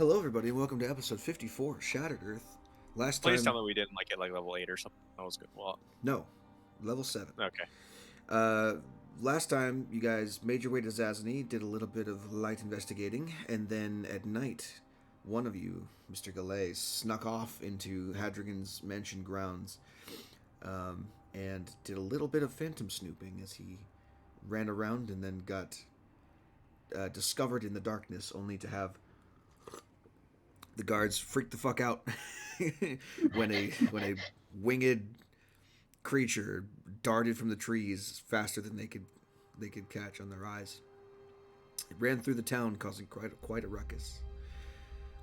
Hello, everybody, and welcome to episode 54, Shattered Earth. Last Please tell time, me we didn't get level 8 or something. That was good. Well, no, level 7. okay. Uh, Last time, you guys made your way to Zazany, did a little bit of light investigating, and then at night, one of you, Mr. Gallet, snuck off into Hadrigan's mansion grounds and did a little bit of phantom snooping as he ran around and then got discovered in the darkness, only to have the guards freak the fuck out when a winged creature darted from the trees faster than they could catch on their eyes. It ran through the town, causing quite a ruckus,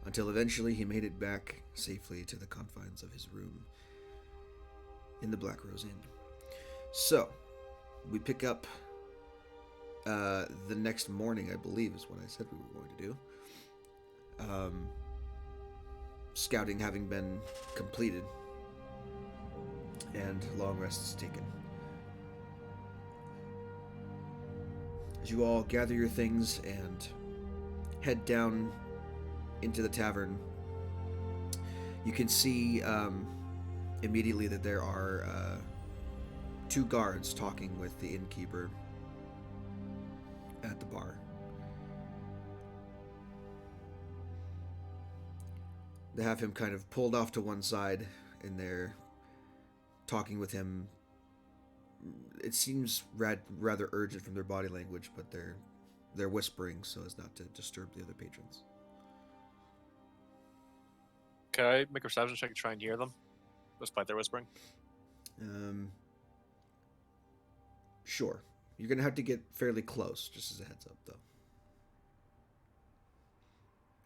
until eventually he made it back safely to the confines of his room in the Black Rose Inn. So, we pick up the next morning, I believe, is what I said we were going to do. Scouting having been completed and long rests taken. As you all gather your things and head down into the tavern, you can see immediately that there are two guards talking with the innkeeper at the bar. They have him kind of pulled off to one side, and they're talking with him. It seems rather urgent from their body language, but they're whispering so as not to disturb the other patrons. Can I make a perception check to try and hear them, despite their whispering? Sure. You're gonna have to get fairly close, just as a heads up, though.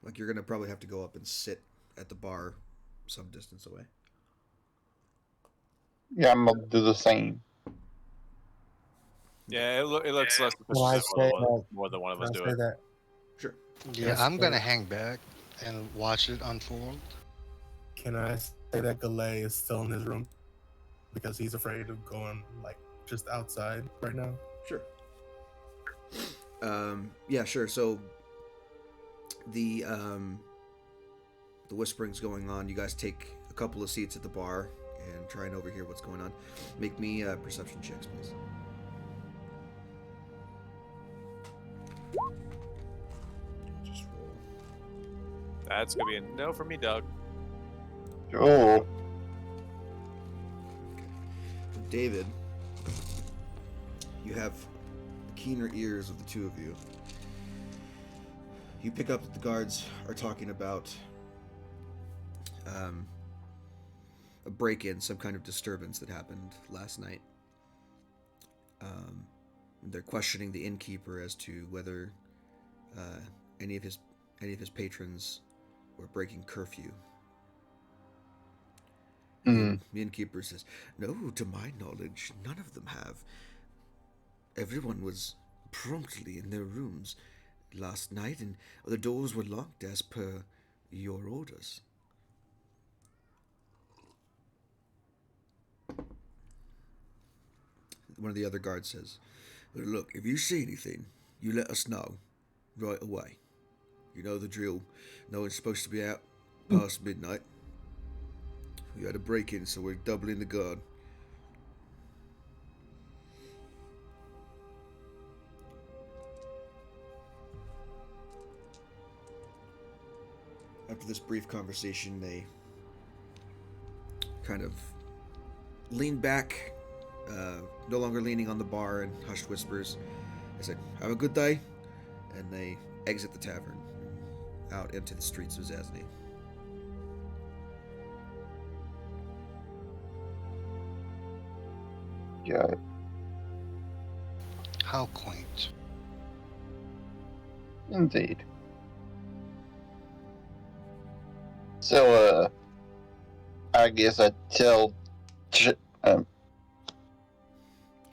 Like, you're gonna probably have to go up and sit at the bar some distance away. Yeah, I'm gonna do the same. Yeah, it looks less Well, I suspicious say if that. more than one of Can us I do say it. that? Sure. Yeah, Yes, I'm gonna sir. hang back and watch it unfold. Can I say that Galay is still in his room because he's afraid of going like just outside right now? Sure. Yeah, sure. So the whispering's going on. You guys take a couple of seats at the bar and try and overhear what's going on. Make me perception checks, please. Just roll. That's gonna be a no for me, Doug. Oh, David, you have the keener ears of the two of you. You pick up that the guards are talking about a break-in, some kind of disturbance that happened last night. They're questioning the innkeeper as to whether any of his patrons were breaking curfew. And the innkeeper says, "No, to my knowledge, none of them have. Everyone was promptly in their rooms last night, and the doors were locked as per your orders." One of the other guards says, "Well, look, if you see anything, you let us know right away. You know the drill. No one's supposed to be out past midnight. We had a break-in, so we're doubling the guard." After this brief conversation, they kind of lean back, no longer leaning on the bar, in hushed whispers. They said, "Have a good day," and they exit the tavern out into the streets of Zasny. yeah. How quaint. Indeed. So, I guess I tell,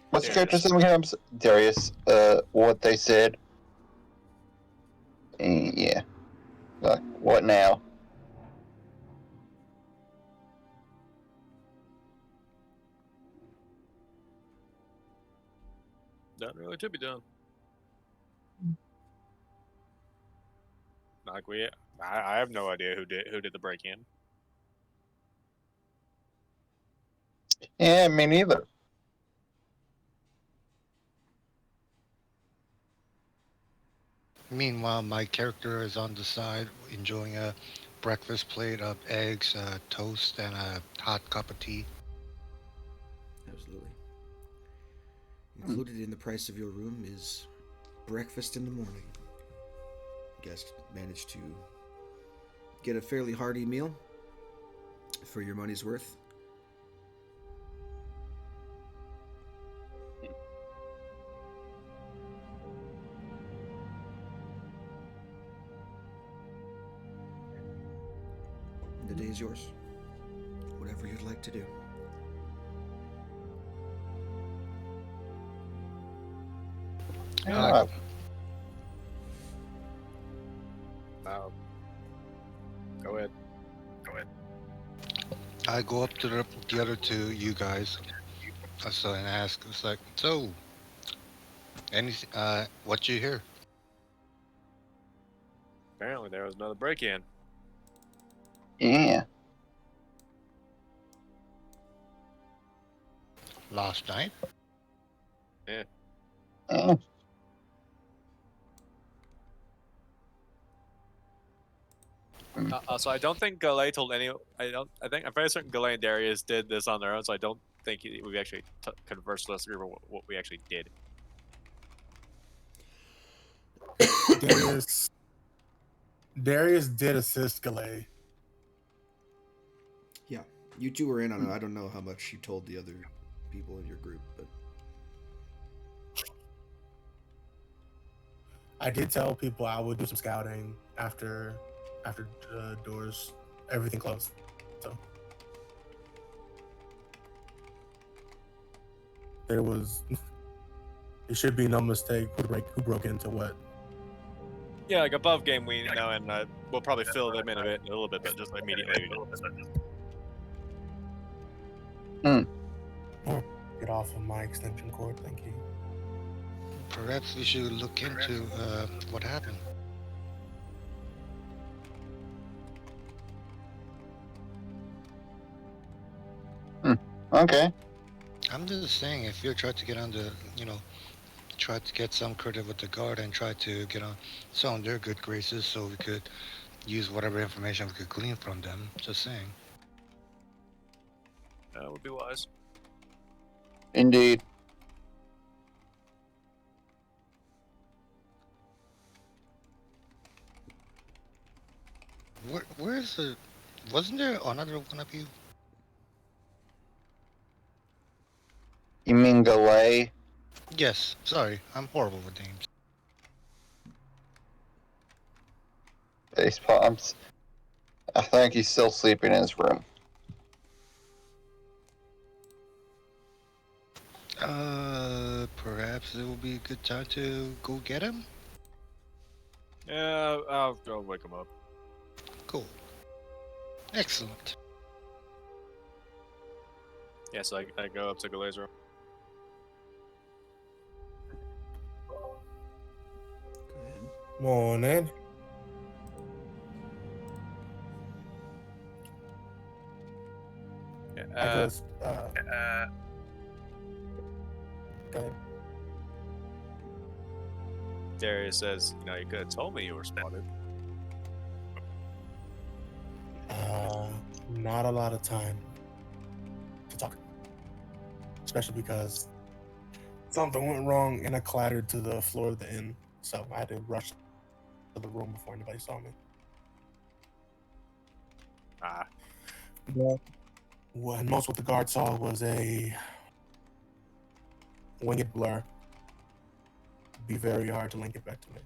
what's the character's name again? Darius, what they said. Yeah. Like, what now? Nothing really to be done. Like I have no idea who did the break in. Yeah, me neither. Meanwhile, my character is on the side enjoying a breakfast plate of eggs, toast, and a hot cup of tea. Absolutely. Included in the price of your room is breakfast in the morning. You guys managed to get a fairly hearty meal for your money's worth. The day is yours. Whatever you'd like to do. Uh, Go ahead. I go up to the other two, you guys, and ask, it's like, so, what you hear? Apparently, there was another break in. yeah. Last night? Eh. So I don't think Galay told any. I think I'm very certain Galay and Darius did this on their own. So I don't think we actually conversed with us over what we actually did. Darius did assist Galay. Yeah, you two were in on it. I don't know how much you told the other people in your group, but I did tell people I would do some scouting after the doors, everything closed. So it should be no mistake who broke into what. Yeah, like above game we know, and we'll probably fill them in a little bit, but just immediately. Get off of my extension cord, thank you. Perhaps we should look into what happened. Okay. I'm just saying, if you try to get on the, try to get some credit with the guard and try to get on some of their good graces so we could use whatever information we could glean from them. Just saying. That would be wise. Indeed. Where's the... Wasn't there another one of you? You mean Galay? Yes. Sorry, I'm horrible with names. I think he's still sleeping in his room. Perhaps it will be a good time to go get him? Yeah, I'll go wake him up. Cool. Excellent. Yeah, so I go up to Galay's room. go ahead. Morning. Yeah, I just, okay. Darius says, you could have told me you were spotted. Not a lot of time to talk, especially because something went wrong and I clattered to the floor of the inn, so I had to rush to the room before anybody saw me. But most what the guard saw was a winged blur. It'd be very hard to link it back to me.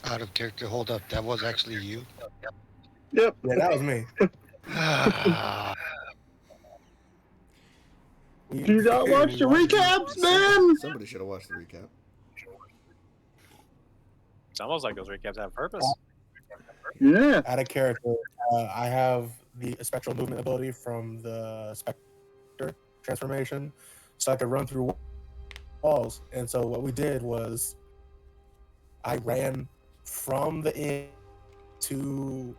Out of character, hold up. That was actually you? Yep. Yeah, that was me. Do you not watch the recaps, man? Somebody should have watched the recap. It's almost like those recaps have purpose. Yeah. Out of character, I have the spectral movement ability from the Spectre transformation, so I could run through walls. And so what we did was I ran from the inn to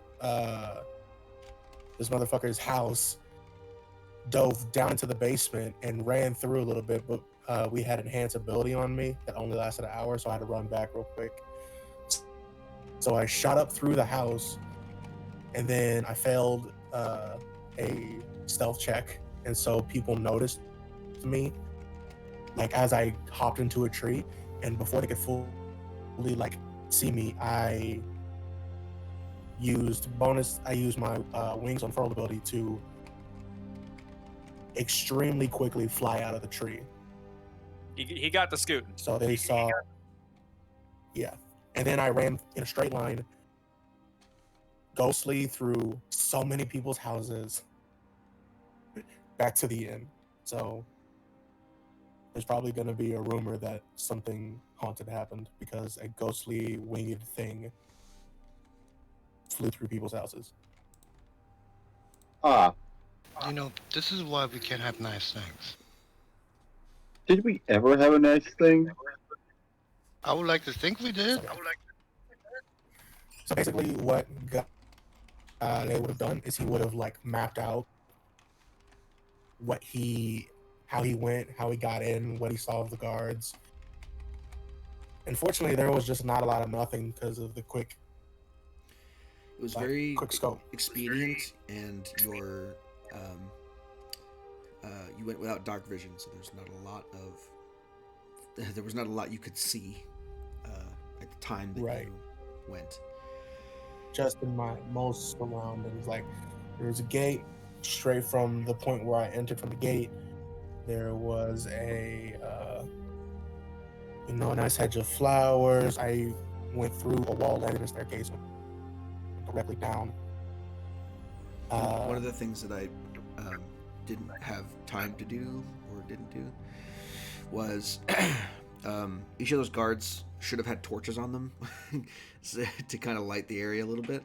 this motherfucker's house, dove down into the basement, and ran through a little bit, but we had enhanced ability on me that only lasted an hour, so I had to run back real quick. So I shot up through the house, and then I failed a stealth check, and so people noticed me, like as I hopped into a tree, and before they could fully like see me, I used my wings unfurled ability to extremely quickly fly out of the tree. He got the scooting. So they saw, yeah. And then I ran in a straight line, ghostly through so many people's houses, back to the inn. So there's probably going to be a rumor that something haunted happened because a ghostly winged thing flew through people's houses. Ah, You know, this is why we can't have nice things. did we ever have a nice thing? I would like to think we did. So basically, what they would have done is he would have like mapped out how he went, how he got in, what he saw of the guards. Unfortunately, there was just not a lot of nothing because of the quick. It was Like, very quick scope. expedient, and your you went without dark vision, so there was not a lot you could see at the time that Right. you went. Just in my most surroundings, like there was a gate straight from the point where I entered from the gate. There was a a nice hedge of flowers. I went through a wall, landed in a staircase, went directly down. One of the things that I didn't have time to do or didn't do was each of those guards should have had torches on them to kind of light the area a little bit.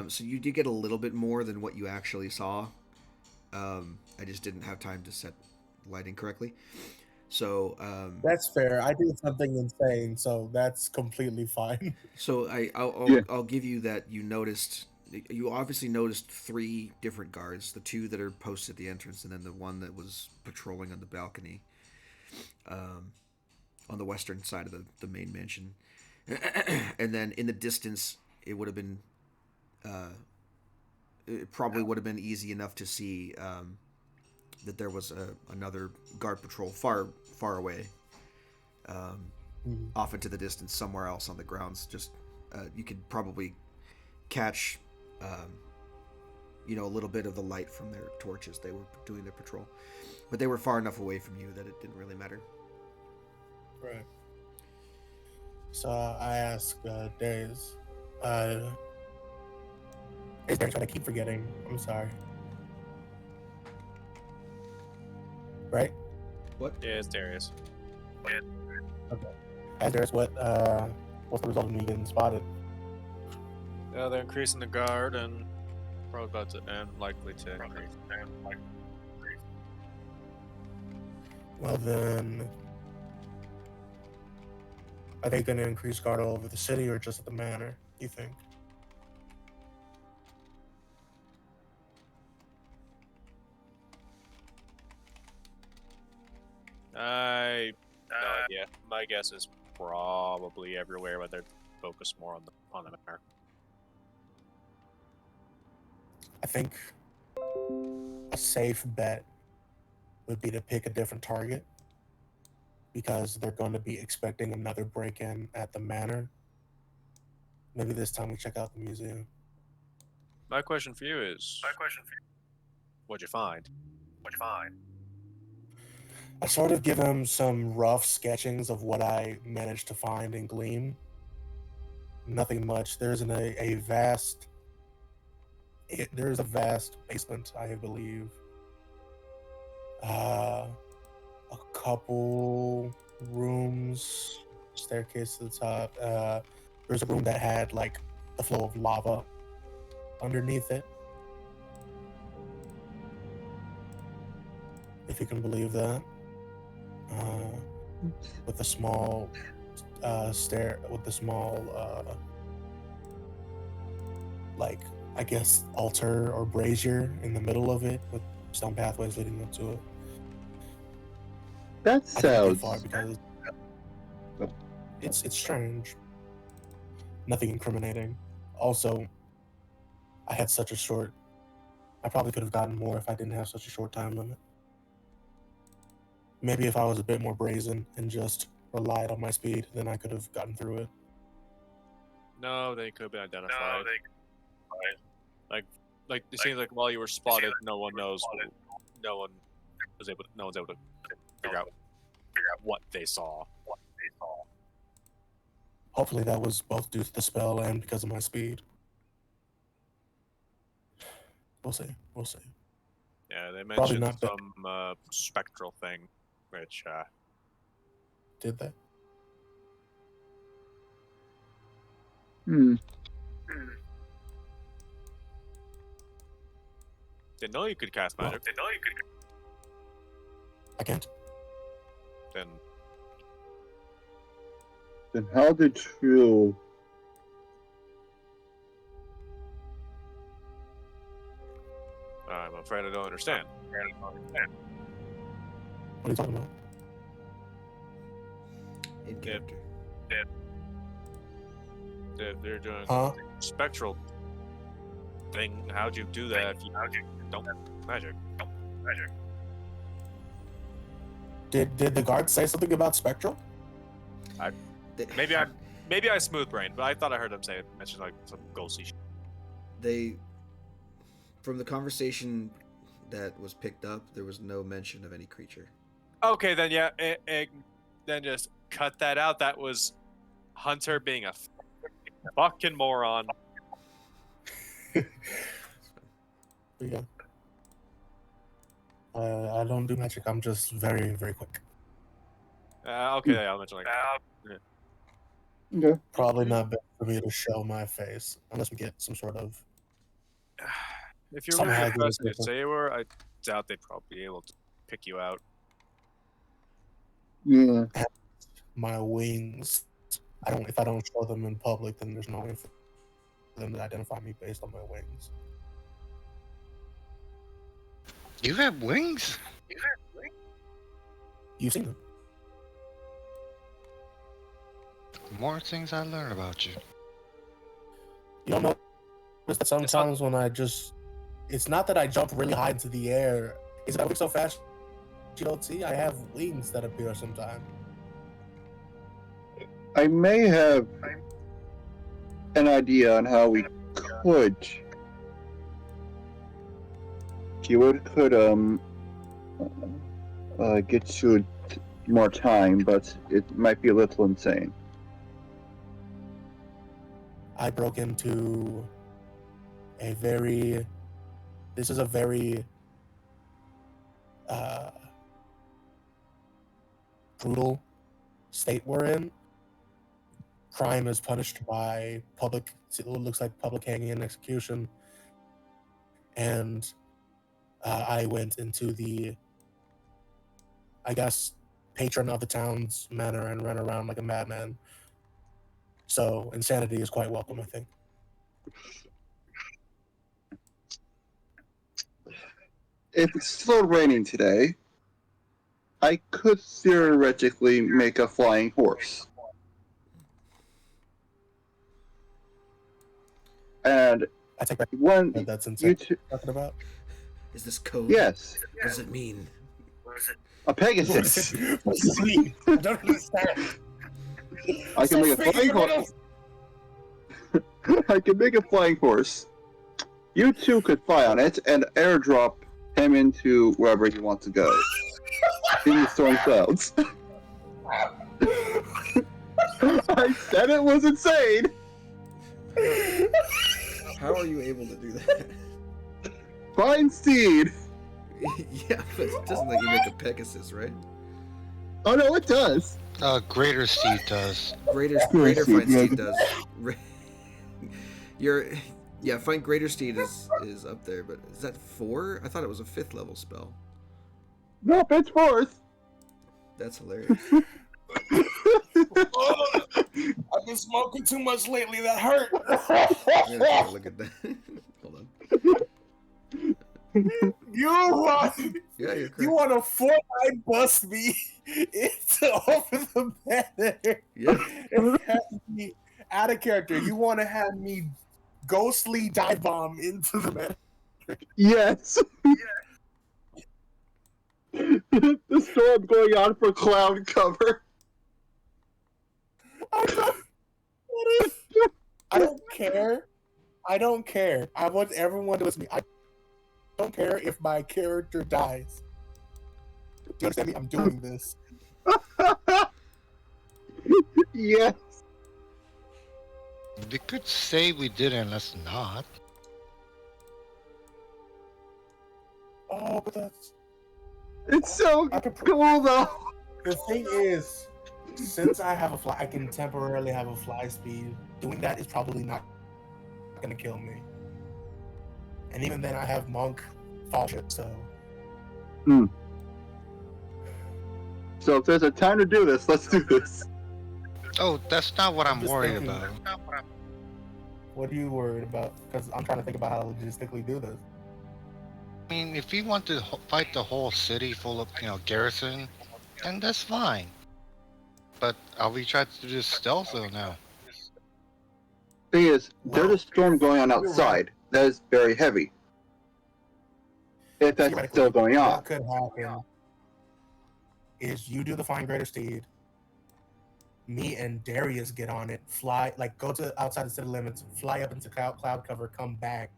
So you did get a little bit more than what you actually saw. I just didn't have time to set lighting correctly. So That's fair. I did something insane, so that's completely fine. So Yeah. I'll give you that you obviously noticed 3 different guards, the 2 that are posted at the entrance, and then the one that was patrolling on the balcony, on the western side of the main mansion. And then in the distance, it would have been, it probably would have been easy enough to see that there was another guard patrol far away, off into the distance somewhere else on the grounds. Just you could probably catch a little bit of the light from their torches. They were doing their patrol, but they were far enough away from you that it didn't really matter. Right. So I asked Days. Days, I keep forgetting. I'm sorry. Right? What? Yeah, it's Darius. Okay. As Darius, what's the result of me getting spotted? Yeah, they're increasing the guard and probably about to end, likely to increase. Well then, are they going to increase guard all over the city or just at the manor, you think? No idea. My guess is probably everywhere, but they're focused more on the manor. I think a safe bet would be to pick a different target because they're going to be expecting another break-in at the manor. Maybe this time we check out the museum. My question for you is, what'd you find? I sort of give him some rough sketchings of what I managed to find and glean. Nothing much. There's a vast basement, I believe. A couple rooms, staircase to the top. There's a room that had like the flow of lava underneath it. If you can believe that. With a small stair with the small, like I guess altar or brazier in the middle of it with stone pathways leading up to it. That I didn't get sounds. far because it's strange. Nothing incriminating. Also, I had such a short. I probably could have gotten more if I didn't have such a short time limit. Maybe if I was a bit more brazen and just relied on my speed, then I could have gotten through it. No, they could have been identified. Like it seems like while you were spotted, no one knows. No one was able. No one's able to figure out what they saw. Hopefully, that was both due to the spell and because of my speed. We'll see. We'll see. Yeah, they Probably mentioned not bad. some spectral thing, which Did they? Hmm. didn't know you could cast magic. I can't. Then Then how did you? I'm afraid I don't understand. What are you talking about? In character. They're doing Huh? spectral thing. How'd you do that if you don't magic? Did the guard say something about spectral? Maybe I smooth brained, but I thought I heard them mention like some ghostly shit. They, from the conversation that was picked up, there was no mention of any creature. Okay, then yeah, then just cut that out. That was Hunter being a fucking moron. Yeah. I don't do magic. I'm just very, very quick. Okay, I'll mention like Okay. Probably not best for me to show my face unless we get some sort of. if you're Somehow really I the get best it. saber, I doubt they'd probably be able to pick you out. Yeah. My wings. If I don't show them in public, then there's no way for them to identify me based on my wings. You have wings? You've seen them. More things I learn about you. You don't know that sometimes when I just, it's not that I jump really high into the air. It's that I move so fast you don't see. I have wings that appear sometimes. I may have an idea on how we could. Get you more time, but it might be a little insane. I broke into this is a very brutal state we're in. Crime is punished by public, it looks like public hanging and execution. And I went into the, I guess, patron of the town's manor and ran around like a madman. So insanity is quite welcome, I think. If it's still raining today, I could theoretically make a flying horse. And I take back when that's you insane. Talking about Is this code? yes, What does it mean? a Pegasus. What does it mean? I don't understand. I can make a flying horse. I can make a flying horse. You two could fly on it and airdrop him into wherever you want to go. In the storm clouds. I said it was insane! How are you able to do that? Fine steed! Yeah, but it doesn't let you make a Pegasus, right? Oh no, it does! Greater Steed does. Greater Steed, Find yeah. Steed does. Find Greater Steed is up there, but is that 4? I thought it was a 5th level spell. Nope, it's fourth! That's hilarious. Oh, I've been smoking too much lately. That hurt. I'm gonna take a look at that. Hold on. You want Yeah, you're you correct. want to Fortnite bust me into open the banner? Yeah. And have me out of character. You want to have me ghostly dive bomb into the banner? Yes. The storm going on for cloud cover. I don't care. I don't care. I want everyone to listen to me. I don't care if my character dies. Do you understand me? I'm doing this. Yes. We could say we did and let's not. Oh, but that's It's so I can cool though. the thing is, since I have a fly, I can temporarily have a fly speed. Doing that is probably not gonna kill me. And even then, I have monk fall shit. So So if there's a time to do this, let's do this. Oh, that's not what I'm just worried thinking. about. What are you worried about? Because I'm trying to think about how to logistically do this. I mean, if we want to fight the whole city full of, garrison, then that's fine. But are we trying to do this stealth or no? Thing is, Well, there's a storm going on you're right. outside that is very heavy. If that's Theoretically, still going on. what could happen is you do the Flying Greater Steed, me and Darius get on it, fly, like go to outside the city limits, fly up into cloud cover, come back.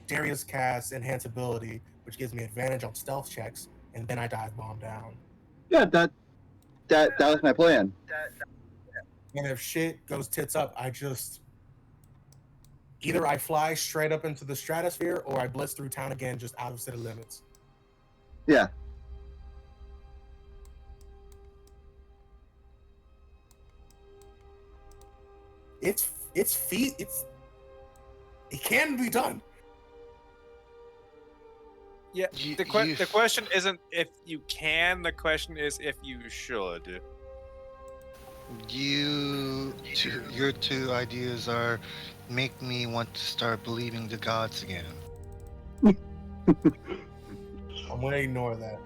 Darius casts Enhance Ability, which gives me advantage on stealth checks, and then I dive bomb down. Yeah, that was my plan. And if shit goes tits up, I just either I fly straight up into the stratosphere or I blitz through town again, just out of city limits. Yeah. Yeah. It can be done. The question isn't if you can. The question is if you should. Your two ideas are make me want to start believing the gods again. I'm gonna ignore that.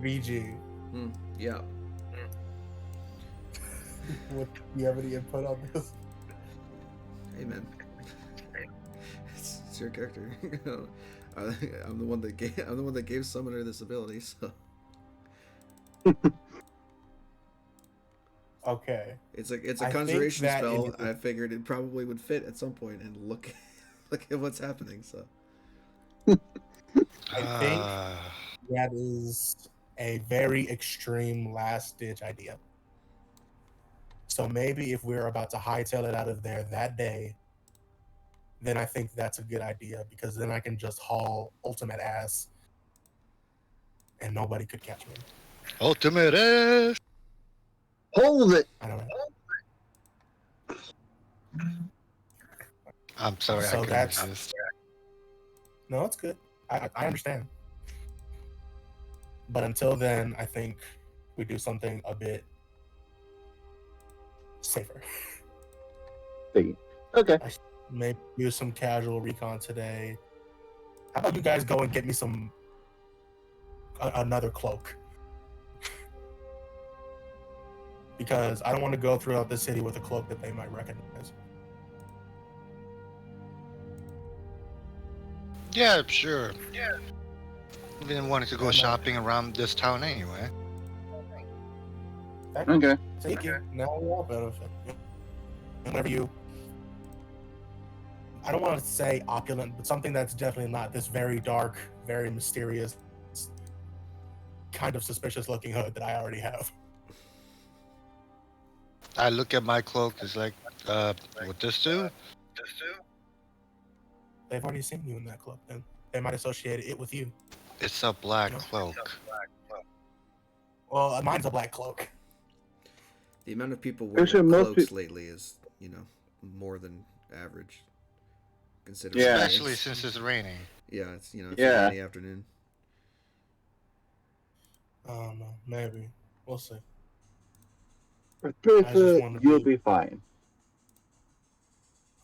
VG. Yeah. What, do you have any input on this? Hey man. It's your character. I'm the one that gave Summoner this ability, so Okay. it's a I think conjuration that spell. in- I figured it probably would fit at some point, and look at what's happening. So I think that is a very extreme last-ditch idea. So maybe if we're about to hightail it out of there that day, then I think that's a good idea because then I can just haul ultimate ass and nobody could catch me. Ultimate ass. Hold it. I don't know. I'm sorry, So I couldn't that's- resist. No, it's good. I understand. But until then, I think we do something a bit safer. Okay. Maybe do some casual recon today. How about you guys go and get me another cloak? Because I don't want to go throughout the city with a cloak that they might recognize. Yeah, sure. Yeah. We didn't want to go shopping around this town anyway. Okay. Take it. Now we all benefit. Whenever you, I don't want to say opulent, but something that's definitely not this very dark, very mysterious, kind of suspicious looking hood that I already have. I look at my cloak, it's like, what this do? They've already seen you in that cloak, then they might associate it with you. It's a black cloak. Well, mine's a black cloak. the amount of people wearing Actually, most cloaks lately is, more than average. Considering Yeah. Especially since it's raining. yeah, it's it's Yeah. in the afternoon. I don't know. Maybe we'll see. Pretty I just sure want to you'll be be fine.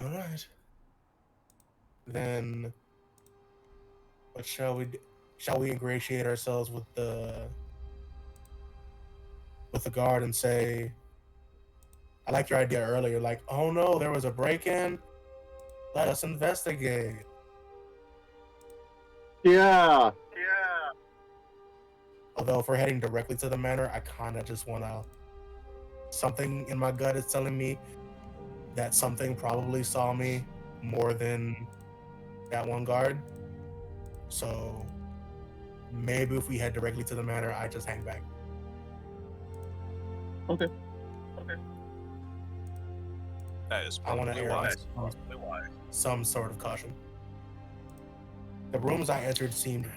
all right. Then, what shall we do? Shall we ingratiate ourselves with the guard and say, I liked your idea earlier, like, oh no, there was a break-in. Let us investigate. Yeah. Although if we're heading directly to the manor, I kind of just want to. Something in my gut is telling me that something probably saw me more than that one guard. So maybe if we head directly to the manor, I just hang back. Okay. That is I want to perfectly err on wise. some sort of caution. The rooms I entered seemed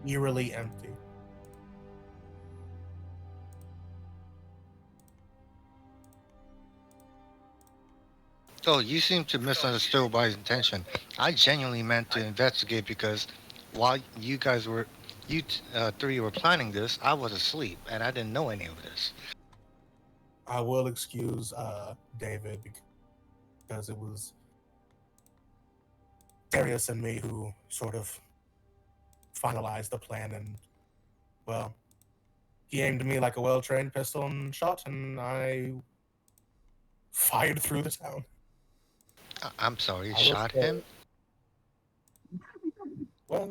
eerily empty. Oh, you seem to misunderstood my intention. I genuinely meant to investigate because while three were planning this, I was asleep and I didn't know any of this. I will excuse David because it was Darius and me who sort of finalized the plan, and well, he aimed at me like a well-trained pistol and shot, and I fired through the town. I'm sorry, you I will shot say, him? well,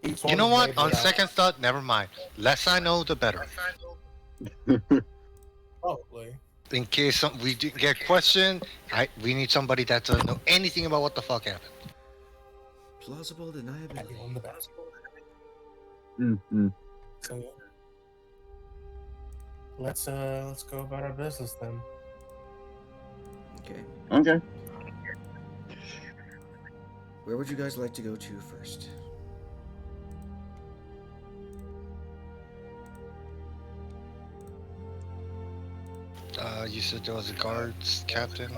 each You one know was what? made On without second thought, never mind. Less I know, the better. probably. In case we do get questioned, we need somebody that doesn't know anything about what the fuck happened. Plausible Pat deniability. you on the back. Mm-hmm. So yeah. Let's go about our business then. Okay. Okay. Where would you guys like to go to first? You said there was a guards captain.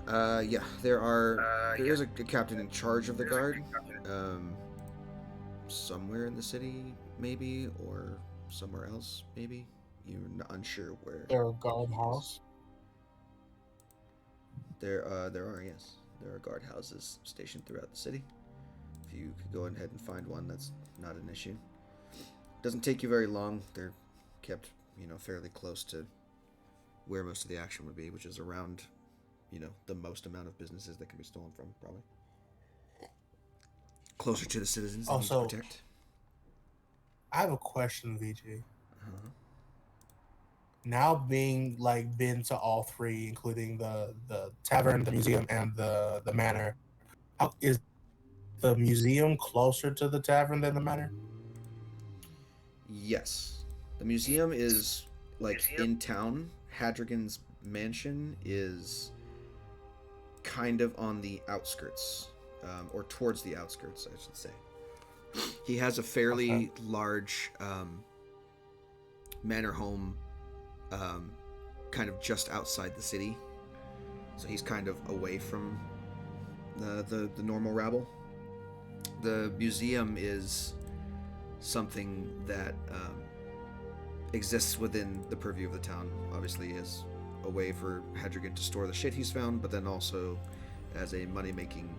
Yeah, there is a captain in charge of the guard. Somewhere in the city, maybe, or somewhere else, maybe. You're unsure where. Their guardhouse. There are, yes. There are guardhouses stationed throughout the city. If you could go ahead and find one, that's not an issue. Doesn't take you very long. They're kept, fairly close to where most of the action would be, which is around, the most amount of businesses that can be stolen from, probably. Closer to the citizens they need to Also, protect. I have a question, VG. Uh-huh. Now being like been to all three, including the tavern, the museum, and the manor, how is the museum closer to the tavern than the manor? Yes. The museum is, like, in town. Hadrigan's mansion is kind of on the outskirts, or towards the outskirts, I should say. He has a fairly large manor home, kind of just outside the city. So he's kind of away from the normal rabble. The museum is something that exists within the purview of the town, obviously as a way for Hadrigan to store the shit he's found, but then also as a money-making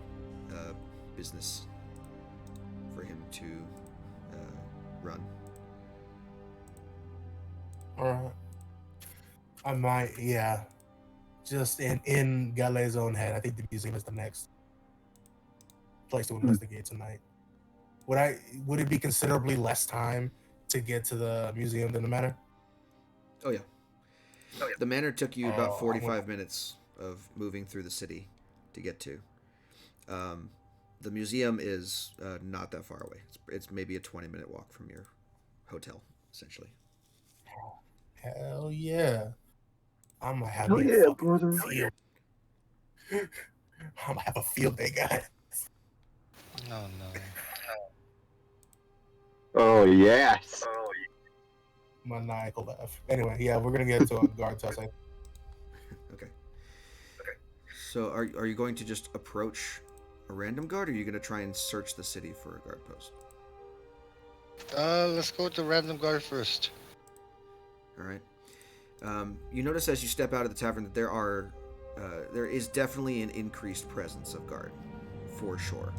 business for him to run. Alright. I might, yeah. Just in Gale's own head, I think the museum is the next place to investigate tonight. Would it be considerably less time to get to the museum than the manor? Oh yeah. The manor took you about Oh, 45 minutes of moving through the city to get to. The museum is not that far away. It's maybe a 20-minute walk from your hotel, essentially. Hell yeah. I'm gonna have Hell me a yeah, fucking brother. field. I'm gonna have a field day, guys. No, no. Oh yes. Maniacal laugh. Anyway, yeah, we're gonna get to a guard's house. Okay. So are you going to just approach a random guard, or are you going to try and search the city for a guard post? Let's go with the random guard first. All right. You notice as you step out of the tavern that there is definitely an increased presence of guard, for sure.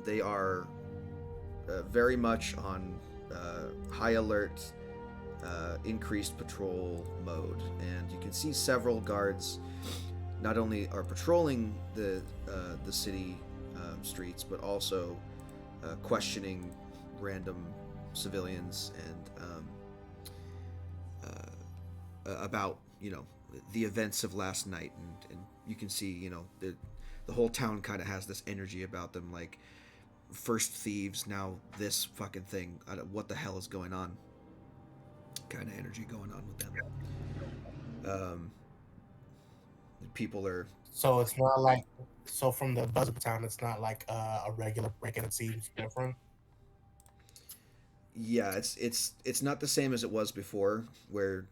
They are very much on high alert, increased patrol mode, and you can see several guards not only are patrolling the city streets, but also questioning random civilians and about the events of last night, and you can see the whole town kind of has this energy about them, like first thieves, now this fucking thing. What the hell is going on? Kind of energy going on with them. People are. So it's not like from the buzz of the town, it's not like a regular break-in. It seems different. Yeah, it's not the same as it was before, where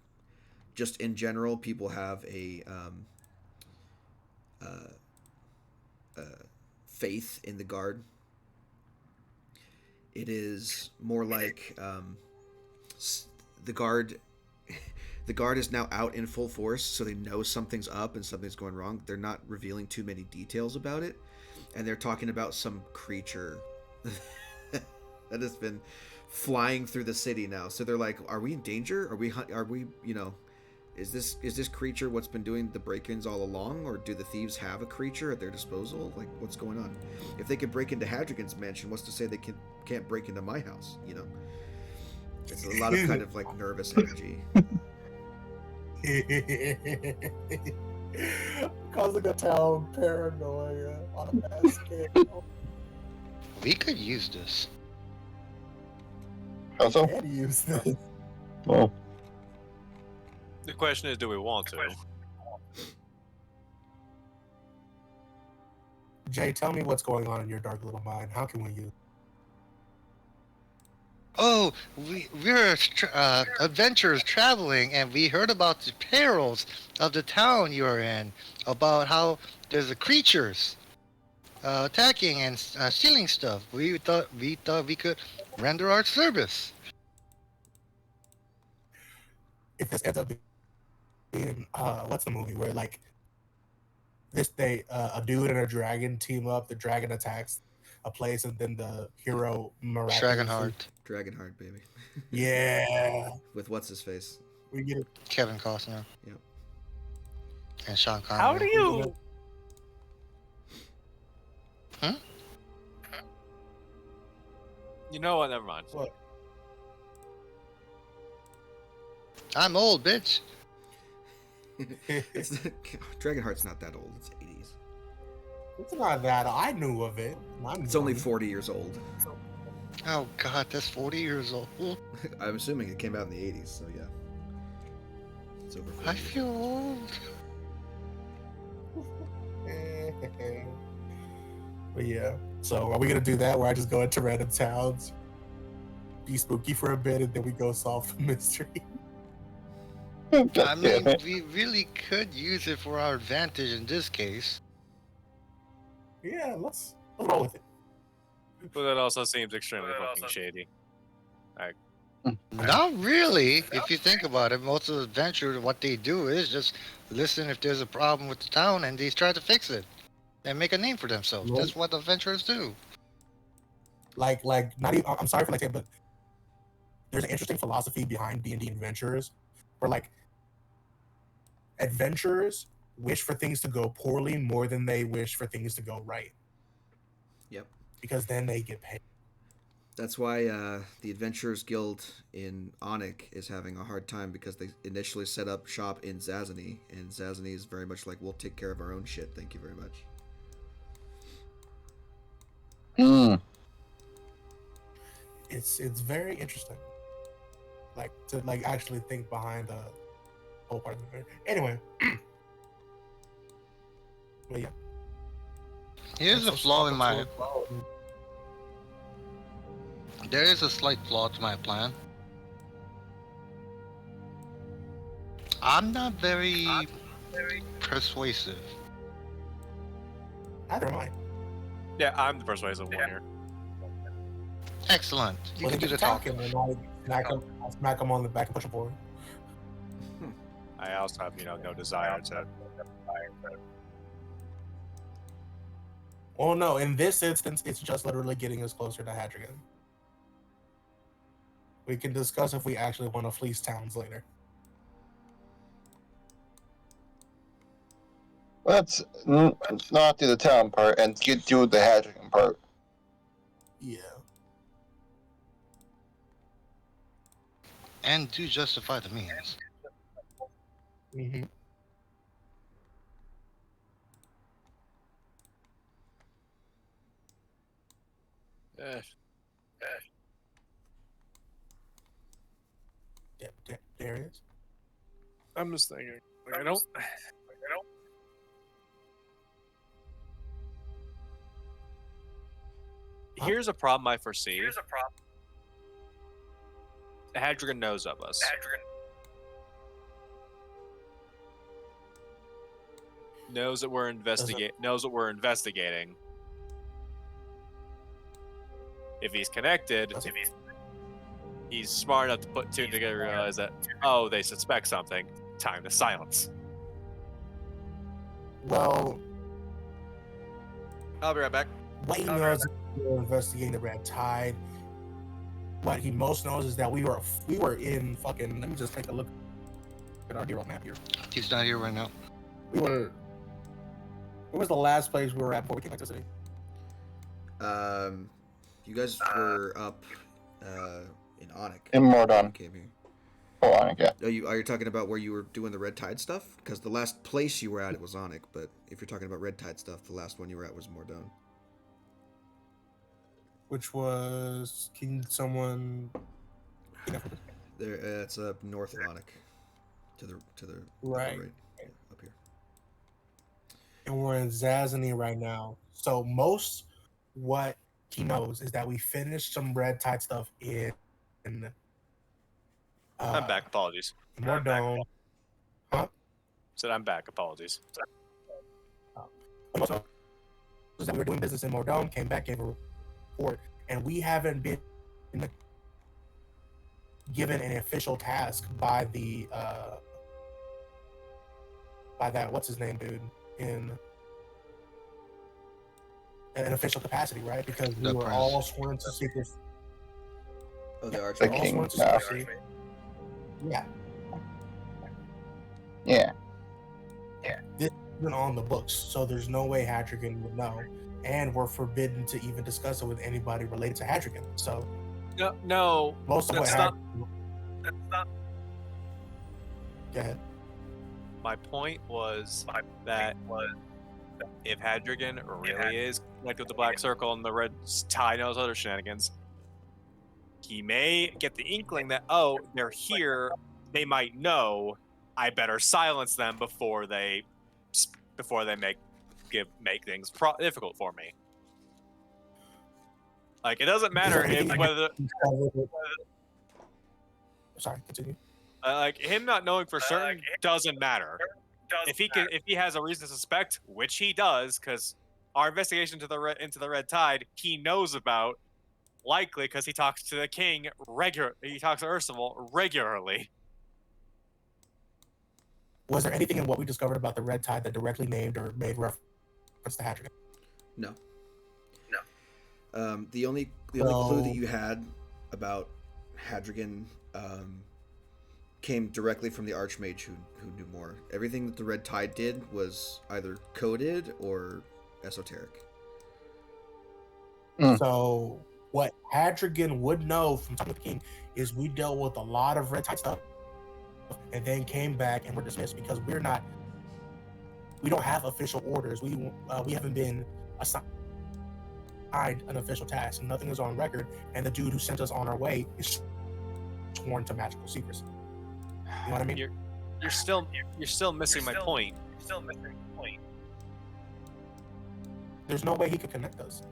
just in general people have a faith in the guard. It is more like the guard. The guard is now out in full force, so they know something's up and something's going wrong. They're not revealing too many details about it, and they're talking about some creature that has been flying through the city now. So they're like, "Are we in danger? Are we? Is this creature what's been doing the break-ins all along, or do the thieves have a creature at their disposal? Like, what's going on? If they could break into Hadrigan's mansion, what's to say they can't break into my house? It's a lot of kind of like nervous energy." Causing a town paranoia on a mass scale. We could use this. How so? Can use this. Well, The question is, do we want to? Jay, tell me what's going on in your dark little mind. How can we use? Oh, we're adventurers traveling, and we heard about the perils of the town you're in. About how there's creatures attacking and stealing stuff. We thought we could render our service. If this ends up being what's the movie where like a dude and a dragon team up, the dragon attacks a place, and then the hero miraculously. Dragonheart, baby. Yeah. With what's his face? We get it. Kevin Costner. Yep. And Sean Connery. How do you? Huh? You know what? Never mind. What? I'm old, bitch. Dragonheart's not that old. It's 80s. It's not that I knew of it. It's only 40 years old. Oh God, that's 40 years old. I'm assuming it came out in the 80s, so yeah. It's over 40 I years feel old. But yeah. So are we gonna do that where I just go into random towns, be spooky for a bit, and then we go solve the mystery? I mean, we really could use it for our advantage in this case. Yeah, let's roll with it. But that also seems extremely fucking shady. Not really. If you think about it, most of the adventurers, what they do is just listen if there's a problem with the town, and they try to fix it and make a name for themselves. Nope. That's what adventurers do. Like not even. I'm sorry for like saying, but there's an interesting philosophy behind D&D adventurers, where like adventurers wish for things to go poorly more than they wish for things to go right. Yep. Because then they get paid. That's why the Adventurers Guild in Onyx is having a hard time, because they initially set up shop in Zazany, and Zazany is very much like, we'll take care of our own shit, thank you very much. It's very interesting. Like to like actually think behind the whole part of it. Anyway. But yeah. Here's a flaw in my. There is a slight flaw to my plan. I'm not very persuasive. Neither am I. Yeah, I'm the persuasive one here. Excellent. You Well, can he do the keeps talking. talking, and I smack him on the back and push him forward. I also have, no desire to. Well, no, in this instance, it's just literally getting us closer to Hadrigan. We can discuss if we actually want to fleece towns later. Let's not do the town part and get do the Hadrigan part. Yeah. And do justify the means. Mm-hmm. There it is. I'm just thinking. I don't. Here's a problem I foresee. Hadrigan knows of us. Knows that we're investigating. If he's connected, he's smart enough to put two together and realize that, oh, they suspect something. Time to silence. Well, I'll be right back. what he knows is we're investigating the Red Tide. What he most knows is that we were in fucking. Let me just take a look at our hero map here. He's not here right now. We were. Where was the last place we were at before we came back to the city? You guys were up in Onyx. In Mordon. Came here. Oh, Onyx, yeah. Are you talking about where you were doing the Red Tide stuff? Because the last place you were at, it was Onyx, but if you're talking about Red Tide stuff, the last one you were at was Mordon. Which was. Can someone. There, it's up north of Onyx, to the Right. Yeah, up here. And we're in Zazany right now. So most what he knows is that we finished some Red Tide stuff in I'm back. Apologies. Mordon. Said I'm back. Apologies. Most is that we were doing business in Mordon, came back, gave a report, and we haven't been given an official task by the by that what's his name dude in an official capacity, right? Because we were all sworn to secrecy. Oh, the The Archmage. king. All sworn to No. secrecy. Yeah. Yeah. This isn't on the books, so there's no way Hadrigan would know. And we're forbidden to even discuss it with anybody related to Hadrigan. So No. most of what That's not. Go ahead. My point was that if Hadrigan really is connected with the Black Circle and the Red Tide knows other shenanigans, he may get the inkling that, oh, they're here. They might know. I better silence them before they make things difficult for me. Like, it doesn't matter whether. Sorry, continue. Like, him not knowing for certain doesn't matter. If he has a reason to suspect, which he does, because our investigation into the Red Tide, he knows about, likely because he talks to the king he talks to Ursula regularly. Was there anything in what we discovered about the Red Tide that directly named or made reference to Hadrigan? No. The only clue that you had about Hadrigan came directly from the Archmage who knew more. Everything that the Red Tide did was either coded or esoteric. So what Hadrigan would know from talking to the king is we dealt with a lot of Red Tide stuff and then came back and were dismissed because we don't have official orders. We haven't been assigned an official task. Nothing is on record, and the dude who sent us on our way is sworn to magical secrecy. You know what I mean? You're still missing my point. There's no way he could connect us.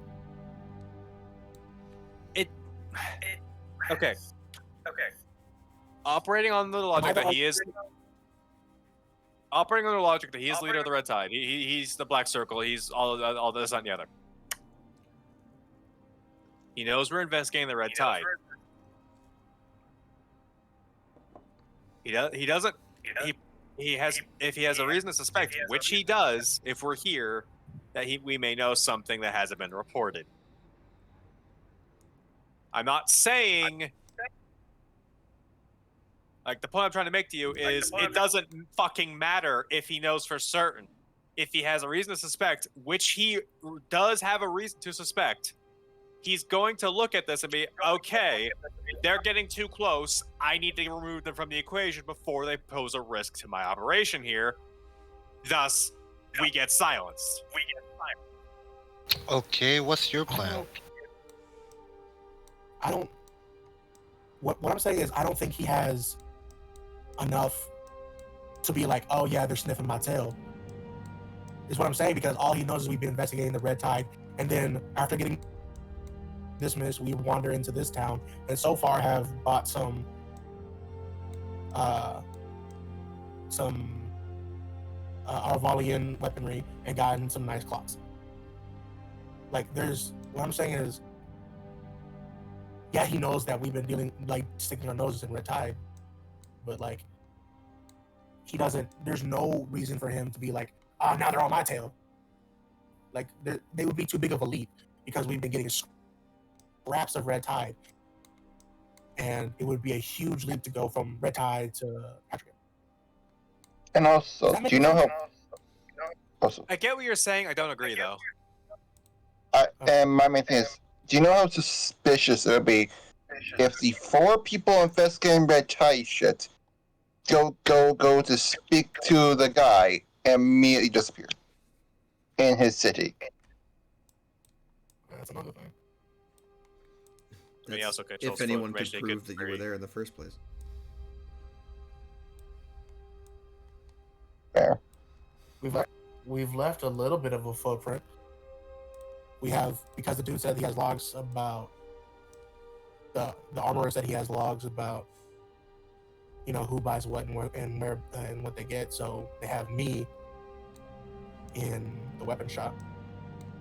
Okay. Operating on the logic that he is leader of the Red Tide. He's the Black Circle. He's all this, that, and the other. He knows we're investigating the red tide. He doesn't. He has. If he has a reason to suspect, which he does, if we're here, that we may know something that hasn't been reported. I'm not saying. Like, the point I'm trying to make to you is it doesn't fucking matter if he knows for certain. If he has a reason to suspect, which he does have a reason to suspect, he's going to look at this and be, okay, they're getting too close. I need to remove them from the equation before they pose a risk to my operation here. Thus, we get silenced. Okay, what's your plan? I don't. What I'm saying is, I don't think he has enough to be like, oh yeah, they're sniffing my tail. Is what I'm saying, because all he knows is we've been investigating the red tide, and then after getting dismissed, we wander into this town, and so far have bought some Arvalian weaponry and gotten some nice clocks. Like, what I'm saying is, yeah, he knows that we've been sticking our noses in red tide, but like, there's no reason for him to be like, oh, now they're on my tail. Like, they would be too big of a leap, because we've been getting scraps of red tide, and it would be a huge leap to go from red tide to Hadrigan. And also, do you know how? Also, I get what you're saying. I don't agree, though. and my main thing is, do you know how suspicious it would be if the 4 people investigating red tide shit go to speak to the guy and immediately disappear in his city? That's another thing. He also could If anyone could prove that you were there in the first place. Fair. We've left a little bit of a footprint. We have, because the dude said he has logs about the armorer said he has logs about, you know, who buys what and where and what they get. So they have me in the weapon shop.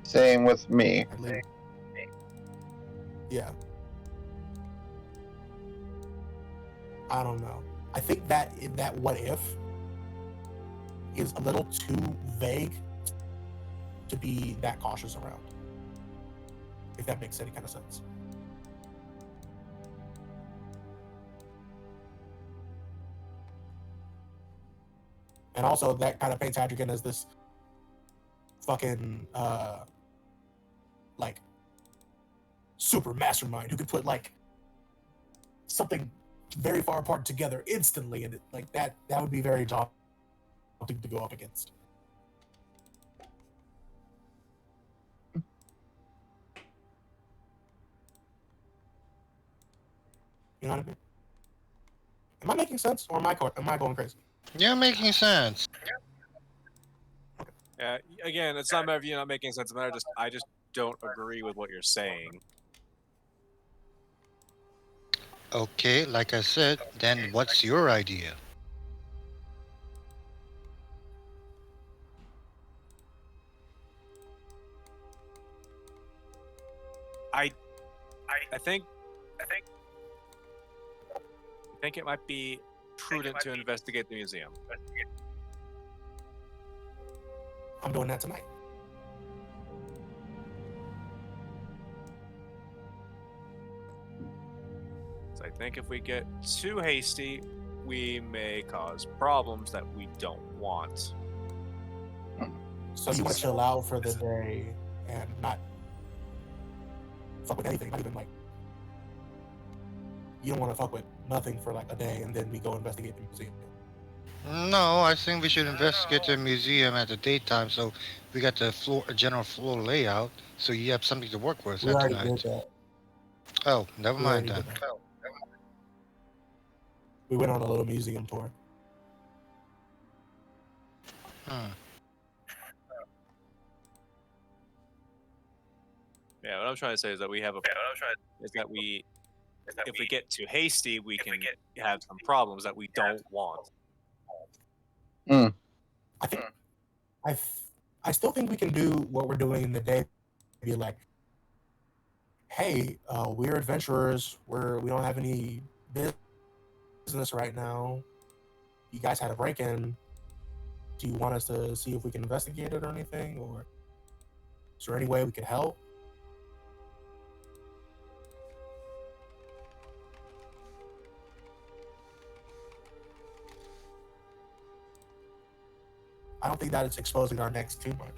Same with me. Yeah. I don't know. I think that what if is a little too vague to be that cautious around. If that makes any kind of sense. And also, that kind of paints Hadrigan as this fucking like super mastermind who could put like something very far apart together instantly, and like that would be very daunting to go up against. You know what I mean? Am I making sense, or am I going crazy? You're making sense. Yeah, again, it's not a matter of you not making sense. It's a matter of I just don't agree with what you're saying. Okay, like I said, then what's your idea? I think it might be prudent to investigate the museum. I'm doing that tonight. So I think if we get too hasty, we may cause problems that we don't want. So you want to chill out for the day and not fuck with anything, not even like, you don't want to fuck with nothing for like a day and then we go investigate the museum. No, I think we should investigate the museum at the daytime, so we got the general floor layout, so you have something to work with We at already night. did that. Oh, never We mind already then. did that. We went on a little museum tour. Yeah, what I'm trying to say is that we have if we get too hasty, we can have some problems that we don't want. I think I still think we can do what we're doing in the day. Be like, hey, we're adventurers. We don't have any business right now. You guys had a break-in. Do you want us to see if we can investigate it or anything? Or is there any way we could help? I don't think that it's exposing our necks too much.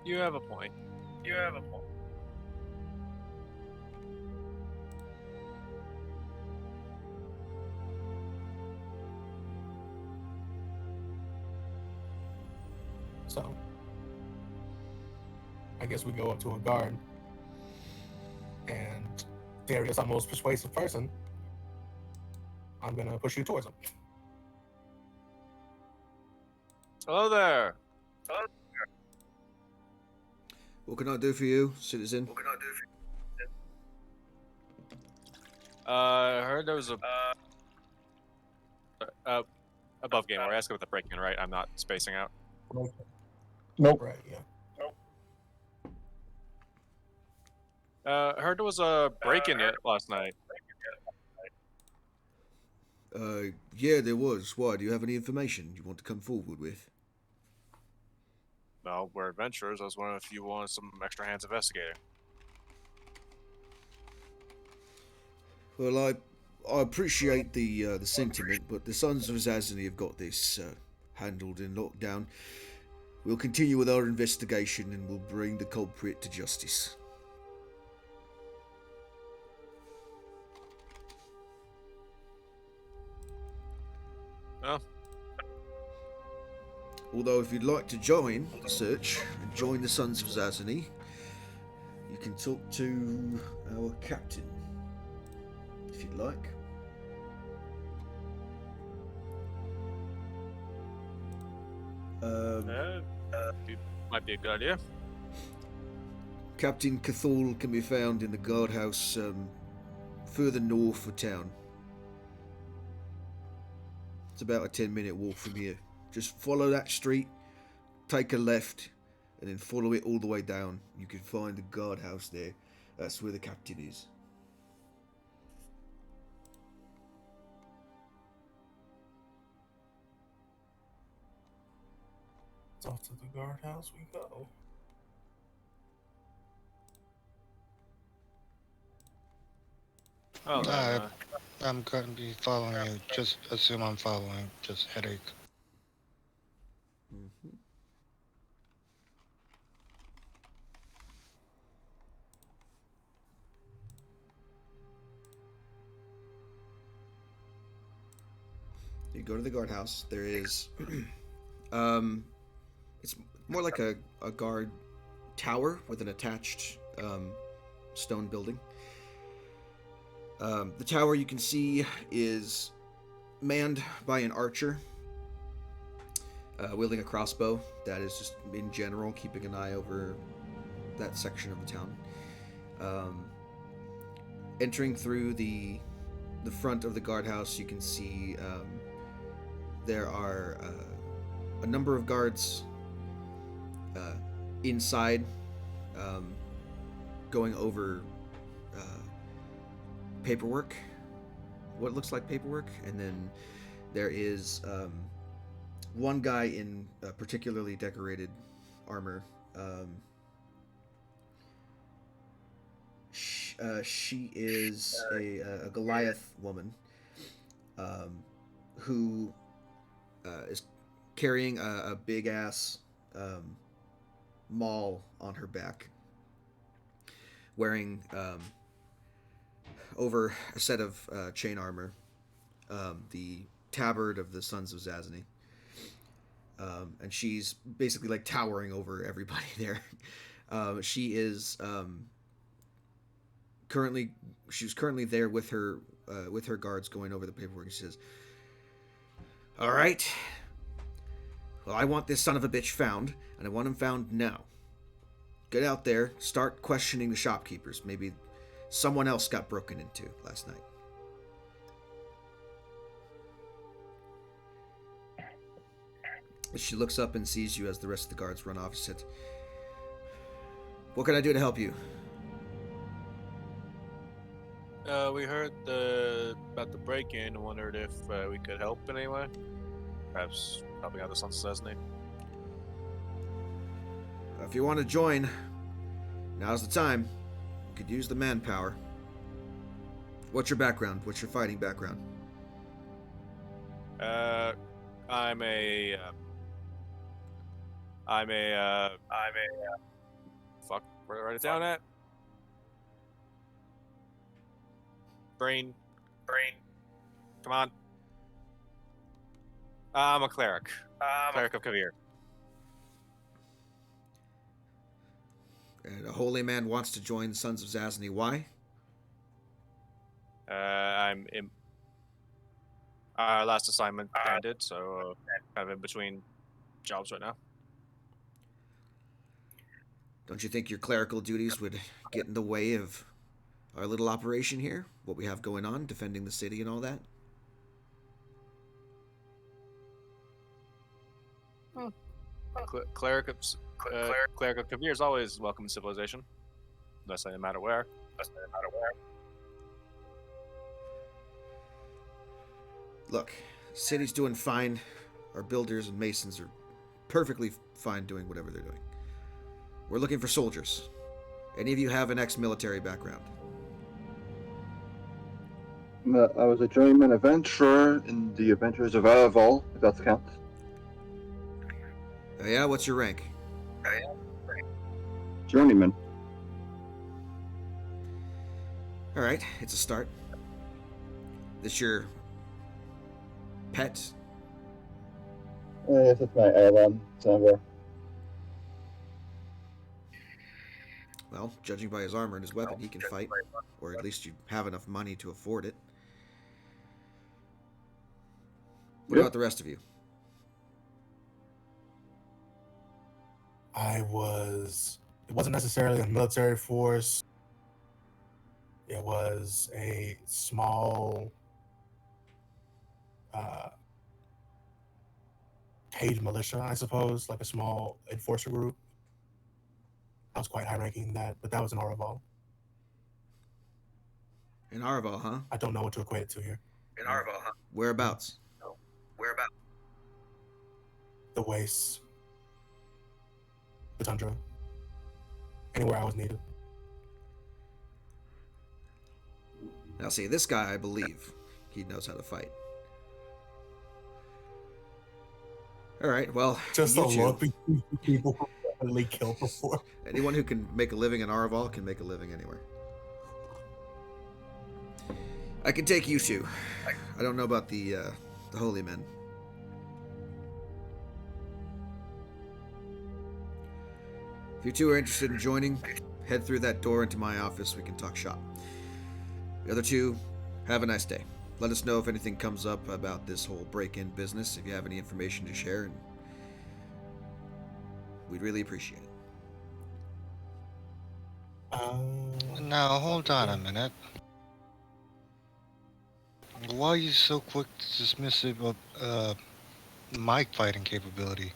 You have a point. So, I guess we go up to a guard, and Darius, our most persuasive person, I'm gonna push you towards him. Hello there. What can I do for you, citizen? I heard there was a above game. We're asking about the break-in, right? I'm not spacing out. Nope. Right, yeah. I heard there was a break-in last night. Yeah, there was. Why? Do you have any information you want to come forward with? No, we're adventurers. I was wondering if you wanted some extra hands investigating. Well, I appreciate the sentiment, but the Sons of Azazani have got this handled and locked down. We'll continue with our investigation and we'll bring the culprit to justice. Oh. Although, if you'd like to join the search and join the Sons of Zazani, you can talk to our captain, if you'd like. Might be a good idea. Captain Cathal can be found in the guardhouse further north of town. It's about a 10-minute walk from here. Just follow that street, take a left, and then follow it all the way down. You can find the guardhouse there. That's where the captain is. So to the guardhouse we go. Oh, then, I'm going to be following you. Just assume I'm following. Just headache. Mm-hmm. You go to the guardhouse. There is, it's more like a guard tower with an attached stone building. The tower you can see is manned by an archer wielding a crossbow. That is just in general keeping an eye over that section of the town. Entering through the front of the guardhouse, you can see there are a number of guards inside going over paperwork, what looks like paperwork, and then there is one guy in particularly decorated armor. She is a Goliath woman who is carrying a big ass maul on her back, wearing over a set of chain armor, the tabard of the Sons of Zazani. And she's basically like towering over everybody there. She is currently there with her guards going over the paperwork. She says, "All right. Well, I want this son of a bitch found, and I want him found now. Get out there, start questioning the shopkeepers. Maybe someone else got broken into last night." She looks up and sees you as the rest of the guards run off. She said, "What can I do to help you?" We heard about the break-in and wondered if we could help in any way. Perhaps helping out the Sons of Zasni. If you want to join, now's the time. You could use the manpower. What's your background? What's your fighting background? I'm a fuck, where do I write it down at? Brain. Come on. I'm a cleric. Cleric of Kavir. And a holy man wants to join the Sons of Zasni. Why? I'm in. Our last assignment ended, so kind of in between jobs right now. Don't you think your clerical duties would get in the way of our little operation here? What we have going on, defending the city and all that? Cleric of Kavir is always welcome in civilization. No matter where. Look, the city's doing fine. Our builders and masons are perfectly fine doing whatever they're doing. We're looking for soldiers. Any of you have an ex-military background? I was a journeyman adventurer in the Adventures of Araval, if that counts. Yeah, what's your rank? Journeyman. Alright, it's a start. This your pet? Yes, it's my Araval somewhere. Well, judging by his armor and his weapon, he can fight. Or at least you have enough money to afford it. What about the rest of you? It wasn't necessarily a military force. It was a small paid militia, I suppose, like a small enforcer group. I was quite high ranking in that, but that was in Araval. In Araval, huh? I don't know what to equate it to here. Whereabouts? The wastes. The tundra. Anywhere I was needed. Now see, this guy, I believe, he knows how to fight. Alright, well, Just you a two, look between people who definitely killed before. anyone who can make a living in Araval can make a living anywhere. I can take you two. I don't know about the holy men. If you two are interested in joining, head through that door into my office. We can talk shop. The other two, have a nice day. Let us know if anything comes up about this whole break-in business, if you have any information to share, and we'd really appreciate it. Now, hold on a minute. Why are you so quick to dismissive of my fighting capability?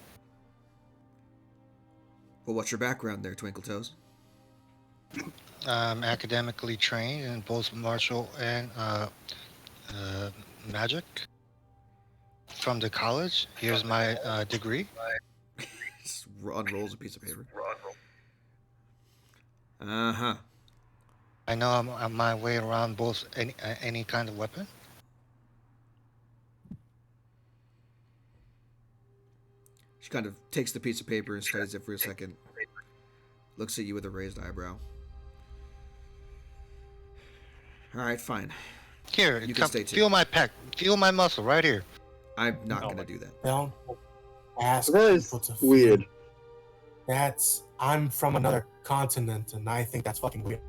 Well, what's your background there, Twinkle Toes? I'm academically trained in both martial and magic. From the college, here's my degree. Just unrolls a piece of paper. Uh-huh. I know I'm on my way around both any kind of weapon. She kind of takes the piece of paper and studies it for a second. Looks at you with a raised eyebrow. Alright, fine. Here, You can stay too. feel my pec, feel my muscle right here. I'm not gonna do that. Don't ask That is people to feel. weird. I'm from another continent, and I think that's fucking weird.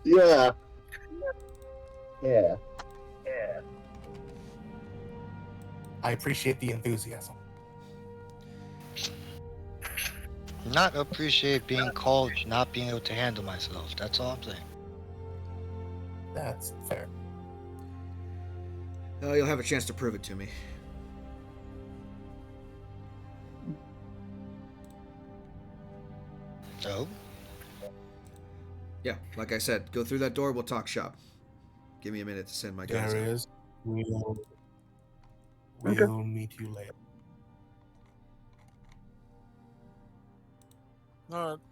Yeah. I appreciate the enthusiasm. Not appreciate being called, not being able to handle myself. That's all I'm saying. That's fair. You'll have a chance to prove it to me. Oh, Yeah, like I said, go through that door. We'll talk shop. Give me a minute to send my guys out. Darius, we'll Okay. meet you later.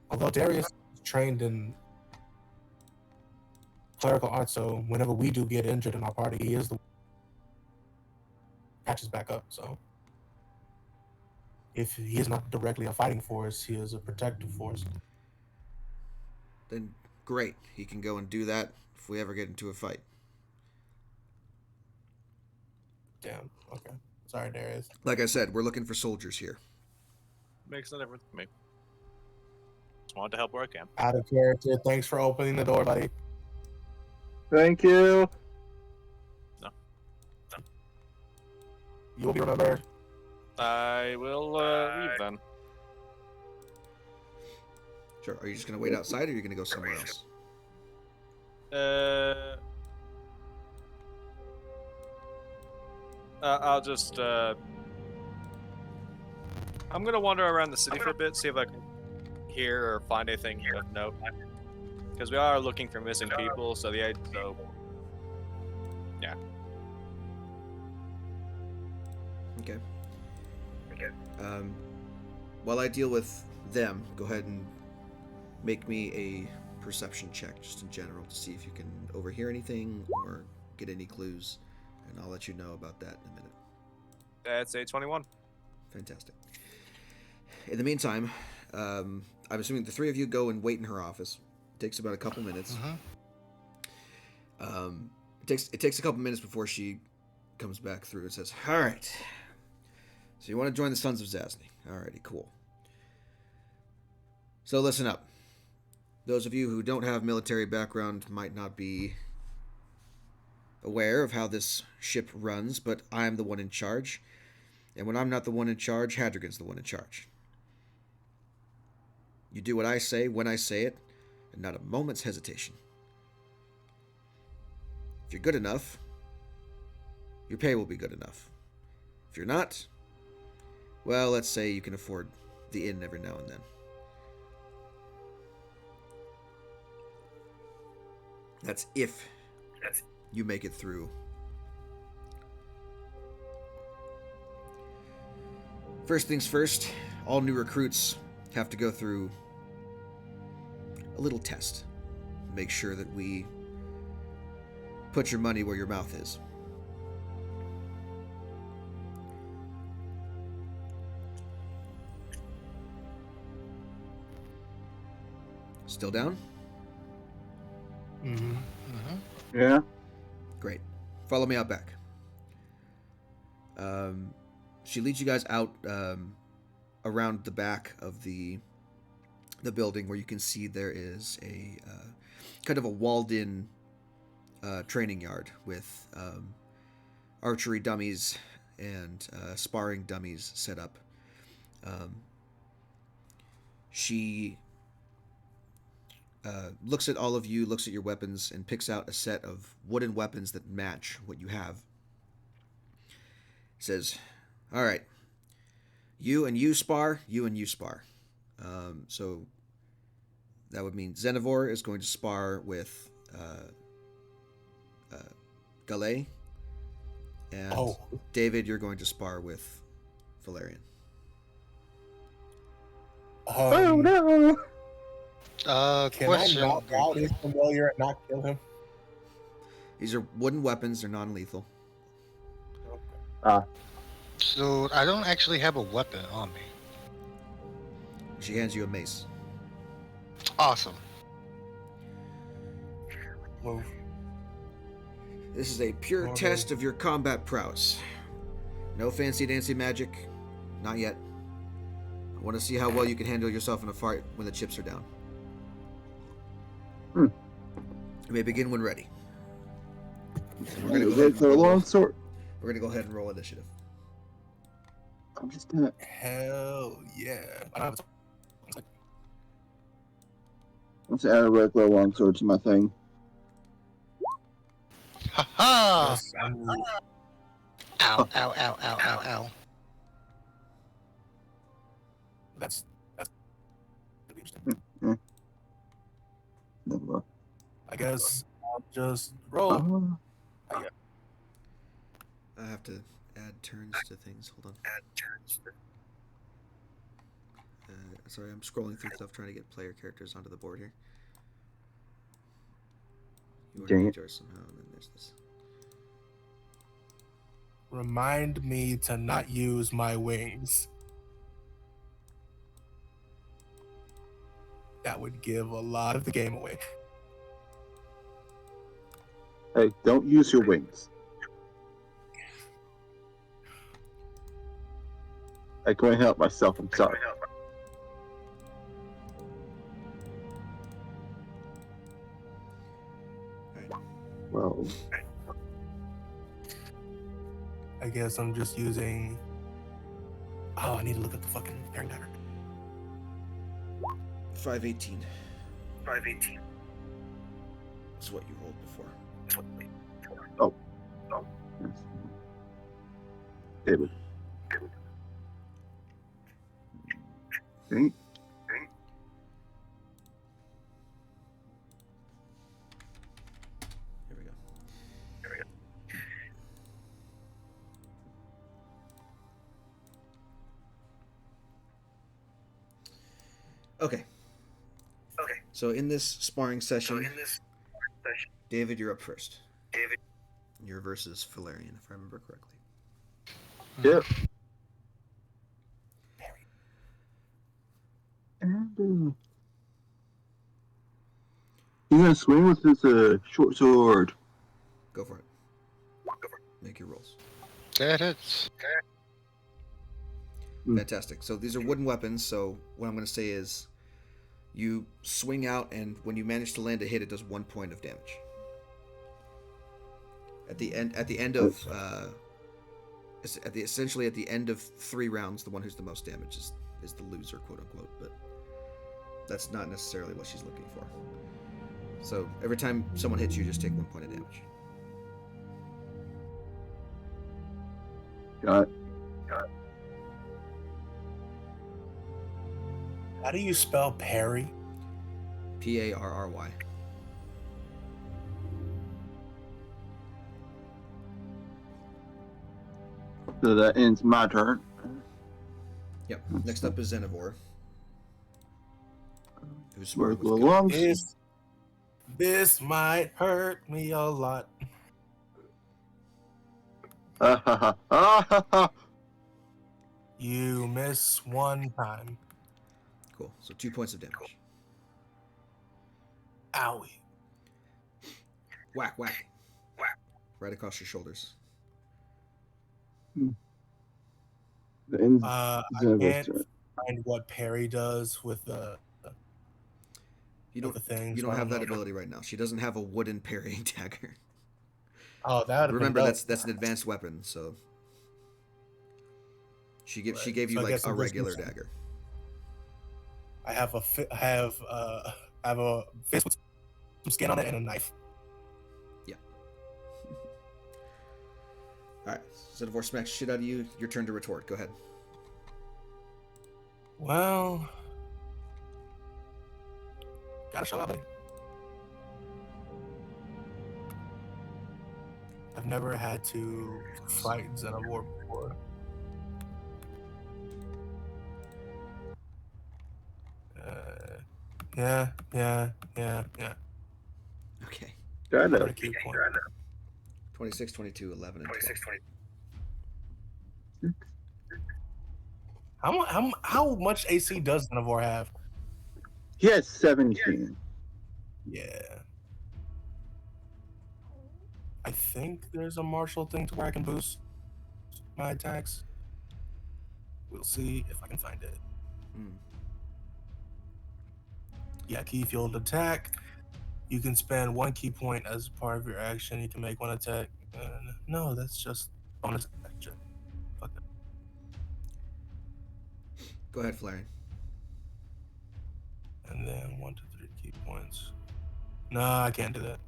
Although Darius is trained in clerical arts, so whenever we do get injured in our party, he is the patches back up. So if he is not directly a fighting force, he is a protective force. Then great, he can go and do that if we ever get into a fight. Damn. Okay. Sorry, Darius. Like I said, we're looking for soldiers here. Makes no difference to me. Just wanted to help where I can. Out of character. Thanks for opening the door, buddy. Thank you. You'll be remembered. I will leave then. Sure. Are you just gonna wait outside, or are you gonna go somewhere else? I'll just I'm gonna wander around the city for a bit, see if I can hear or find anything of note. Because we are looking for missing people, so yeah. Okay. While I deal with them, go ahead and make me a perception check, just in general, to see if you can overhear anything or get any clues, and I'll let you know about that in a minute. That's a 21. Fantastic. In the meantime, I'm assuming the three of you go and wait in her office. It takes about a couple minutes. It takes a couple minutes before she comes back through and says, "All right, so you want to join the Sons of Zasny? Alrighty, cool. So listen up. Those of you who don't have military background might not be aware of how this ship runs, but I'm the one in charge. And when I'm not the one in charge, Hadrigan's the one in charge. You do what I say when I say it, and not a moment's hesitation. If you're good enough, your pay will be good enough. If you're not, well, let's say you can afford the inn every now and then. That's if you make it through. First things first, all new recruits have to go through a little test. Make sure that we put your money where your mouth is. Still down? Mm-hmm. Yeah. Great. Follow me out back. She leads you guys out around the back of the building, where you can see there is a kind of a walled-in training yard with archery dummies and sparring dummies set up. She looks at all of you, looks at your weapons, and picks out a set of wooden weapons that match what you have. Says, "All right, you and you spar, you and you spar." So that would mean Xenivore is going to spar with Gallet, and David, you're going to spar with Valerian. Oh no! Can question. I knock out his familiar and not kill him? These are wooden weapons, they're non-lethal. So I don't actually have a weapon on me. She hands you a mace. Awesome. Move. This is a pure Okay. test of your combat prowess. No fancy-dancy magic. Not yet. I want to see how well you can handle yourself in a fight when the chips are down. You may begin when ready. We're gonna go ahead and For a roll- long sword. We're gonna go ahead and roll initiative. I'm just gonna. Hell yeah. Let's add a regular long sword to my thing. Ha ha! Yes, I'm- Ow, ow, ow, ow, ow, ow. That's interesting. guess I'll just roll. Uh, I have to add turns to things. Hold on. Sorry, I'm scrolling through stuff trying to get player characters onto the board here. You are Dang in it. HR somehow, and then there's this. Remind me to not use my wings. That would give a lot of the game away. Hey, don't use your wings. I couldn't help myself. I'm sorry. Alright. Well, I guess I'm just using. Oh, I need to look at the fucking parent dagger. 518. 518. That's what you rolled before. David. Okay. Here we go. Okay. So in this sparring session, David, you're up first. You're versus Valerian, if I remember correctly. Yep. And you're gonna swing with this short sword. Go for it. Make your rolls. That hits. Fantastic. So these are wooden weapons, so what I'm going to say is you swing out, and when you manage to land a hit, it does 1 point of damage. At the end of essentially at the end of 3 rounds, the one who's the most damage is the loser, quote unquote, but that's not necessarily what she's looking for. So every time someone hits you, just take 1 point of damage. Got it. How do you spell parry? Parry. So that ends my turn. Yep. Next up is Xenivore, who's Where sparring the with Gil. lungs? This might hurt me a lot. You miss 1 time. Cool. So 2 points of damage. Owie. Whack. Right across your shoulders. That ends I Xenovore's can't turn. find what parry does with the You don't the things. you so don't I have that know. ability right now. She doesn't have a wooden parrying dagger. Oh, that would have Remember, been dope. that's an advanced weapon, so she gave Right. you So I like guess a I'm just regular using- dagger. I have a fist with some skin on it and a knife. All right, Xenivore smacks shit out of you. Your turn to retort. Go ahead. Well, gotta show up. I've never had to fight Xenivore before. Yeah. Okay. Got For it. the key point. 26, 22, 11, and 12. How much AC does Xenivore have? He has 17. Yeah. I think there's a martial thing to where I can boost my attacks. We'll see if I can find it. Hmm. Yeah, key field attack. You can spend 1 key point as part of your action. You can make 1 attack. No, that's just bonus action. Fuck it. Go ahead, Flareon. And then 1, 2, 3 key points. No, I can't do that.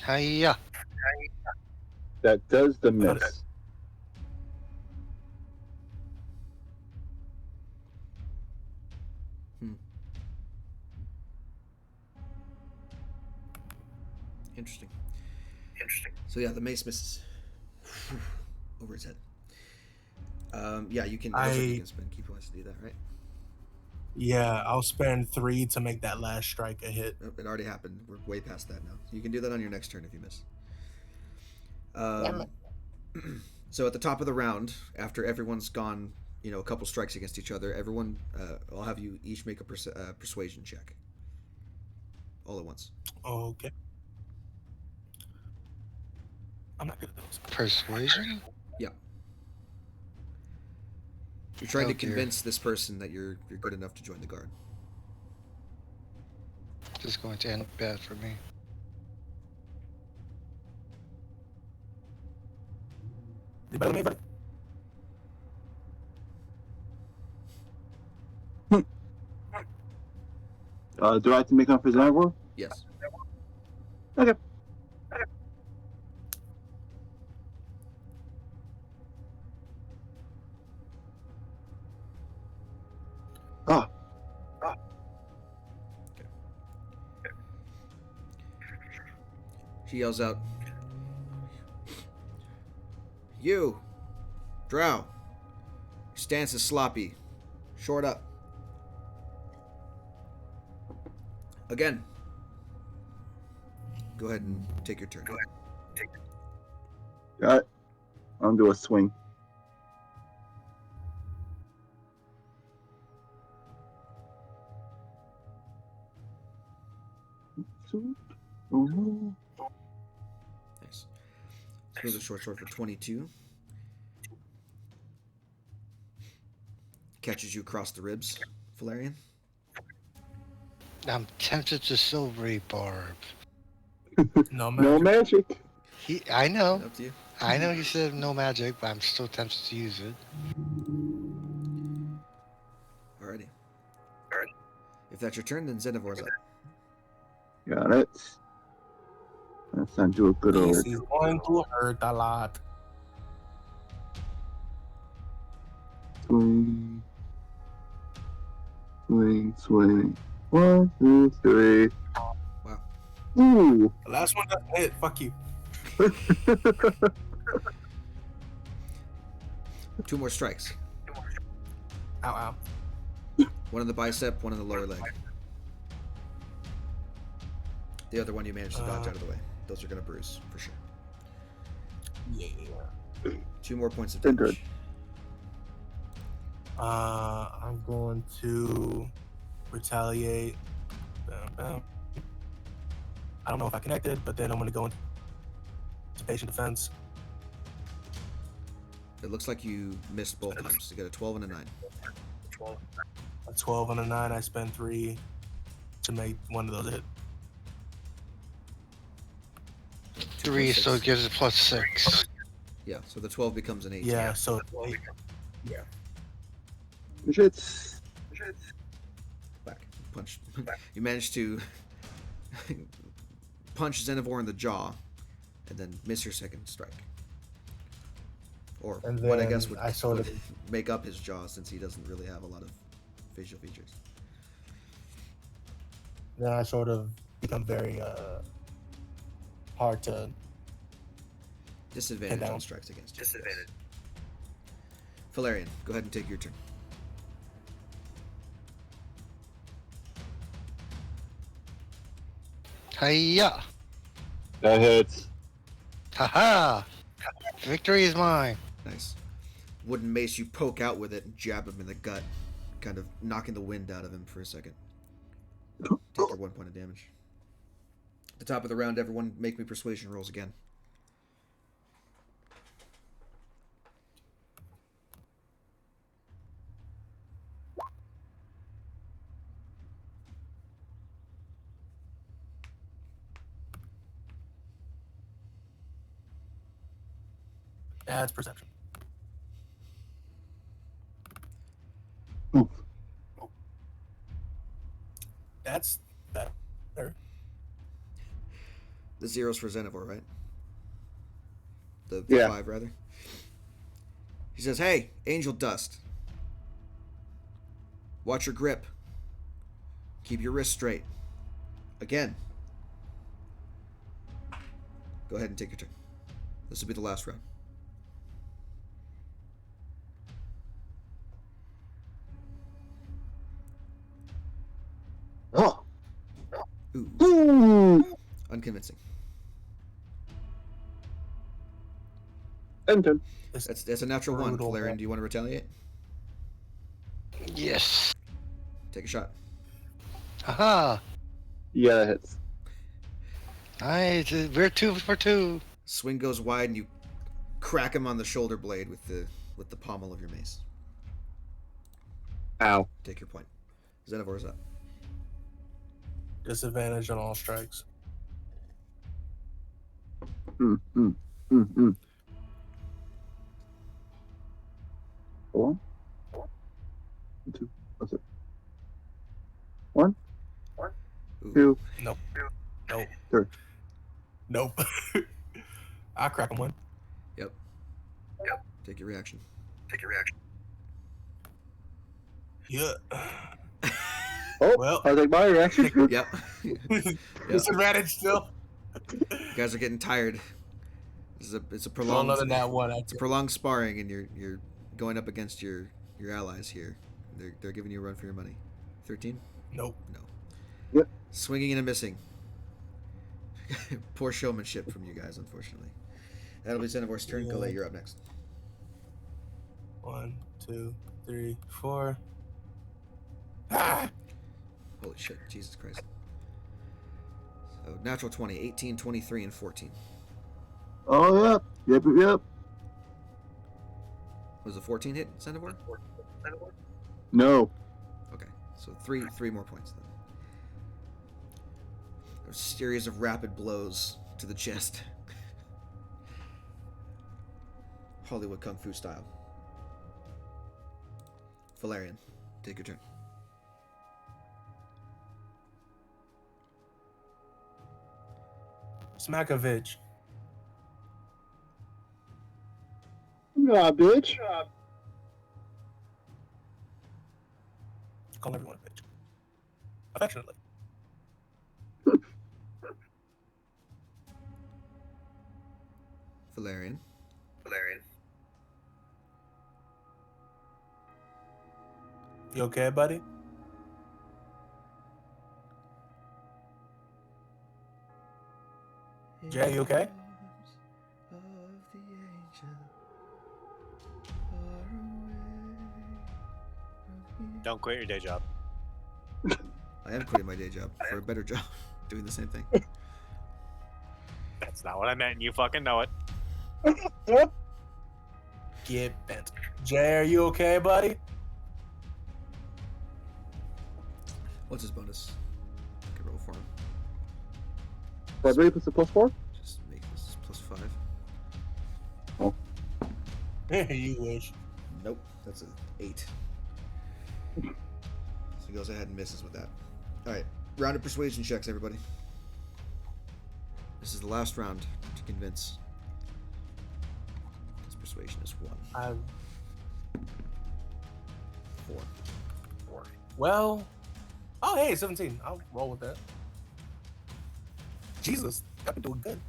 Hiya. That does the miss. Interesting. So yeah, the mace misses over his head. Yeah, you can. It looks like you can spend key points to do that, right? Yeah, I'll spend 3 to make that last strike a hit. Nope, it already happened. We're way past that now. You can do that on your next turn if you miss. So at the top of the round, after everyone's gone, a couple strikes against each other, everyone, I'll have you each make a persuasion check. All at once. Okay. I'm not good at those. Persuasion? Yeah. You're trying Oh, to convince this person that you're good enough to join the guard. This is going to end bad for me. Do I have to make up for Xanavor? Yes. Okay. Oh, She yells out, "You, Drow, your stance is sloppy. Short up." Again. Go ahead and take your turn. got it. I'm gonna do a swing. Oh, Nice. Throws a short sword for 22. Catches you across the ribs, Valerian. I'm tempted to silvery barb. No, no magic. magic. I know. Up to you. I know he said no magic, but I'm still tempted to use it. Alrighty. If that's your turn, then Xenovor's up. Got it. Let's not do a good old. This is going to hurt a lot. Swing. Swing, swing. 1, 2, 3. Wow. Ooh. The last one doesn't hit. Fuck you. 2 more strikes. Ow, ow. One in the bicep, one in the lower leg. The other one you managed to dodge out of the way. Those are going to bruise, for sure. Yeah. 2 more points of They're good. damage. I'm going to retaliate. Bam, bam. I don't know if I connected, but then I'm going to go into patient defense. It looks like you missed both times. You got a 12 and a 9. A 12 and a 9. I spend 3 to make one of those hit. 3, so it 2d6. gives it +6. Yeah, so the 12 becomes an 8. Yeah, so yeah. Shits. Back. Punch. You managed to punch Xenivore in the jaw and then miss your second strike. Or And what I then guess would, I sort would of- make up his jaw since he doesn't really have a lot of facial features. Then I sort of become very hard to. Disadvantage Pin down. on strikes against you. Disadvantage. Valerian, go ahead and take your turn. Hiya! That hits. Haha! Victory is mine. Nice. Wooden mace, you poke out with it and jab him in the gut, kind of knocking the wind out of him for a second. Take your 1 point of damage. At the top of the round, everyone make me persuasion rolls again. That's perception. Oof. That's better. The 0's for Xenivore, right? The Yeah. 5, rather. He says, "Hey, angel dust. Watch your grip. Keep your wrist straight. Again." Go ahead and take your turn. This will be the last round. Oh. Ooh, Ooh. unconvincing. Enter. That's a natural one. Brutal, Valerian, man. do you want to retaliate? Yes. Take a shot. Aha. Yeah, that hits. Nice. We're 2 for 2. Swing goes wide, and you crack him on the shoulder blade with the pommel of your mace. Ow. Take your point. Xenivore is up. Disadvantage on all strikes. Mm, mm, mm, mm. 4. 2. What's it? 1. Ooh. 2. Nope. Nope. 3. Nope. I'll crack him one. Yep. Take your reaction. Yeah. Oh, Well. I was like, my reaction. Yep. Disadvantage still. You guys are getting tired. It's a Roll prolonged another that one. it's a prolonged sparring, and you're going up against your allies here. They're giving you a run for your money. 13? Nope. No. Yep. Swinging and a missing. Poor showmanship from you guys, unfortunately. That'll be Xenivore's turn. Yeah. Galay, you're up next. 1, 2, 3, 4. Ah! Holy shit, Jesus Christ. So, natural 20, 18, 23, and 14. Oh, yep. Yep. Was the 14 hit, Xenivore? No. Okay, so three more points then. A series of rapid blows to the chest. Hollywood Kung Fu style. Valerian, take your turn. Smakovich. Nah, bitch. Call everyone a bitch. Affectionately. Valerian. You okay, buddy? Jay, you okay? Don't quit your day job. I am quitting my day job for a better job doing the same thing. That's not what I meant. You fucking know it. Get bent. Jay, are you okay, buddy? What's his bonus? I can roll for him. What, ready plus a +4? Just make this +5. You wish. Nope, that's an 8. So he goes ahead and misses with that. Alright, round of persuasion checks, everybody. This is the last round to convince. His persuasion is 1. 4. Well. Oh, hey, 17. I'll roll with that. Jesus, I've been doing good.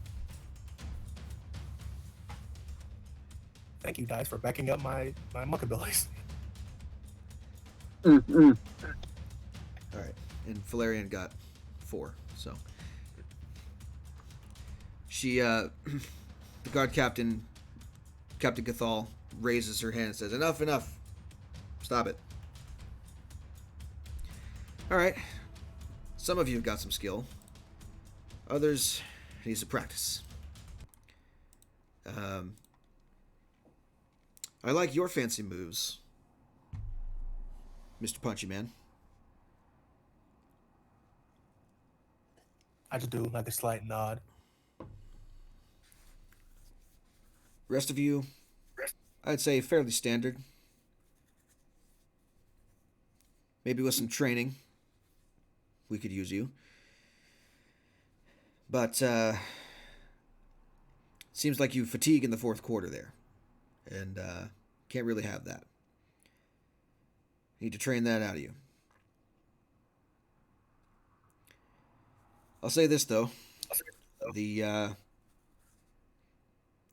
Thank you, Dice, for backing up my monk abilities. Mm-mm. Alright, and Valerian got 4, so. She, the guard captain, Captain Cathal, raises her hand and says, Enough. Stop it. Alright. Some of you have got some skill. Others need to practice. I like your fancy moves, Mr. Punchy Man. I just do like a slight nod. Rest of you, I'd say fairly standard. Maybe with some training, we could use you. But, seems like you fatigue in the fourth quarter there. And, can't really have that. Need to train that out of you. I'll say this, though. The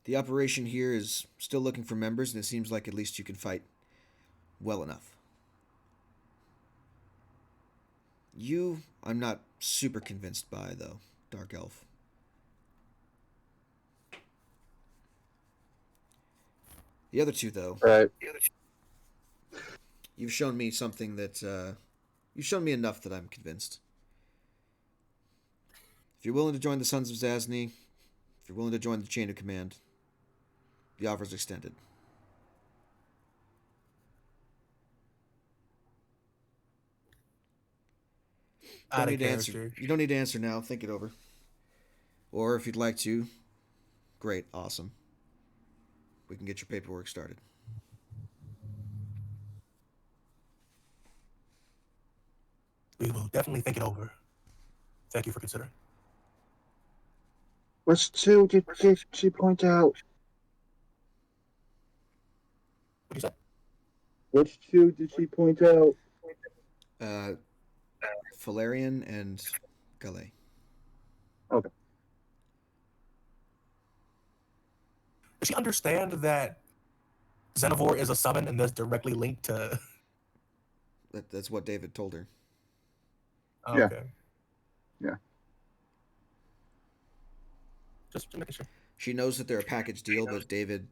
The operation here is still looking for members, and it seems like at least you can fight well enough. You, I'm not super convinced by, though, Dark Elf. The other two, though, Right. you've shown me something that, you've shown me enough that I'm convinced. If you're willing to join the Sons of Zasni, if you're willing to join the Chain of Command, the offer's extended. Out of You character. don't need to answer now. Think it over. Or if you'd like to, great, awesome. We can get your paperwork started. We will definitely think it over. Thank you for considering. Which two did she point out? What do you say? Which two did she point out? Valerian and Gallet. Okay. Does she understand that Xenovore is a summon and that's directly linked to... That's what David told her. Oh, Yeah. okay. Yeah. Just making sure. She knows that they're a package deal, but David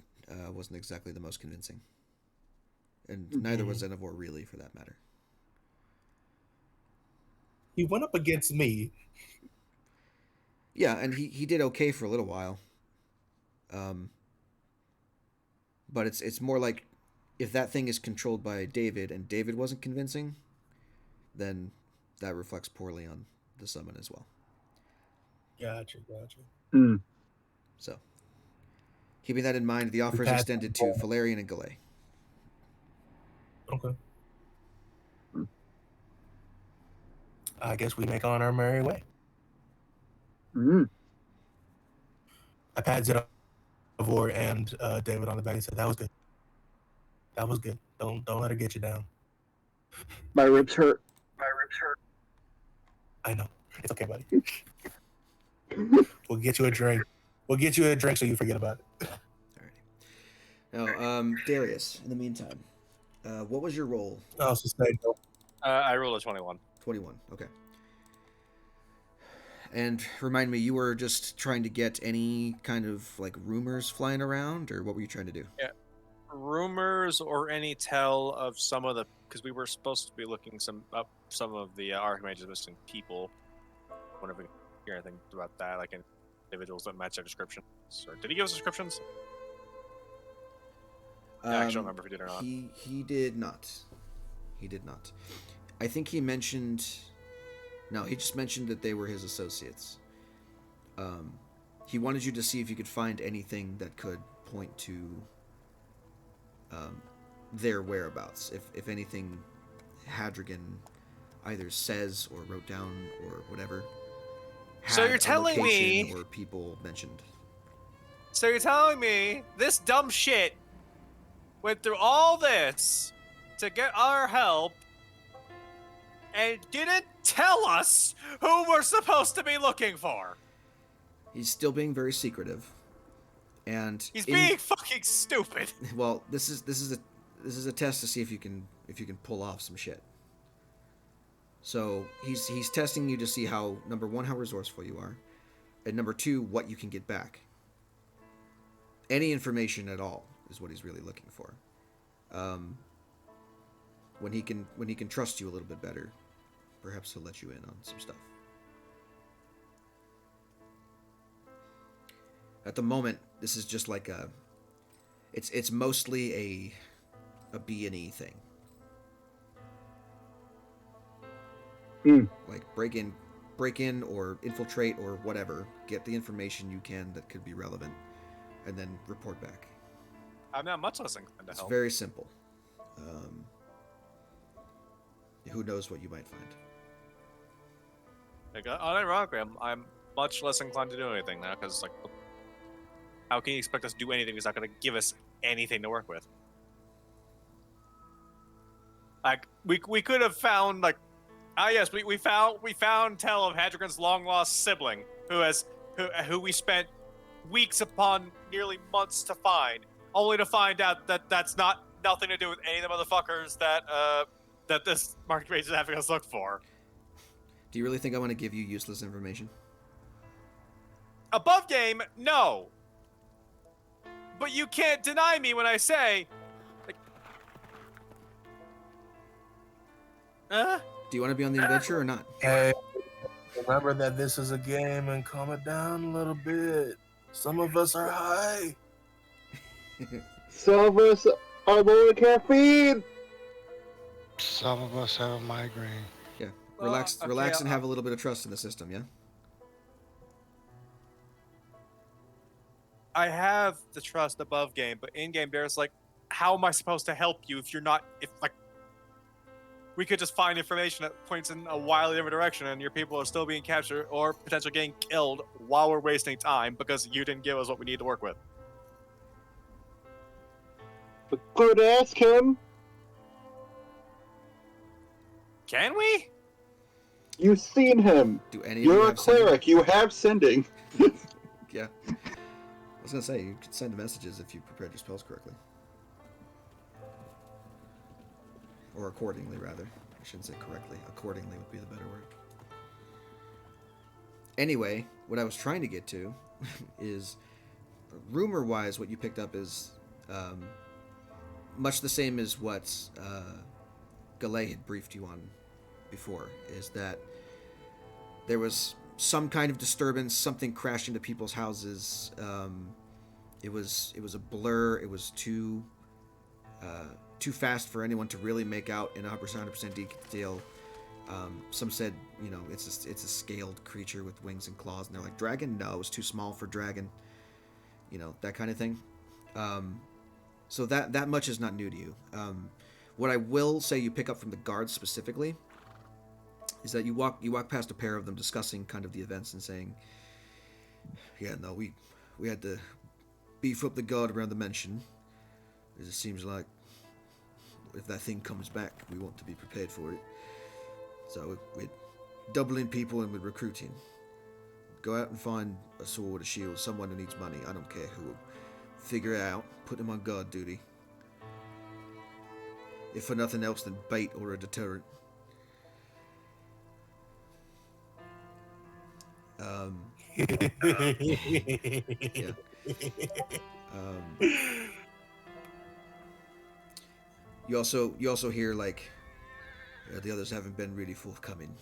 wasn't exactly the most convincing. And neither was Xenovore, really, for that matter. He went up against me. Yeah, and he did okay for a little while. But it's more like if that thing is controlled by David and David wasn't convincing, then that reflects poorly on the summon as well. Gotcha. Hmm. So, keeping that in mind, the offer is extended to Valerian and Gallet. Okay. I guess we make on our merry way. Hmm. I patted Xenovore and David on the back and said, "That was good. That was good. Don't let her get you down." My ribs hurt. I know. It's okay, buddy. We'll get you a drink. We'll get you a drink so you forget about it. Alrighty. Now, Darius, in the meantime, what was your role? Oh, so say no. I rolled a 21. 21. Okay. And remind me, you were just trying to get any kind of like rumors flying around, or what were you trying to do? Yeah. Rumors or any tell of some of the, because we were supposed to be looking up some of the Archmage's missing people. Whenever we hear anything about that, like individuals that match their descriptions. Or did he give us descriptions? I actually don't remember if he did or not. He did not. He did not. I think he mentioned. No, he just mentioned that they were his associates. He wanted you to see if you could find anything that could point to their whereabouts. If anything Hadrigan either says or wrote down or whatever. So you're telling me, or people mentioned. So you're telling me this dumb shit went through all this to get our help and didn't tell us who we're supposed to be looking for? He's still being very secretive, and he's being fucking stupid. Well, this is a test to see if you can pull off some shit. So he's testing you to see how, number one, how resourceful you are, and number two, what you can get back. Any information at all is what he's really looking for. When he can trust you a little bit better, perhaps he'll let you in on some stuff. At the moment, this is just like it's mostly a B&E thing. Like break in or infiltrate or whatever. Get the information you can that could be relevant, and then report back. I'm not much less inclined to It's help. very simple. Who knows what you might find? Like, unironically, I'm much less inclined to do anything now, because like, how can you expect us to do anything? He's not going to give us anything to work with. Like we could have found like, yes, we found tell of Hadrigan's long lost sibling who we spent weeks upon nearly months to find, only to find out that that's nothing to do with any of the motherfuckers that this market base is having us look for. Do you really think I want to give you useless information? Above game, no. But you can't deny me when I say, like, Do you want to be on the adventure or not? Hey, remember that this is a game and calm it down a little bit. Some of us are high. Some of us are low in caffeine. Some of us have a migraine. Yeah. Relax, okay, relax, and have a little bit of trust in the system. Yeah. I have the trust above game, but in game there's like, how am I supposed to help you if you're not, if like, we could just find information that points in a wildly different direction and your people are still being captured or potentially getting killed while we're wasting time because you didn't give us what we need to work with. But could ask him. Can we? You've seen him. Do any of You're you a have sending? cleric. You have sending. Yeah. I was gonna say you could send messages if you prepared your spells correctly, or accordingly, rather. I shouldn't say correctly. Accordingly would be the better word. Anyway, what I was trying to get to is, rumor-wise, what you picked up is much the same as what Galay had briefed you on before. Is that there was some kind of disturbance, something crashed into people's houses. It was a blur. It was too fast for anyone to really make out in 100% detail. Some said, it's a scaled creature with wings and claws, and they're like, dragon? No, it was too small for dragon. That kind of thing. So that much is not new to you. What I will say you pick up from the guards specifically is that you walk past a pair of them discussing kind of the events and saying, yeah, no, we had to beef up the guard around the mansion. It seems like if that thing comes back, we want to be prepared for it. So we're doubling people and we're recruiting. Go out and find a sword, a shield, someone who needs money. I don't care who. Figure it out. Put them on guard duty. If for nothing else than bait or a deterrent. Yeah. You also hear like the others haven't been really forthcoming.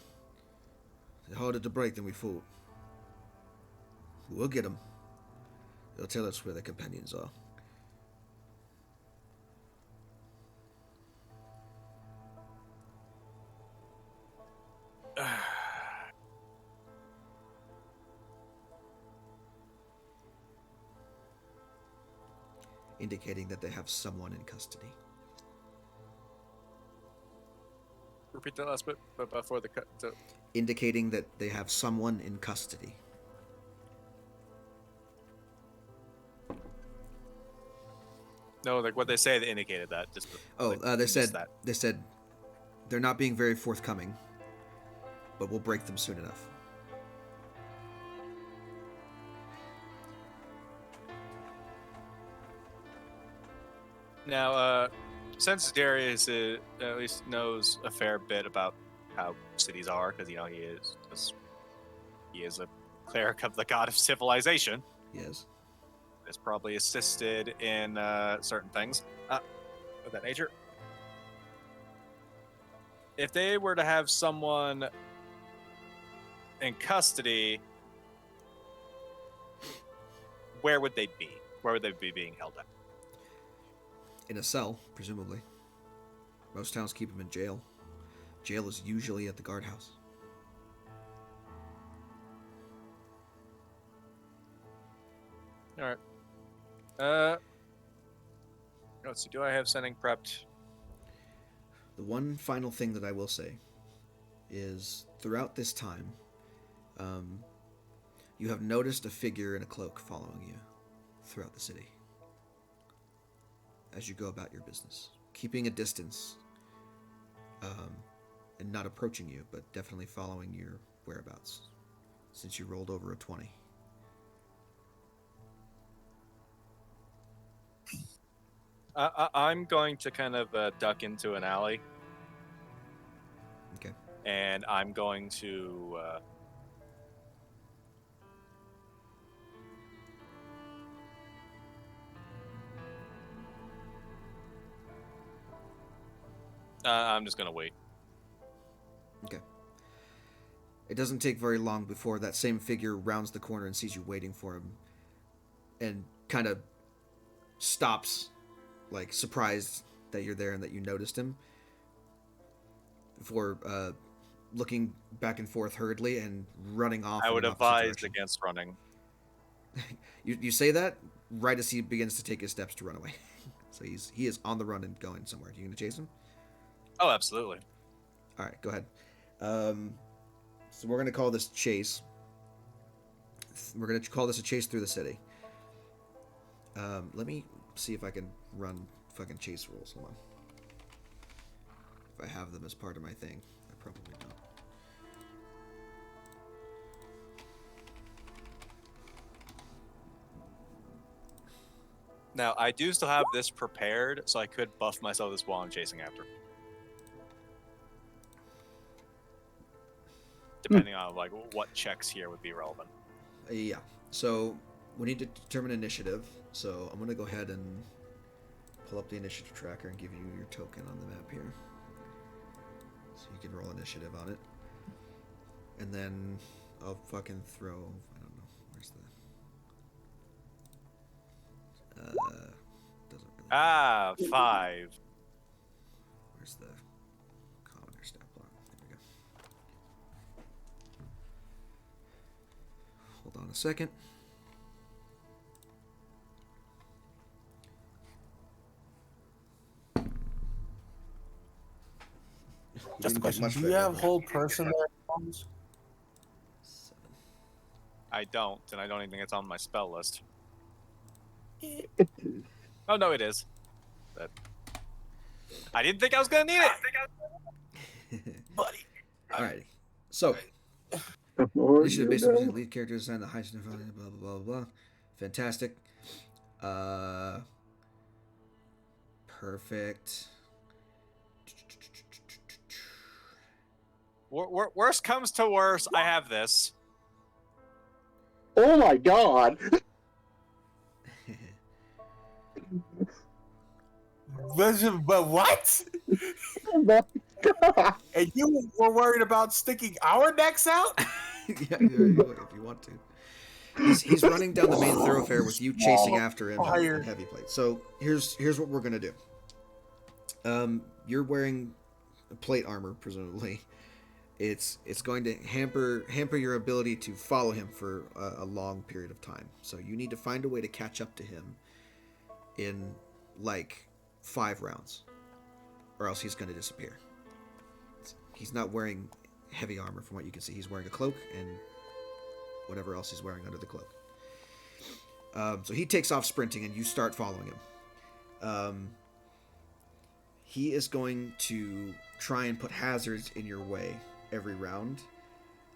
They're harder to break than we thought. We'll get them. They'll tell us where their companions are. Indicating that they have someone in custody. Repeat that last bit, but before the cut. Indicating that they have someone in custody. No, like what they say, they indicated that. Just they said they're not being very forthcoming, but we'll break them soon enough. Now, since Darius at least knows a fair bit about how cities are, because he is a cleric of the god of civilization. Yes. Has probably assisted in certain things of that nature. If they were to have someone in custody, where would they be? Where would they be being held at? In a cell, presumably. Most towns keep them in jail. Jail is usually at the guardhouse. All right. Let's see. Do I have sending prepped? The one final thing that I will say is throughout this time, you have noticed a figure in a cloak following you throughout the city as you go about your business, keeping a distance, and not approaching you, but definitely following your whereabouts since you rolled over a 20. I'm going to kind of duck into an alley. Okay. And I'm going to. I'm just going to wait. Okay. It doesn't take very long before that same figure rounds the corner and sees you waiting for him, and kind of stops, like surprised that you're there and that you noticed him, before looking back and forth hurriedly and running off. I in would an opposite advise direction. against running. You say that right as he begins to take his steps to run away. So he is on the run and going somewhere. You gonna chase him? Oh, absolutely. All right, go ahead. So we're gonna call this chase. We're gonna call this a chase through the city. Let me see if I can run fucking chase rules. Hold on. If I have them as part of my thing, I probably don't. Now, I do still have this prepared, so I could buff myself this while I'm chasing after. Depending on like what checks here would be relevant. Yeah. So we need to determine initiative. So I'm gonna go ahead and pull up the initiative tracker and give you your token on the map here. So you can roll initiative on it. And then I'll fucking throw, I don't know, where's the doesn't really Ah, 5. Where's the commoner stat block? There we go. Hold on a second. Just a question. Much Do you better have than whole person there? 7. I don't, and I don't even think it's on my spell list. Oh no, it is. But I didn't think I was gonna need it. Buddy. Alrighty. So, Or initiative you based on know. the lead characters assigned the highest blah blah blah blah blah. Fantastic. Perfect. Worst comes to worst, I have this. Oh my god! But what? Oh my god! And you were worried about sticking our necks out? Yeah, if you want to. He's running down the main thoroughfare with you chasing after him in heavy plate. So here's what we're gonna do. You're wearing plate armor, presumably. It's going to hamper your ability to follow him for a long period of time. So you need to find a way to catch up to him in like 5 rounds, or else he's going to disappear. He's not wearing heavy armor from what you can see. He's wearing a cloak and whatever else he's wearing under the cloak. So he takes off sprinting and you start following him. He is going to try and put hazards in your way every round,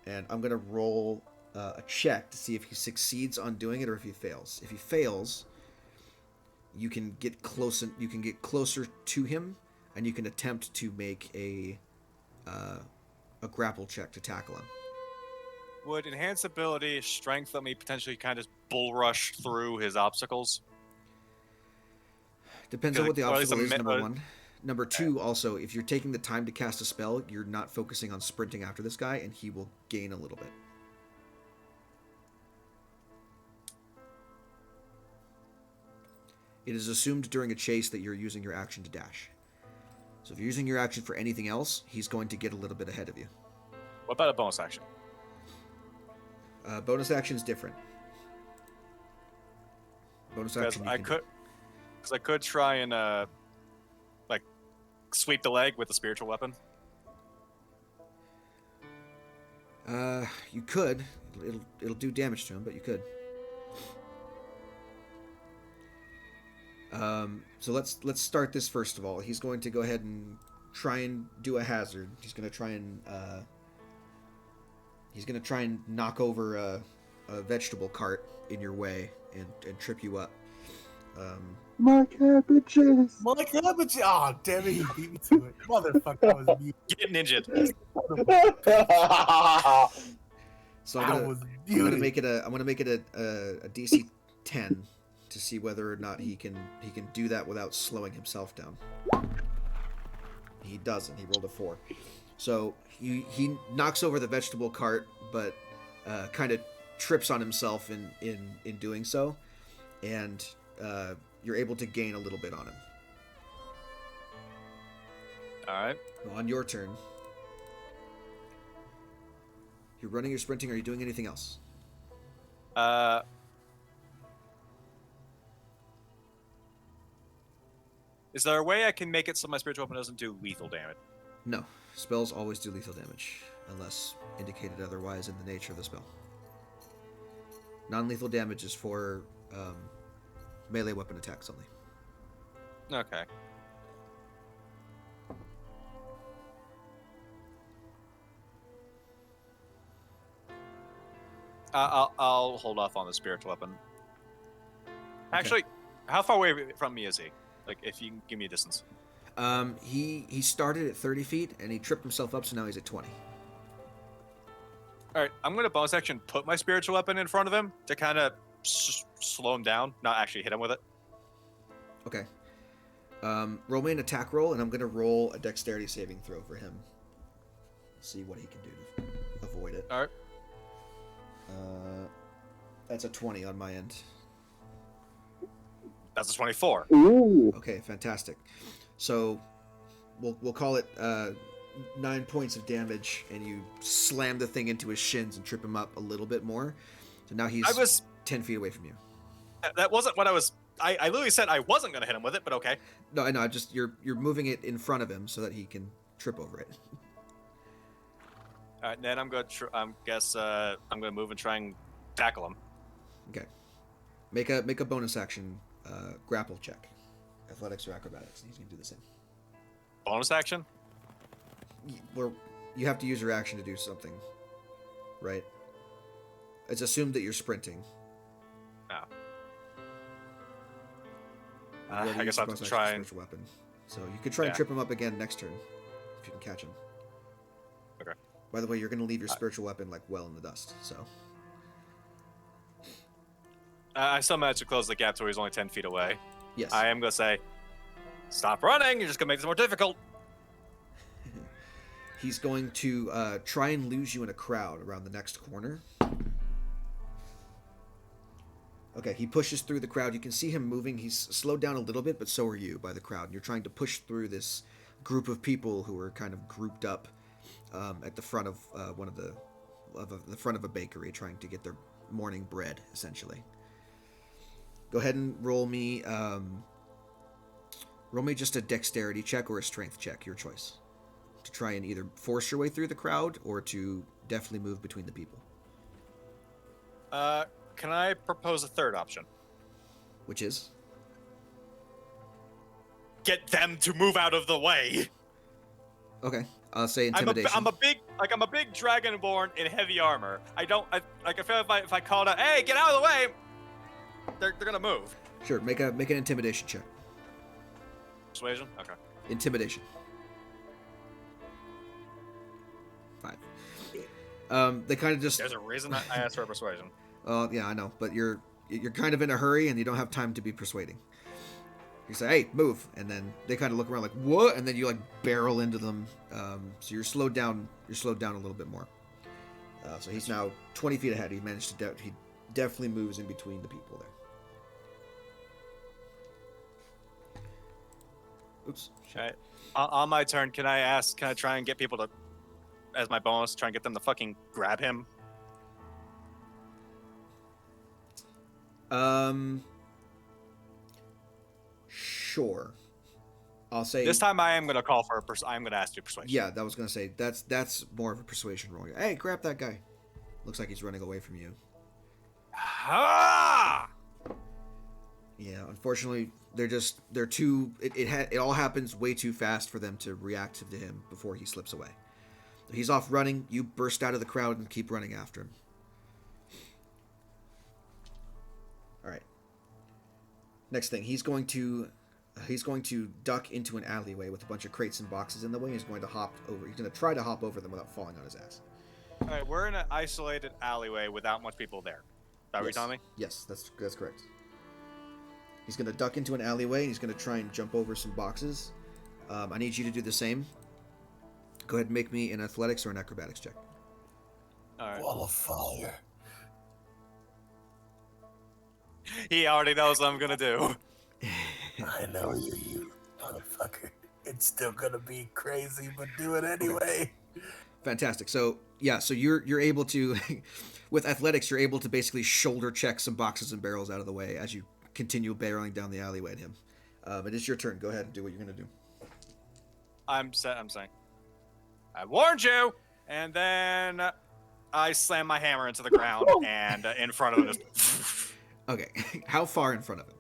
and I'm going to roll a check to see if he succeeds on doing it or if he fails. If he fails, you can get close and you can get closer to him, and you can attempt to make a grapple check to tackle him. Would enhance ability, strength let me potentially kind of bull rush through his obstacles? Depends on what the Or at least obstacle is, a number 1. Number 2, also, if you're taking the time to cast a spell, you're not focusing on sprinting after this guy, and he will gain a little bit. It is assumed during a chase that you're using your action to dash. So if you're using your action for anything else, he's going to get a little bit ahead of you. What about a bonus action? Bonus action is different. Bonus action you can Because I could try and like sweep the leg with a spiritual weapon. You could. It'll do damage to him, but you could. So let's start this first of all. He's going to go ahead and try and do a hazard. He's going to try and knock over a vegetable cart in your way and trip you up. My cabbages. My cabbage. Oh, damn it, he beat me to it. Motherfucker, I was muted. Get ninja. So I I'm was gonna muted. make it a DC 10 to see whether or not he can do that without slowing himself down. He doesn't. He rolled a 4. So he knocks over the vegetable cart, but kind of trips on himself in doing so, and you're able to gain a little bit on him. All right. On your turn, you're running, you're sprinting. Are you doing anything else? Is there a way I can make it so my spiritual weapon doesn't do lethal damage? No. Spells always do lethal damage, unless indicated otherwise in the nature of the spell. Non-lethal damage is for melee weapon attacks only. Okay. I'll hold off on the spiritual weapon. Actually, how far away from me is he? Like, if you can give me a distance. He started at 30 feet, and he tripped himself up, so now he's at 20. All right, I'm going to bonus action put my spiritual weapon in front of him to kind of slow him down, not actually hit him with it. Okay. Roll me an attack roll, and I'm going to roll a dexterity saving throw for him. See what he can do to avoid it. All right. That's a 20 on my end. That's a 24. Ooh. Okay, fantastic. So we'll call it 9 points of damage, and you slam the thing into his shins and trip him up a little bit more. So now he's 10 feet away from you. That wasn't what I was. I literally said I wasn't going to hit him with it, but okay. No, I know. Just you're moving it in front of him so that he can trip over it. All right, then I'm going to. I'm going to move and try and tackle him. Okay. Make a bonus action grapple check, athletics or acrobatics. He's gonna do the same. Bonus action. Where you have to use your action to do something, right? It's assumed that you're sprinting. Oh. You already I guess used I your have to bonus try action and. special weapon. So you could try and Yeah. trip him up again next turn if you can catch him. Okay. By the way, you're gonna leave your spiritual weapon like well in the dust. So I still managed to close the gap to where he's only 10 feet away. yes. I am going to say, stop running. You're just going to make this more difficult. He's going to try and lose you in a crowd around the next corner. Okay, he pushes through the crowd. You can see him moving. He's slowed down a little bit, but so are you by the crowd. And you're trying to push through this group of people who are kind of grouped up at the front of the front of a bakery, trying to get their morning bread, essentially. Go ahead and roll me just a dexterity check or a strength check, your choice, to try and either force your way through the crowd or to deftly move between the people. Can I propose a third option? Which is? Get them to move out of the way. Okay, I'll say intimidation. I'm a big dragonborn in heavy armor. I feel if I called out, hey, get out of the way, they're gonna move. Sure, make an intimidation check. Persuasion? Okay. Intimidation. 5. They kind of just. There's a reason I asked for a persuasion. Yeah, I know, but you're kind of in a hurry and you don't have time to be persuading. You say, "Hey, move," and then they kind of look around like, "What?" And then you like barrel into them. So you're slowed down. You're slowed down a little bit more. So he's now 20 feet ahead. He managed to. He definitely moves in between the people there. Oops. Okay. On my turn, can I try and get people to, as my bonus, try and get them to fucking grab him? Sure. I'll say This time I am gonna call for I'm gonna ask you persuasion. Yeah, that was gonna say that's more of a persuasion roll. Hey, grab that guy. Looks like he's running away from you. Ah! Yeah, unfortunately, they're too. It all happens way too fast for them to react to him before he slips away. So he's off running. You burst out of the crowd and keep running after him. All right. Next thing, he's going to duck into an alleyway with a bunch of crates and boxes in the way. He's going to hop over. He's going to try to hop over them without falling on his ass. All right, we're in an isolated alleyway without much people there. Is that what you're telling me? Yes, that's correct. He's going to duck into an alleyway, and he's going to try and jump over some boxes. I need you to do the same. Go ahead and make me an athletics or an acrobatics check. All right. Wall of fire. He already knows what I'm gonna do. I know you motherfucker. It's still gonna be crazy, but do it anyway. Fantastic. So yeah, so you're able to, with athletics, you're able to basically shoulder check some boxes and barrels out of the way as you continue barreling down the alleyway at him. It is your turn. Go ahead and do what you're gonna do. I'm saying. I warned you, and then I slam my hammer into the ground and in front of him. Just Okay, how far in front of him?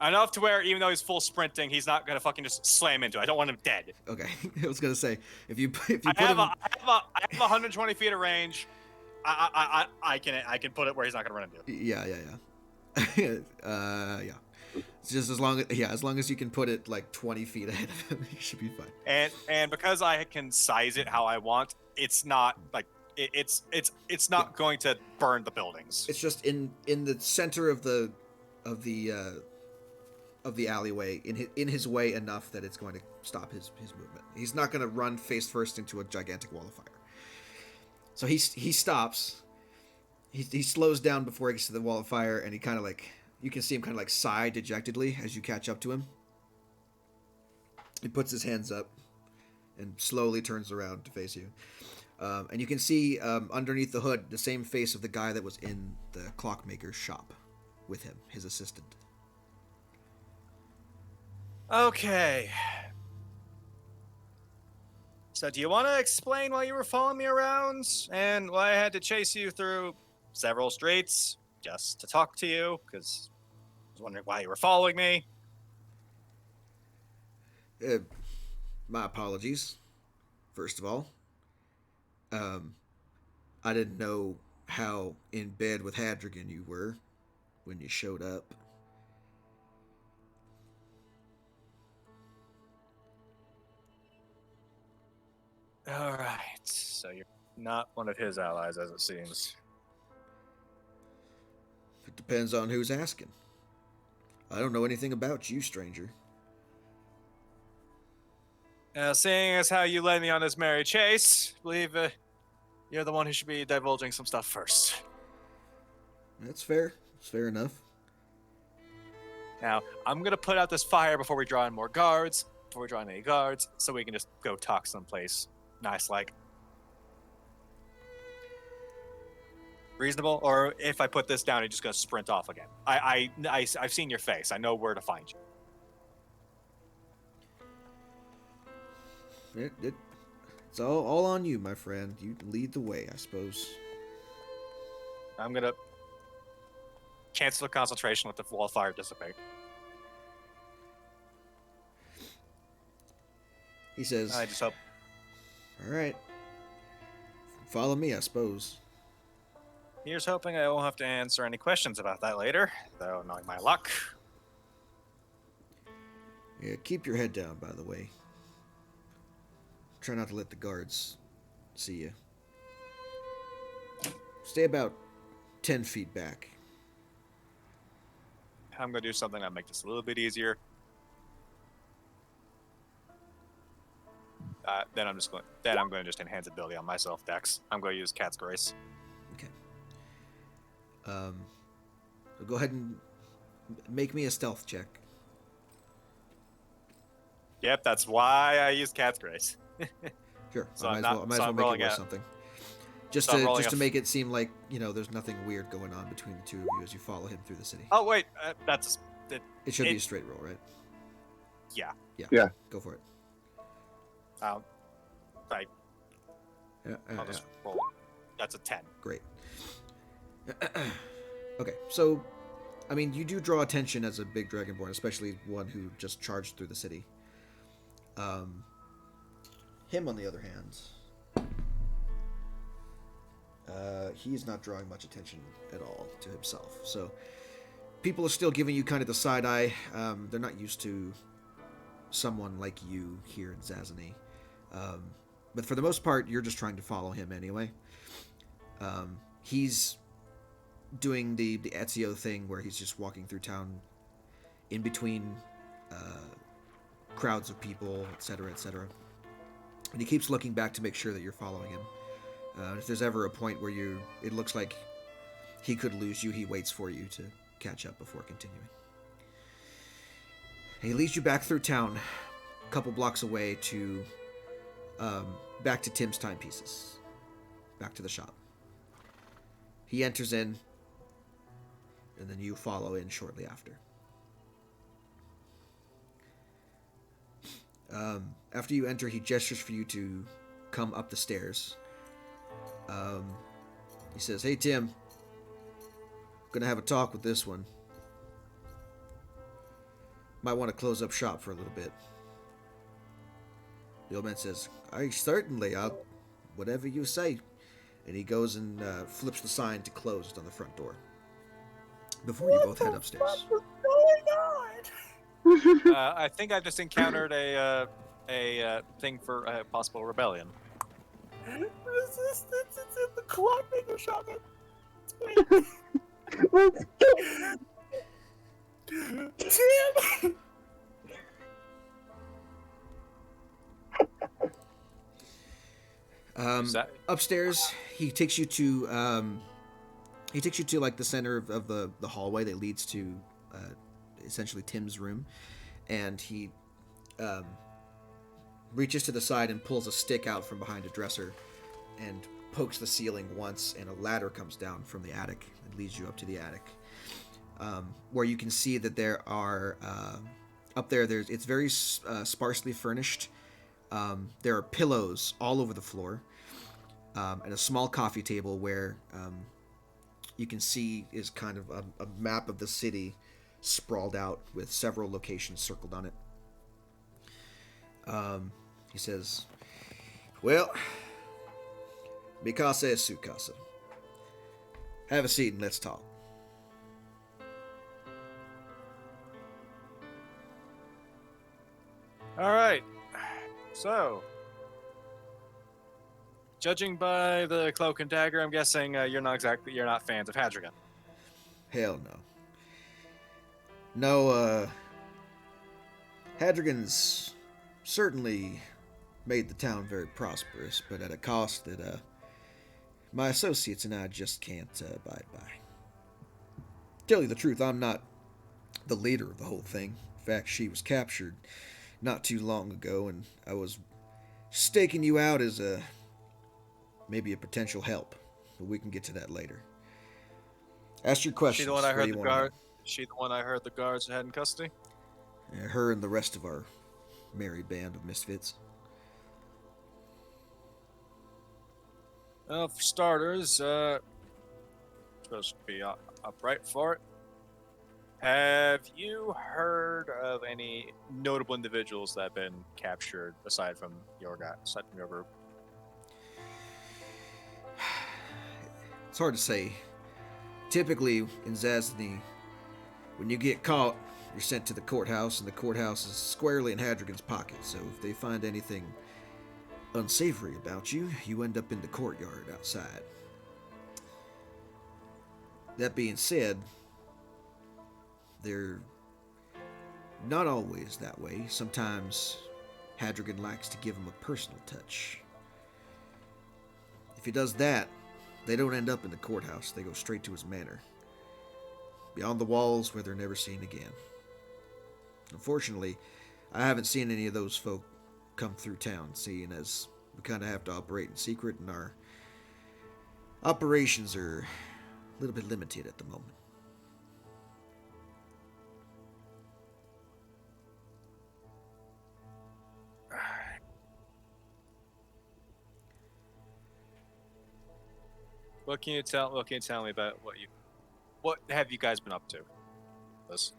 enough to where even though he's full sprinting, he's not gonna fucking just slam into it. I don't want him dead. Okay, I was gonna say if you put I have him. I have 120 feet of range. I can put it where he's not gonna run into. Yeah. Yeah. It's just as long as you can put it like 20 feet ahead of him, you should be fine. And because I can size it how I want, it's not like it's not going to burn the buildings. It's just in the center of the alleyway, in his way enough that it's going to stop his movement. He's not going to run face first into a gigantic wall of fire. So he stops. He slows down before he gets to the wall of fire, and he kind of like, you can see him kind of like sigh dejectedly as you catch up to him. He puts his hands up and slowly turns around to face you. And you can see underneath the hood the same face of the guy that was in the clockmaker's shop with him, his assistant. Okay. So do you want to explain why you were following me around and why I had to chase you through several streets just to talk to you? Because I was wondering why you were following me. My apologies, first of all. I didn't know how in bed with Hadrigan you were when you showed up. All right. So you're not one of his allies, as it seems. It depends on who's asking. I don't know anything about you, stranger. Seeing as how you led me on this merry chase, I believe you're the one who should be divulging some stuff first. That's fair. It's fair enough. Now, I'm going to put out this fire before we draw in more guards, before we draw in any guards, so we can just go talk someplace nice like. Reasonable? Or if I put this down, you're just going to sprint off again. I've seen your face. I know where to find you. It's all on you, my friend. You lead the way, I suppose. I'm going to cancel the concentration, let the wall of fire dissipate. He says, I just hope. All right. Follow me, I suppose. Here's hoping I won't have to answer any questions about that later, though knowing my luck. Yeah, keep your head down, by the way. Try not to let the guards see you. Stay about 10 feet back. I'm going to do something that'll make this a little bit easier. Then I'm going to just enhance ability on myself, Dex. I'm going to use Cat's Grace. Okay. Go ahead and make me a stealth check. Yep, that's why I use Cat's Grace. Sure. So I might as well make it worth something. Just to make it seem like, there's nothing weird going on between the two of you as you follow him through the city. Oh wait, It should be a straight roll, right? Yeah. Yeah. Go for it. I'll Yeah. just roll. That's a 10. Great. Okay, so, you do draw attention as a big dragonborn, especially one who just charged through the city. Him, on the other hand, he's not drawing much attention at all to himself. So, people are still giving you kind of the side eye. They're not used to someone like you here in Zazany. But for the most part, you're just trying to follow him anyway. He's doing the Ezio thing where he's just walking through town in between crowds of people, etc., etc. And he keeps looking back to make sure that you're following him. If there's ever a point where it looks like he could lose you, he waits for you to catch up before continuing. He leads you back through town, a couple blocks away to back to Tim's timepieces, back to the shop. He enters in, and then you follow in shortly after. After you enter, he gestures for you to come up the stairs. He says, "Hey, Tim, gonna have a talk with this one. Might want to close up shop for a little bit." The old man says, "I certainly, whatever you say." And he goes and flips the sign to closed on the front door. Before you both head upstairs. I think I just encountered a thing for a possible rebellion. Resistance is in the clockmaker shop. Let's Tim! Upstairs, he takes you to like the center of the hallway that leads to essentially Tim's room, and he reaches to the side and pulls a stick out from behind a dresser and pokes the ceiling once, and a ladder comes down from the attic and leads you up to the attic, where you can see that there are up there. It's very sparsely furnished. There are pillows all over the floor, and a small coffee table where you can see is kind of a map of the city sprawled out with several locations circled on it. He says, "Well, mi casa es su casa. Have a seat and let's talk." All right. So, judging by the cloak and dagger, I'm guessing you're not fans of Hadrigan. Hell no. No, Hadrigan's certainly made the town very prosperous, but at a cost that my associates and I just can't abide by. Tell you the truth, I'm not the leader of the whole thing. In fact, she was captured not too long ago, and I was staking you out as maybe a potential help, but we can get to that later. Ask your questions. She the one I What do heard you the wanna know? guard. She the one I heard the guards had in custody. Yeah, her and the rest of our merry band of misfits. Well, for starters, supposed to be upright for it. Have you heard of any notable individuals that have been captured aside from your group? It's hard to say. Typically, in Zazny, when you get caught, you're sent to the courthouse, and the courthouse is squarely in Hadrigan's pocket, so if they find anything unsavory about you, you end up in the courtyard outside. That being said, they're not always that way. Sometimes Hadrigan likes to give them a personal touch. If he does that, they don't end up in the courthouse. They go straight to his manor, beyond the walls where they're never seen again. Unfortunately, I haven't seen any of those folk come through town, seeing as we kind of have to operate in secret, and our operations are a little bit limited at the moment. What can you tell me about what have you guys been up to? This.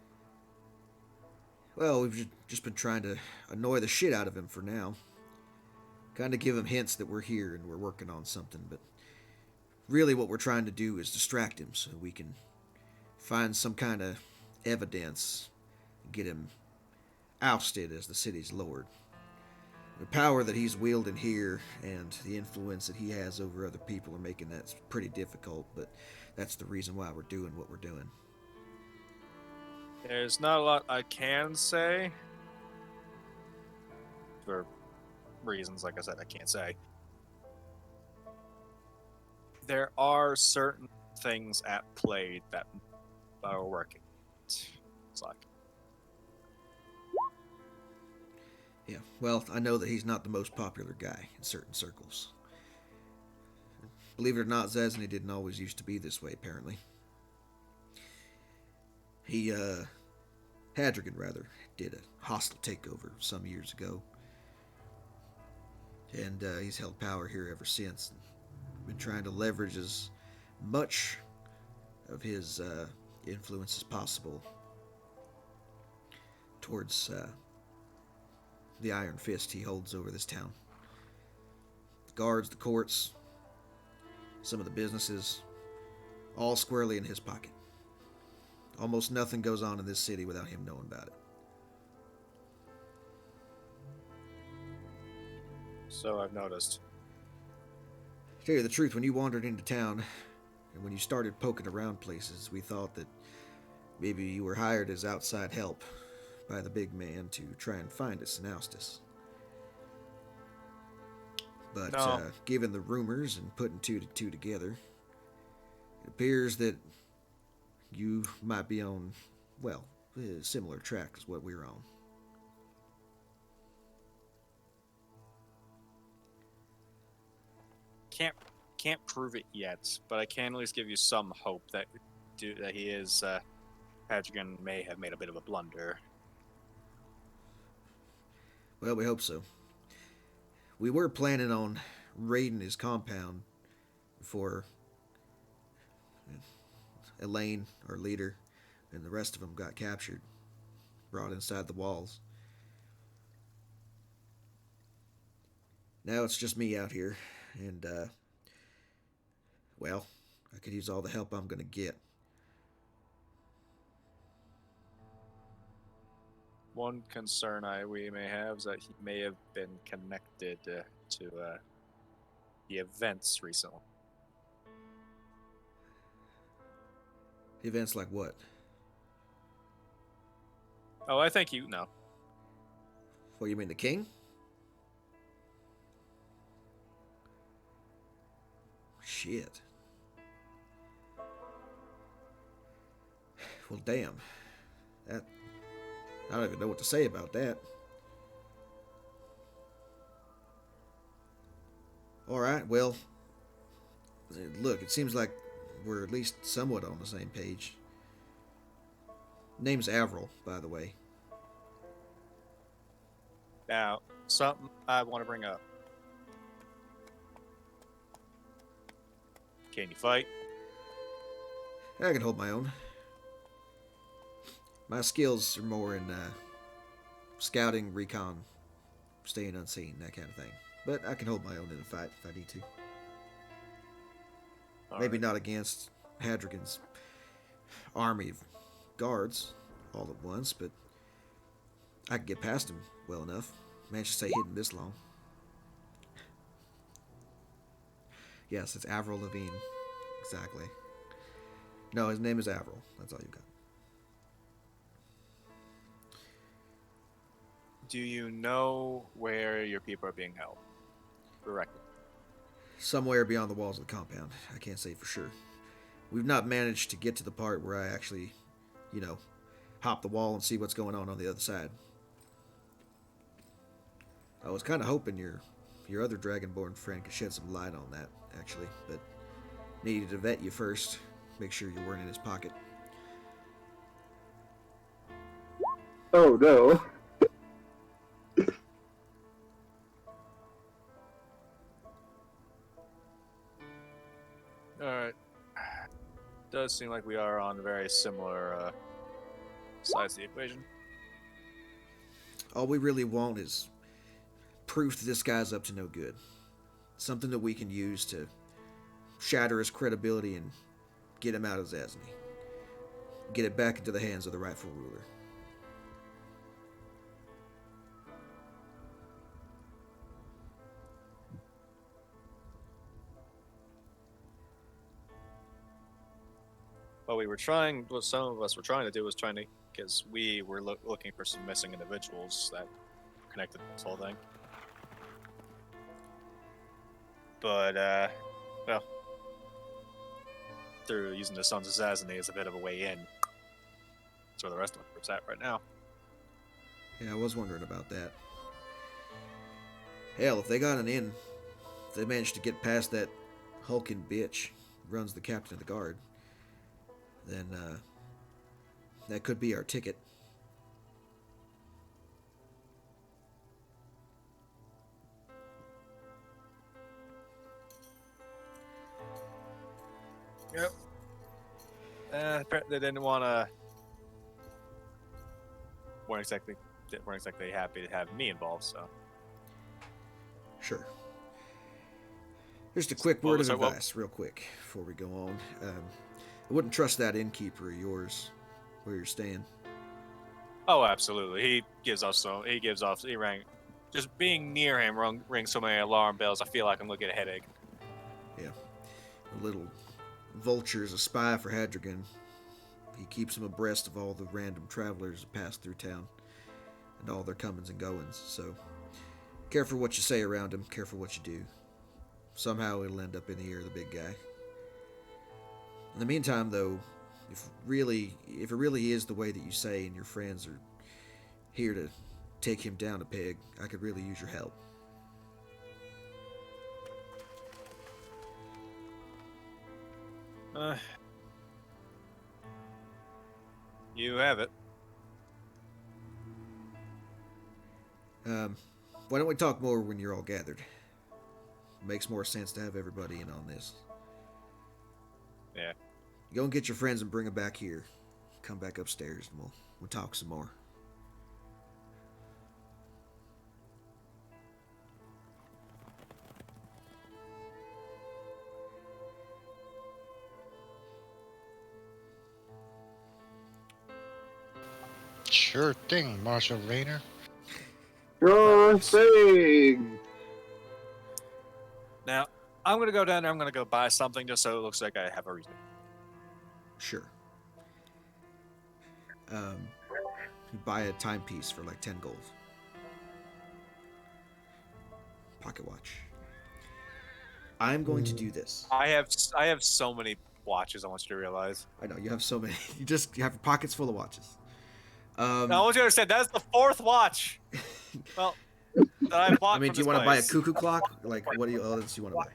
Well, we've just been trying to annoy the shit out of him for now. Kind of give him hints that we're here and we're working on something, but really what we're trying to do is distract him so we can find some kind of evidence, get him ousted as the city's lord. The power that he's wielding here and the influence that he has over other people are making that pretty difficult, but that's the reason why we're doing what we're doing. There's not a lot I can say. For reasons, like I said, I can't say. There are certain things at play that are working. It's like, Yeah, well, I know that he's not the most popular guy in certain circles. Believe it or not, Zasny didn't always used to be this way, apparently. Hadrigan, rather, did a hostile takeover some years ago. And he's held power here ever since. Been trying to leverage as much of his influence as possible towards the iron fist he holds over this town. The guards, the courts, some of the businesses, all squarely in his pocket. Almost nothing goes on in this city without him knowing about it. so I've noticed. To tell you the truth, when you wandered into town, and when you started poking around places, we thought that maybe you were hired as outside help by the big man to try and find us and oust us. But No. given the rumors and putting two to two together, it appears that you might be on, well, a similar track as what we're on. Can't prove it yet, but I can at least give you some hope that he is Hadrigan may have made a bit of a blunder. Well, we hope so. We were planning on raiding his compound before Elaine, our leader, and the rest of them got captured, brought inside the walls. Now it's just me out here, and, well, I could use all the help I'm gonna get. One concern we may have is that he may have been connected to the events recently. Events like what? Oh, I think you know. What, you mean the king? Shit. Well, damn. That... I don't even know what to say about that. Alright, well... Look, it seems like we're at least somewhat on the same page. Name's Avril, by the way. Now, something I want to bring up. Can you fight? I can hold my own. My skills are more in scouting, recon, staying unseen, that kind of thing. But I can hold my own in a fight if I need to. Maybe not against Hadrigan's army of guards all at once, but I can get past him well enough. Managed to stay hidden this long. Yes, it's Avril Lavigne. Exactly. No, his name is Avril. That's all you got. Do you know where your people are being held? Directly. Somewhere beyond the walls of the compound. I can't say for sure. We've not managed to get to the part where I actually, hop the wall and see what's going on the other side. I was kind of hoping your other Dragonborn friend could shed some light on that, actually, but needed to vet you first, make sure you weren't in his pocket. Oh no. Alright. Does seem like we are on very similar sides of the equation. All we really want is proof that this guy's up to no good. Something that we can use to shatter his credibility and get him out of Zasny. get it back into the hands of the rightful ruler. What some of us were trying to do was because we were looking for some missing individuals that connected to this whole thing. But, well, through using the Sons of Zazany as a bit of a way in. That's where the rest of the group's at right now. Yeah, I was wondering about that. Hell, if they got an in, if they managed to get past that hulking bitch who runs the captain of the guard, then that could be our ticket. Yep. They didn't want to. weren't exactly happy to have me involved. So. Sure. Just a quick word of advice, real quick, before we go on. I wouldn't trust that innkeeper of yours where you're staying. Oh, absolutely. He rang. Just being near him rings so many alarm bells. I feel like I'm gonna get a headache. Yeah. The little vulture's a spy for Hadrigan. He keeps him abreast of all the random travelers that pass through town and all their comings and goings. So, careful what you say around him. Careful what you do. Somehow it'll end up in the ear of the big guy. In the meantime, though, if it really is the way that you say and your friends are here to take him down a peg, I could really use your help. You have it. Why don't we talk more when you're all gathered? Makes more sense to have everybody in on this. Yeah. Go and get your friends and bring them back here. Come back upstairs and we'll talk some more. Sure thing, Marshal Rayner. Sure thing. Now, I'm gonna go down there. I'm gonna go buy something just so it looks like I have a reason. Sure. You buy a timepiece for like 10 gold. Pocket watch. I'm going to do this. I have so many watches. I want you to realize. I know you have so many. You have your pockets full of watches. I want you to understand that's the fourth watch. Well, that I bought. I mean, from do you this want to buy a place. cuckoo clock? Like, what do you else you want to buy?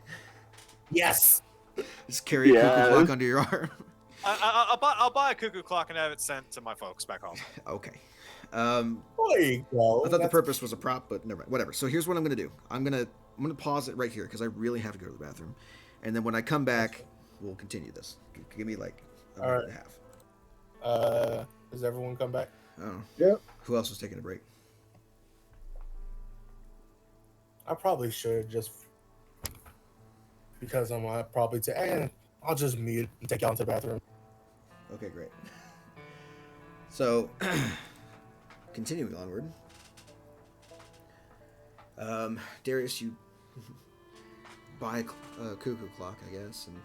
Yes. Just carry a cuckoo clock under your arm. I'll buy a cuckoo clock and have it sent to my folks back home. Okay. There you go. I thought the purpose was a prop, but never mind. Whatever. So here's what I'm gonna do. I'm gonna pause it right here because I really have to go to the bathroom, and then when I come back, we'll continue this. Give me like a minute and a half. Does everyone come back? Oh. Yep. Who else was taking a break? I probably should just because I'm probably I'll just mute and take y'all into the bathroom. Okay, great. So, continuing onward. Darius, you buy a cuckoo clock, I guess, and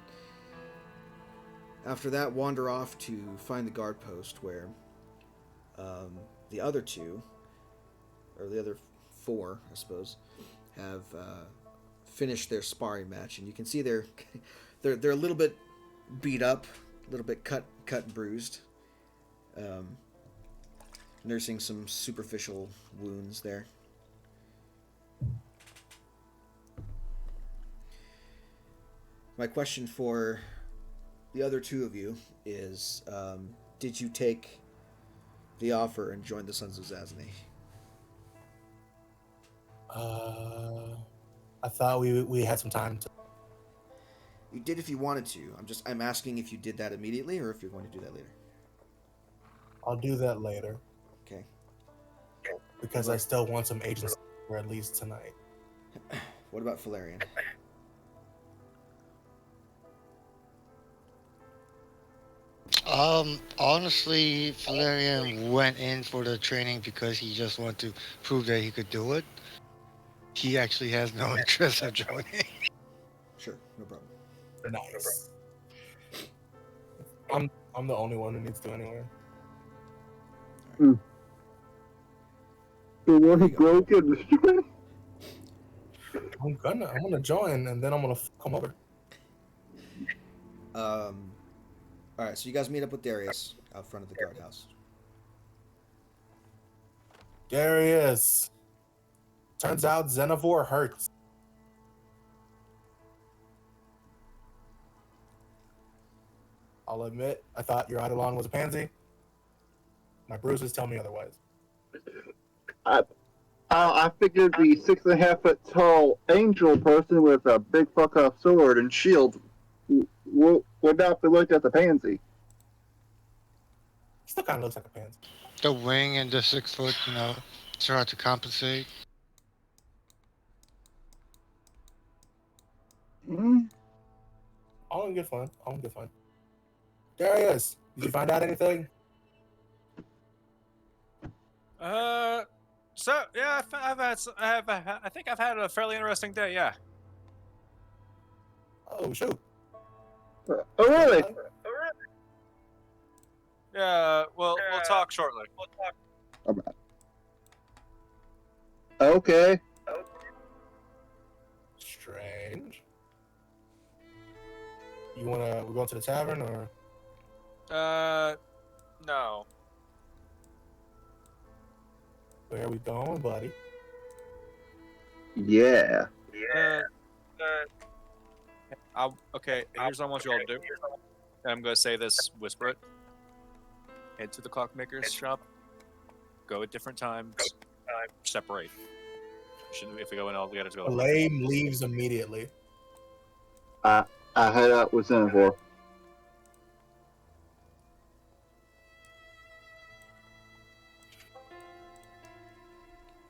after that wander off to find the guard post where the other two, or the other four, I suppose, have finished their sparring match, and you can see they're a little bit beat up, a little bit cut and bruised, nursing some superficial wounds there. My question for the other two of you is, did you take the offer and join the Sons of Zazany? I thought we had some time to. You did if you wanted to. I'm asking if you did that immediately or if you're going to do that later. I'll do that later. Okay. Because I still want some agency, or at least tonight. What about Valerian? Honestly, Valerian went in for the training because he just wanted to prove that he could do it. He actually has no interest of joining. Sure, no problem. Nice. I'm the only one who needs to anyway. The one There who you go. broke it. destroyed. I'm gonna join and then I'm gonna fuck him over. All right, so you guys meet up with Darius out front of the guardhouse. Darius. Turns out Xenovore hurts. I'll admit, I thought your Eidolon was a pansy. My bruises tell me otherwise. I figured the 6.5 foot tall angel person with a big fuck off sword and shield would not be looked at the pansy. Still kind of looks like a pansy. The wing and the 6 foot, try to compensate. Hmm? All in good fun. Darius, did you find out anything? So yeah, I think I've had a fairly interesting day. Yeah. Oh shoot. Oh, really? Yeah. Well, we'll talk shortly. Okay. Strange. We're going to the tavern or? No. Where are we going, buddy? Yeah. Okay. Here's what I want you all to do. And I'm gonna say this, whisper it. Head to the clockmaker's shop. Go at different times. Separate. If we go in all together, go. Lame leaves immediately. I head out with Xenovore.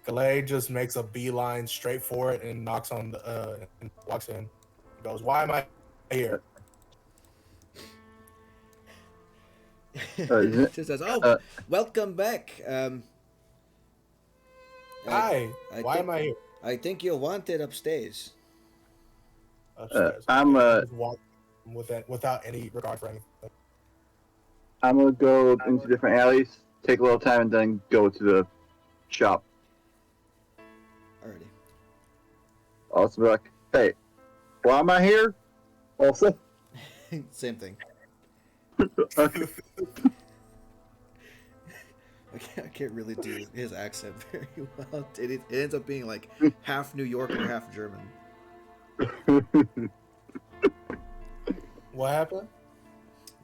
Galay just makes a beeline straight for it and knocks on the and walks in. He goes, "Why am I here?" She says, "Oh, welcome back. Hi. Why am I here? I think you're wanted upstairs." Upstairs. I'm Just walk without any regard for anything. I'm gonna go into different alleys, take a little time, and then go to the shop. Alrighty. Also, be like, hey, why am I here? Also, Same thing. okay. I can't really do his accent very well. It ends up being like half New Yorker, half German. What happened?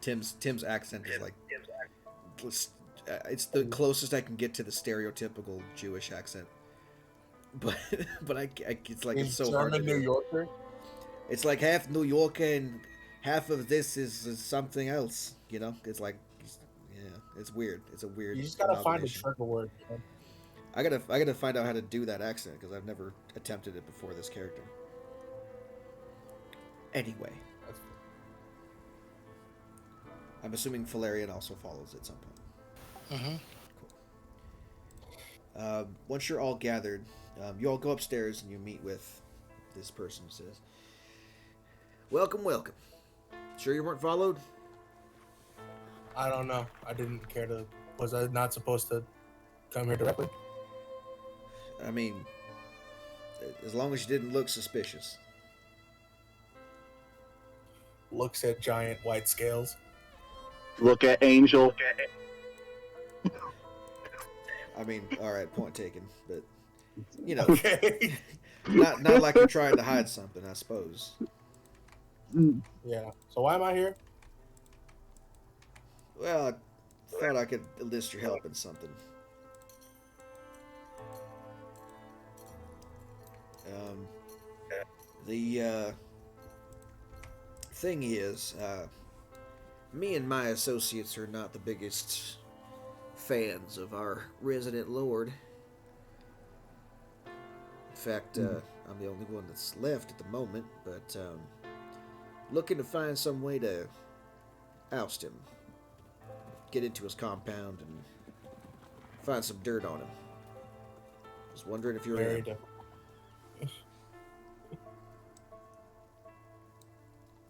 Tim's accent is like it's the closest I can get to the stereotypical Jewish accent. But it's like it's so hard to German New do. Yorker. It's like half New Yorker and half of this is something else. It's like it's weird. It's a weird. You just gotta find a amalgamation. trigger word. Man. I gotta find out how to do that accent because I've never attempted it before this character. Anyway, I'm assuming Valerian also follows at some point. Mm-hmm. Cool. Once you're all gathered, you all go upstairs and you meet with this person who says, "Welcome, welcome. Sure you weren't followed?" I don't know. I didn't care to. Was I not supposed to come here directly? I mean, as long as you didn't look suspicious. Looks at giant white scales. Look at Angel. I mean, all right, point taken, but Okay. not like you're trying to hide something, I suppose. Yeah. So why am I here? Well, I thought I could enlist your help in something. The thing is, me and my associates are not the biggest fans of our resident lord. In fact, I'm the only one that's left at the moment, but looking to find some way to oust him. get into his compound and find some dirt on him. Just wondering if you're Very in. difficult.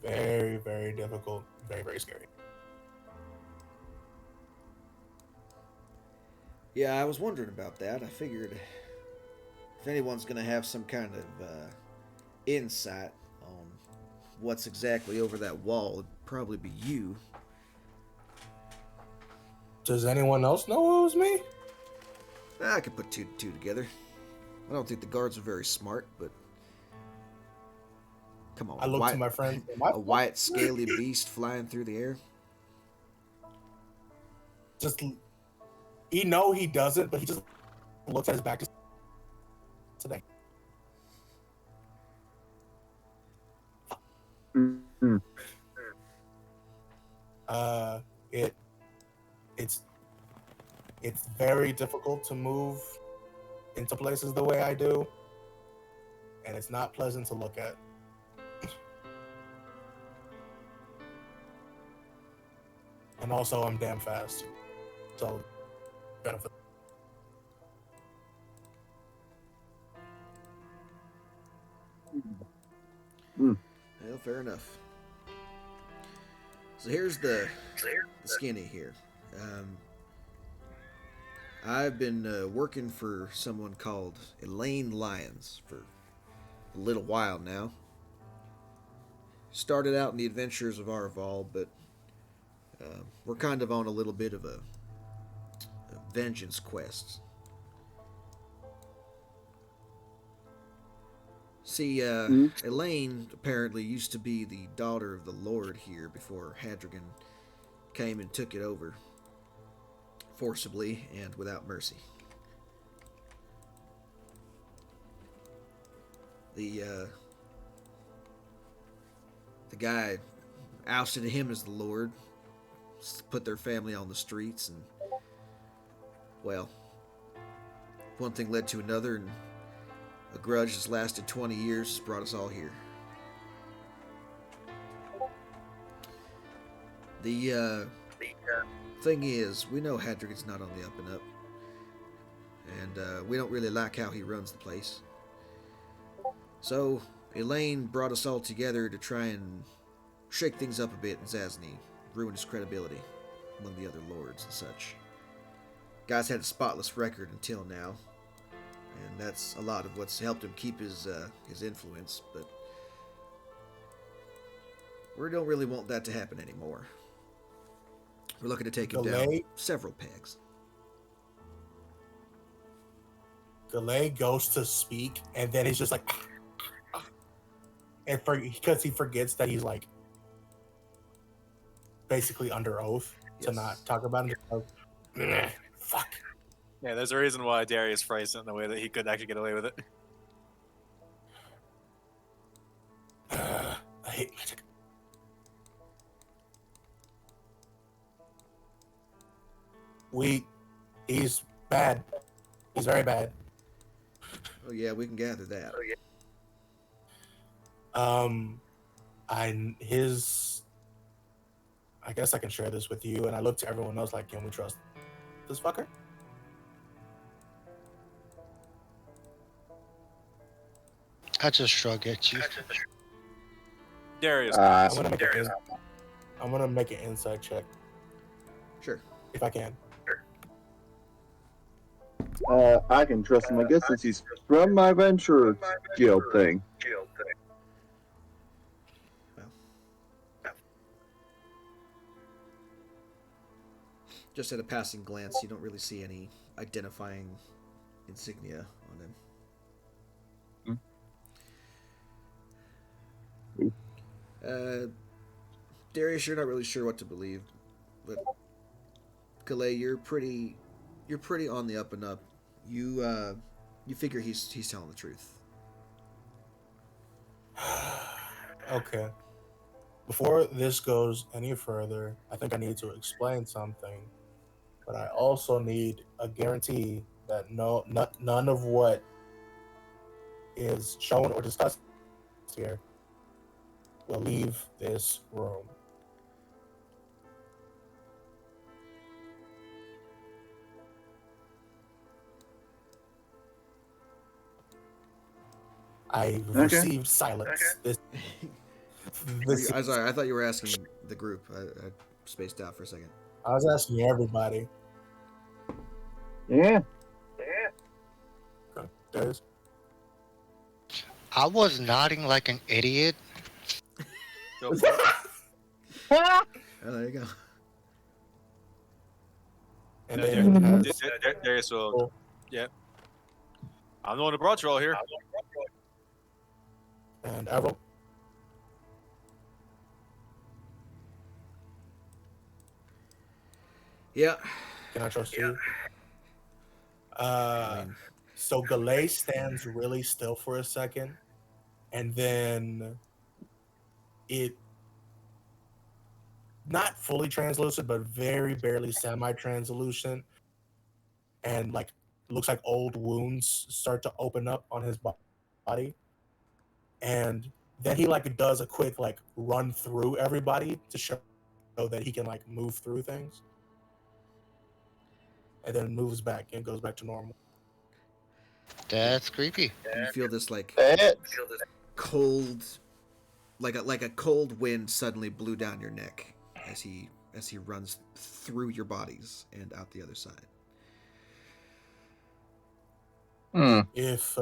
Very, very difficult. Very, very scary. Yeah, I was wondering about that. I figured if anyone's going to have some kind of insight on what's exactly over that wall, it'd probably be you. Does anyone else know it was me? I could put two together. I don't think the guards are very smart, but come on. I look to my friends. A white, scaly beast flying through the air. Just he know he doesn't, but he just looks at his back today. Mm-hmm. It's very difficult to move into places the way I do, and it's not pleasant to look at. And also, I'm damn fast, so benefit. Well, fair enough. So here's the skinny here. I've been working for someone called Elaine Lyons for a little while now. Started out in the adventures of Arval, but we're kind of on a little bit of a vengeance quest. See, Elaine apparently used to be the daughter of the Lord here before Hadrigan came and took it over forcibly and without mercy. The guy ousted him as the Lord, put their family on the streets, and, well, one thing led to another, and a grudge that's lasted 20 years brought us all here. The thing is, we know Hadrigan's not on the up and up, and we don't really like how he runs the place. So, Elaine brought us all together to try and shake things up a bit in Zasny, ruin his credibility among the other lords and such. Guy's had a spotless record until now, and that's a lot of what's helped him keep his influence, but we don't really want that to happen anymore. We're looking to take him down several pegs. Galay goes to speak, and then he's just like, and because he forgets that he's like basically under oath to not talk about it. Like, fuck. Yeah, there's a reason why Darius phrased it in the way that he could actually get away with it. I hate magic. He's bad. He's very bad. Oh yeah, we can gather that. I guess I can share this with you, and I look to everyone else like, can we trust this fucker? I just shrug at you. Darius. I'm gonna make an insight check. Sure. If I can. I can trust him, I guess, since he's from my venture guild thing. Well, just at a passing glance, you don't really see any identifying insignia on him. Darius, you're not really sure what to believe, but Galay, you're pretty on the up and up. You figure he's telling the truth. Okay. Before this goes any further, I think I need to explain something, but I also need a guarantee that none of what is shown or discussed here will leave this room. I Okay. received silence. This I'm sorry, I thought you were asking the group. I spaced out for a second. I was asking everybody. Yeah. Okay, Darius? I was nodding like an idiot. Go for it. Oh, there you go. And Yeah, then Darius will. Yeah. I'm the one who brought you all here. and Errol. Yeah. Can I trust you? I mean, So Galay stands really still for a second, and then it not fully translucent, but very barely semi-translucent, and like looks like old wounds start to open up on his body, and then he like does a quick like run through everybody to show that he can like move through things, and then moves back and goes back to normal. That's creepy. you feel this like It, cold, like a cold wind suddenly blew down your neck as he runs through your bodies and out the other side. If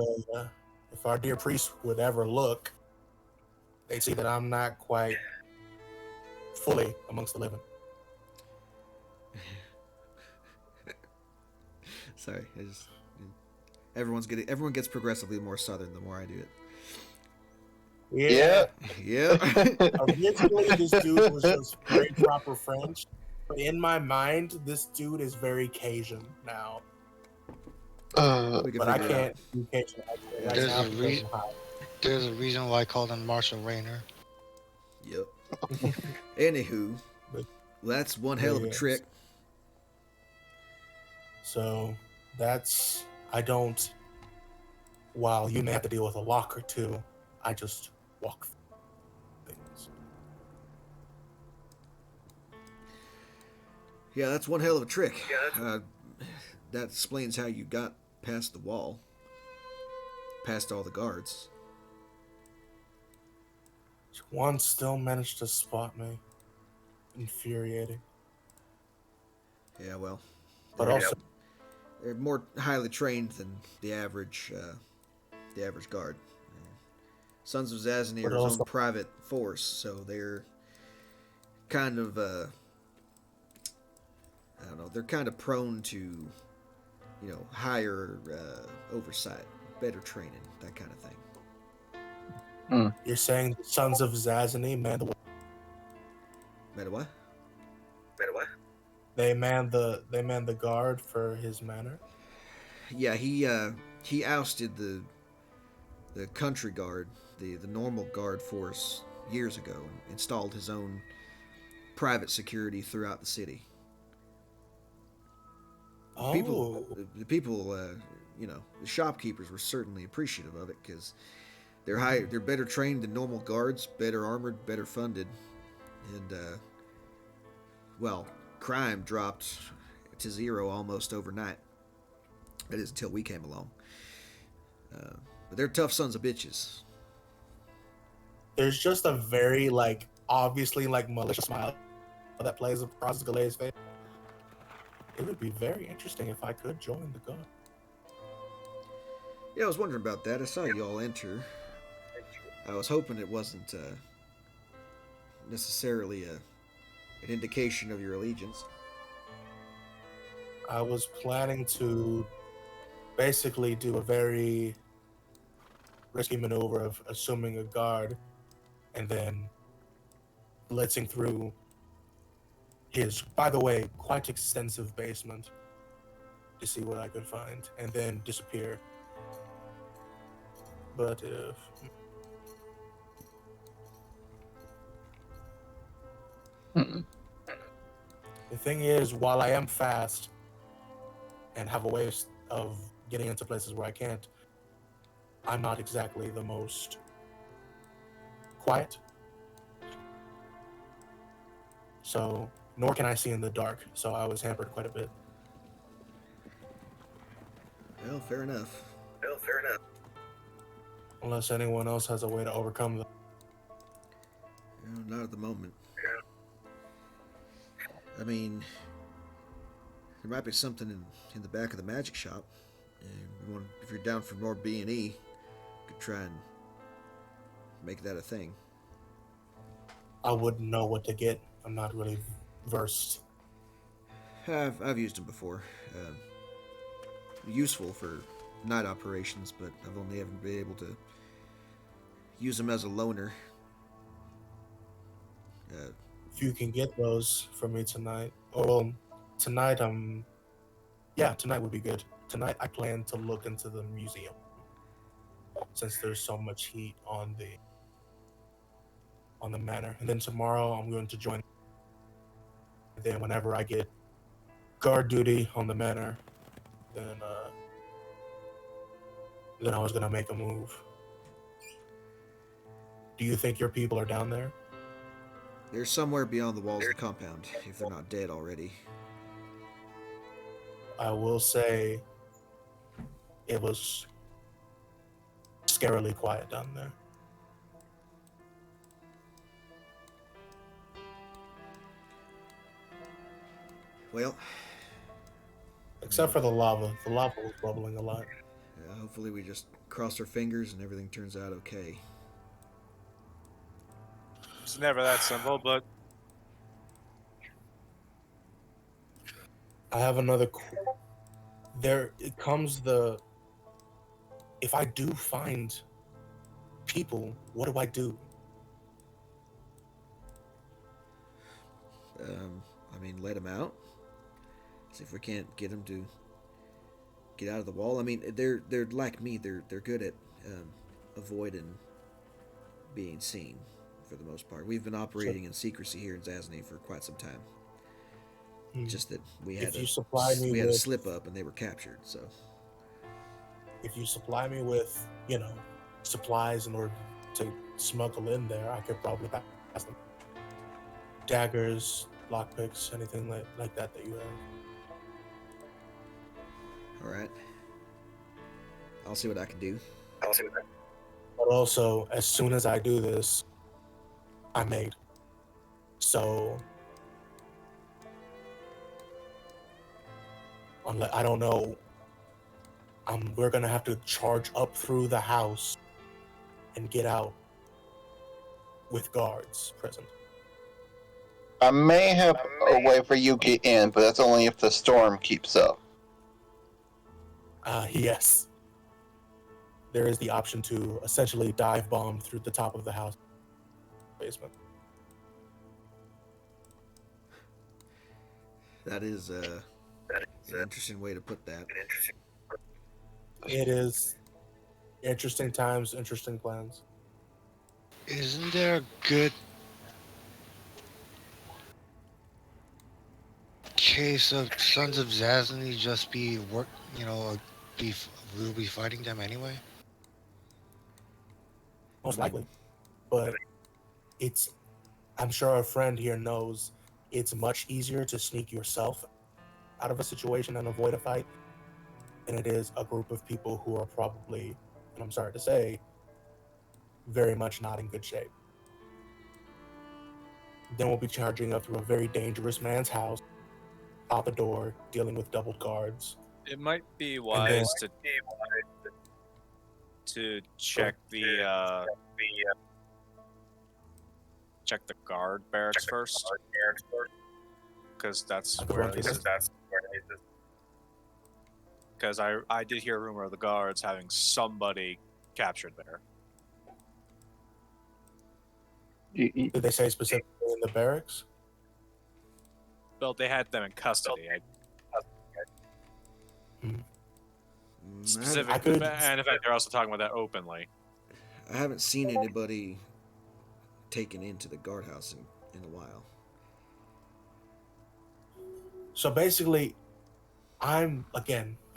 our dear priest would ever look, they'd see that I'm not quite fully amongst the living. Sorry, I just everyone gets progressively more southern the more I do it. yeah. Yeah. Originally, this dude was just very proper French, but in my mind, this dude is very Cajun now. We can But I figure it can't do Cajun accent right There's now a because I'm high. There's a reason why I call him Marshall Rayner. Yep. Anywho, that's one hell of a Yes. trick. So that's while you may have to deal with a lock or two, I just walk things. Yeah, that's one hell of a trick. That explains how you got past the wall, past all the guards. One still managed to spot me. Infuriating. Yeah, well, But also, they're more highly trained than the average guard. Sons of Zazany But are his also- own private force, so they're kind of I don't know. They're kind of prone to, higher oversight, better training, that kind of thing. you're saying the Sons of Zazany man Matter what? they man the guard for his manor. Yeah, he ousted the country guard, the normal guard force years ago, and installed his own private security throughout the city. Oh, The people, the shopkeepers were certainly appreciative of it because they're better trained than normal guards, better armored, better funded, and crime dropped to zero almost overnight. That is until we came along. But they're tough sons of bitches. there's just a very obviously malicious smile that plays across Galay's face. It would be very interesting if I could join the guard. Yeah, I was wondering about that. I saw you all enter. I was hoping it wasn't necessarily an indication of your allegiance. I was planning to basically do a very risky maneuver of assuming a guard and then blitzing through his, by the way, quite extensive basement to see what I could find and then disappear. But if the thing is, while I am fast and have a way of getting into places where I can't, I'm not exactly the most quiet. So, nor can I see in the dark, so I was hampered quite a bit. Well, fair enough. Unless anyone else has a way to overcome them. Not at the moment. I mean, there might be something in the back of the magic shop. And if you're down for more B&E, you could try and make that a thing. I wouldn't know what to get. I'm not really versed. I've used them before. Useful for night operations, but I've only ever been able to use them as a loner. If you can get those for me tonight. Well, tonight, yeah, tonight would be good. Tonight, I plan to look into the museum since there's so much heat on the manor. And then tomorrow, I'm going to join. Then whenever I get guard duty on the manor, then I was gonna make a move. Do you think your people are down there? They're somewhere beyond the walls of the compound, if they're not dead already. I will say it was scarily quiet down there. Well, Except for the lava. The lava was bubbling a lot. hopefully we just cross our fingers and everything turns out okay. It's never that simple, but I have another. There it comes the. If I do find people, what do I do? I mean, let them out. See if we can't get them to get out of the wall. I mean, they're like me. They're good at avoiding being seen for the most part. We've been operating in secrecy here in Zasny for quite some time. Just that we had a slip up and they were captured. So if you supply me with, supplies in order to smuggle in there, I could probably pass them. Daggers, lockpicks, anything like that you have. all right, I'll see what I can do. But also, as soon as I do this, I'm made. So, I don't know. We're gonna have to charge up through the house and get out with guards present. I may have a way for you to get in, but that's only if the storm keeps up. Yes. There is the option to essentially dive bomb through the top of the house basement. That is an interesting way to put that. It is interesting times, interesting plans. Isn't there a good case of Sons of Zasny just we'll be fighting them anyway? Most likely. But I'm sure a friend here knows it's much easier to sneak yourself out of a situation and avoid a fight than it is a group of people who are probably, and I'm sorry to say, very much not in good shape. Then we'll be charging up through a very dangerous man's house, out the door, dealing with double guards. it might be wise to check the guard barracks first, because that's where these is. Because I did hear a rumor of the guards having somebody captured there. Did they say specifically in the barracks? Well, they had them in custody. Specific, and in fact, they're also talking about that openly. I haven't seen anybody taken into the guardhouse in a while. So basically, I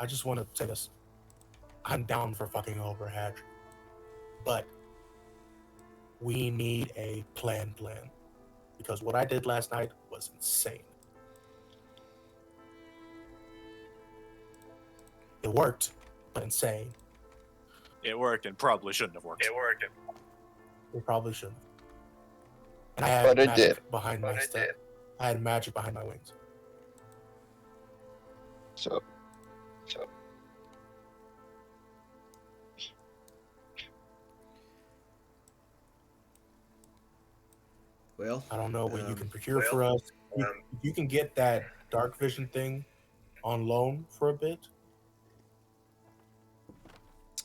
just want to say this. I'm down for fucking over Hadrigan. But we need a plan. Because what I did last night was insane. It worked, but insane. It worked and probably shouldn't have worked. We probably shouldn't. And I had But it magic did. behind my stuff. I had magic behind my wings. So Well, I don't know what you Um, can procure for us. You can get that dark vision thing on loan for a bit.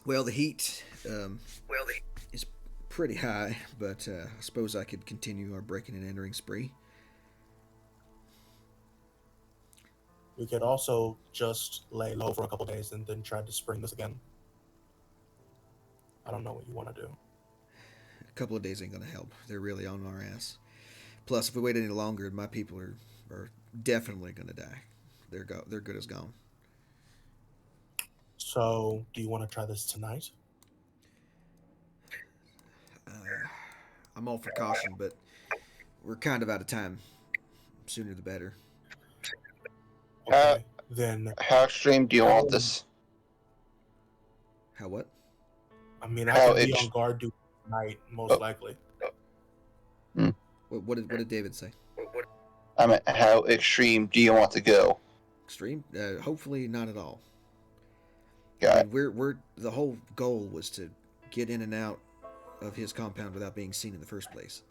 well, the heat is pretty high, but I suppose I could continue our breaking and entering spree. We could also just lay low for a couple days and then try to spring this again. I don't know what you want to do. A couple of days ain't gonna help. They're really on our ass. Plus, if we wait any longer, my people are definitely gonna die. They're good as gone. So, do you want to try this tonight? I'm all for caution, but we're kind of out of time. Sooner the better. Okay, then how extreme do you want this? How what? I mean I How can be ex- on guard duty tonight, most Oh. likely. What did David say? I mean, how extreme do you want to go? Extreme? Hopefully not at all. Got I it. mean, we're the whole goal was to get in and out of his compound without being seen in the first place.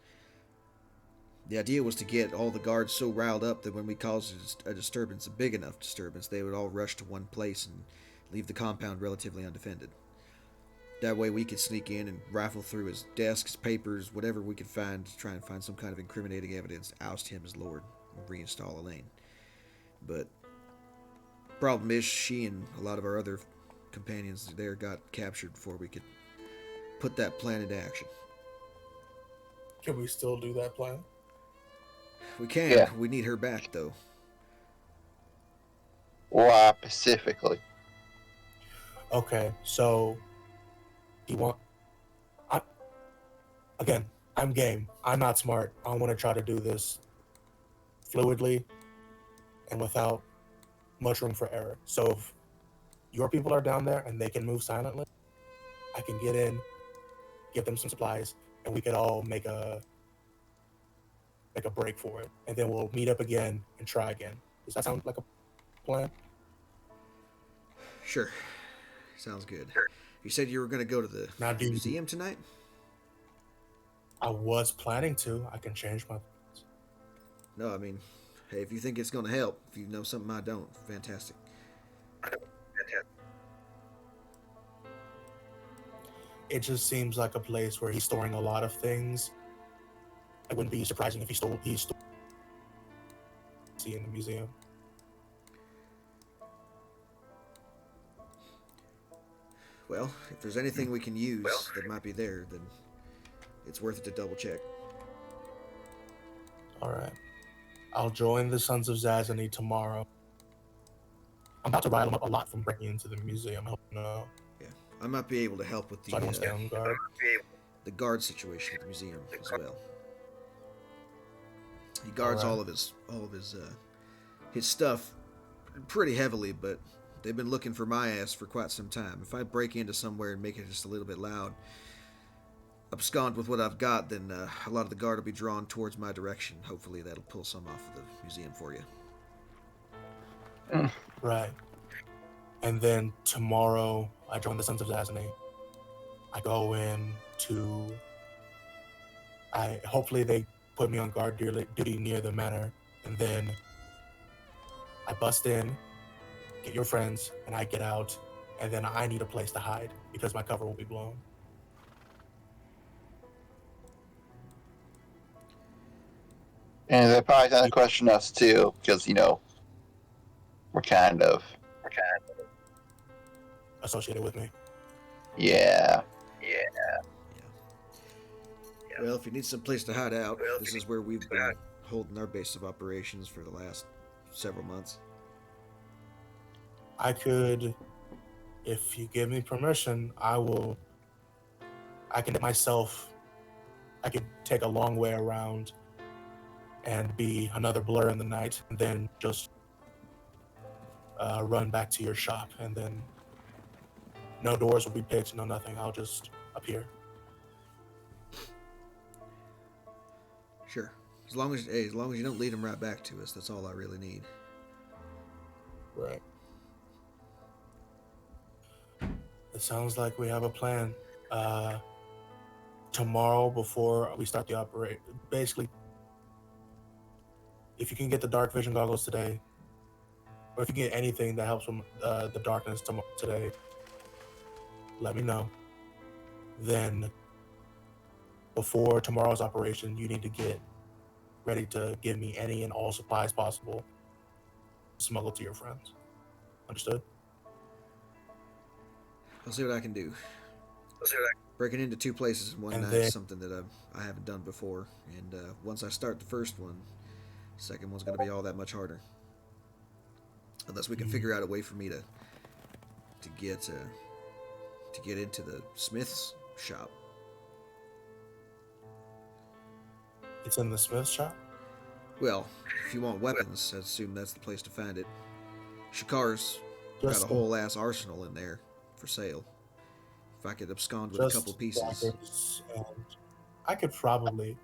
The idea was to get all the guards so riled up that when we caused a disturbance, a big enough disturbance, they would all rush to one place and leave the compound relatively undefended. That way we could sneak in and rifle through his desks, papers, whatever we could find to try and find some kind of incriminating evidence to oust him as Lord and reinstall Elaine. But problem is, she and a lot of our other companions there got captured before we could put that plan into action. Can we still do that plan? We can. Yeah. We need her back, though. Why specifically? Okay, so you want? I'm game. I'm not smart. I want to try to do this fluidly and without much room for error. So if your people are down there and they can move silently, I can get in, give them some supplies, and we could all make a break for it. And then we'll meet up again and try again. Does that sound like a plan? Sure. Sounds good. You said you were going to go to the Now, do you- museum tonight? I was planning to. I can change my plans. No, I mean, hey, if you think it's going to help, if you know something I don't, fantastic. It just seems like a place where he's storing a lot of things. It wouldn't be surprising if he stole see in the museum. Well, if there's anything we can use that might be there, then it's worth it to double check. All right. I'll join the Sons of Zazany tomorrow. I'm about to rile them up a lot from breaking into the museum. I hope you know. Yeah, I might be able to help with So I don't stay on guard. the guard situation at the museum as well. He guards Alright. all of his stuff pretty heavily, but they've been looking for my ass for quite some time. If I break into somewhere and make it just a little bit loud, abscond with what I've got, then a lot of the guard will be drawn towards my direction. Hopefully that'll pull some off of the museum for you. Right. And then tomorrow, I join the Sons of Zazany. I go in to... hopefully they put me on guard duty near the manor, and then I bust in, get your friends, and I get out, and then I need a place to hide because my cover will be blown. And they're probably gonna question us too, because we're kind of Associated with me. yeah. Well, if you need some place to hide out, this is where we've been holding our base of operations for the last several months. I could, if you give me permission, I can take a long way around and be another blur in the night, and then just run back to your shop, and then No doors will be picked, no nothing. I'll just appear. Sure. As long as you don't lead them right back to us, that's all I really need. Right. It sounds like we have a plan. Tomorrow, before we start the operation, basically, if you can get the dark vision goggles today, or if you get anything that helps from the darkness today, let me know. Then, before tomorrow's operation, you need to get ready to give me any and all supplies possible to smuggle to your friends. Understood? I'll see what I can do. Breaking into 2 places in one And night then- is something that I haven't done before, and once I start the first one, the second one's going to be all that much harder. Unless we can figure out a way for me to get into the smith's shop. It's in the Smith shop. Well, if you want weapons, I assume that's the place to find it. Shakar's got Just a whole ass arsenal in there for sale. If I could abscond with a couple pieces. daggers, and I could probably.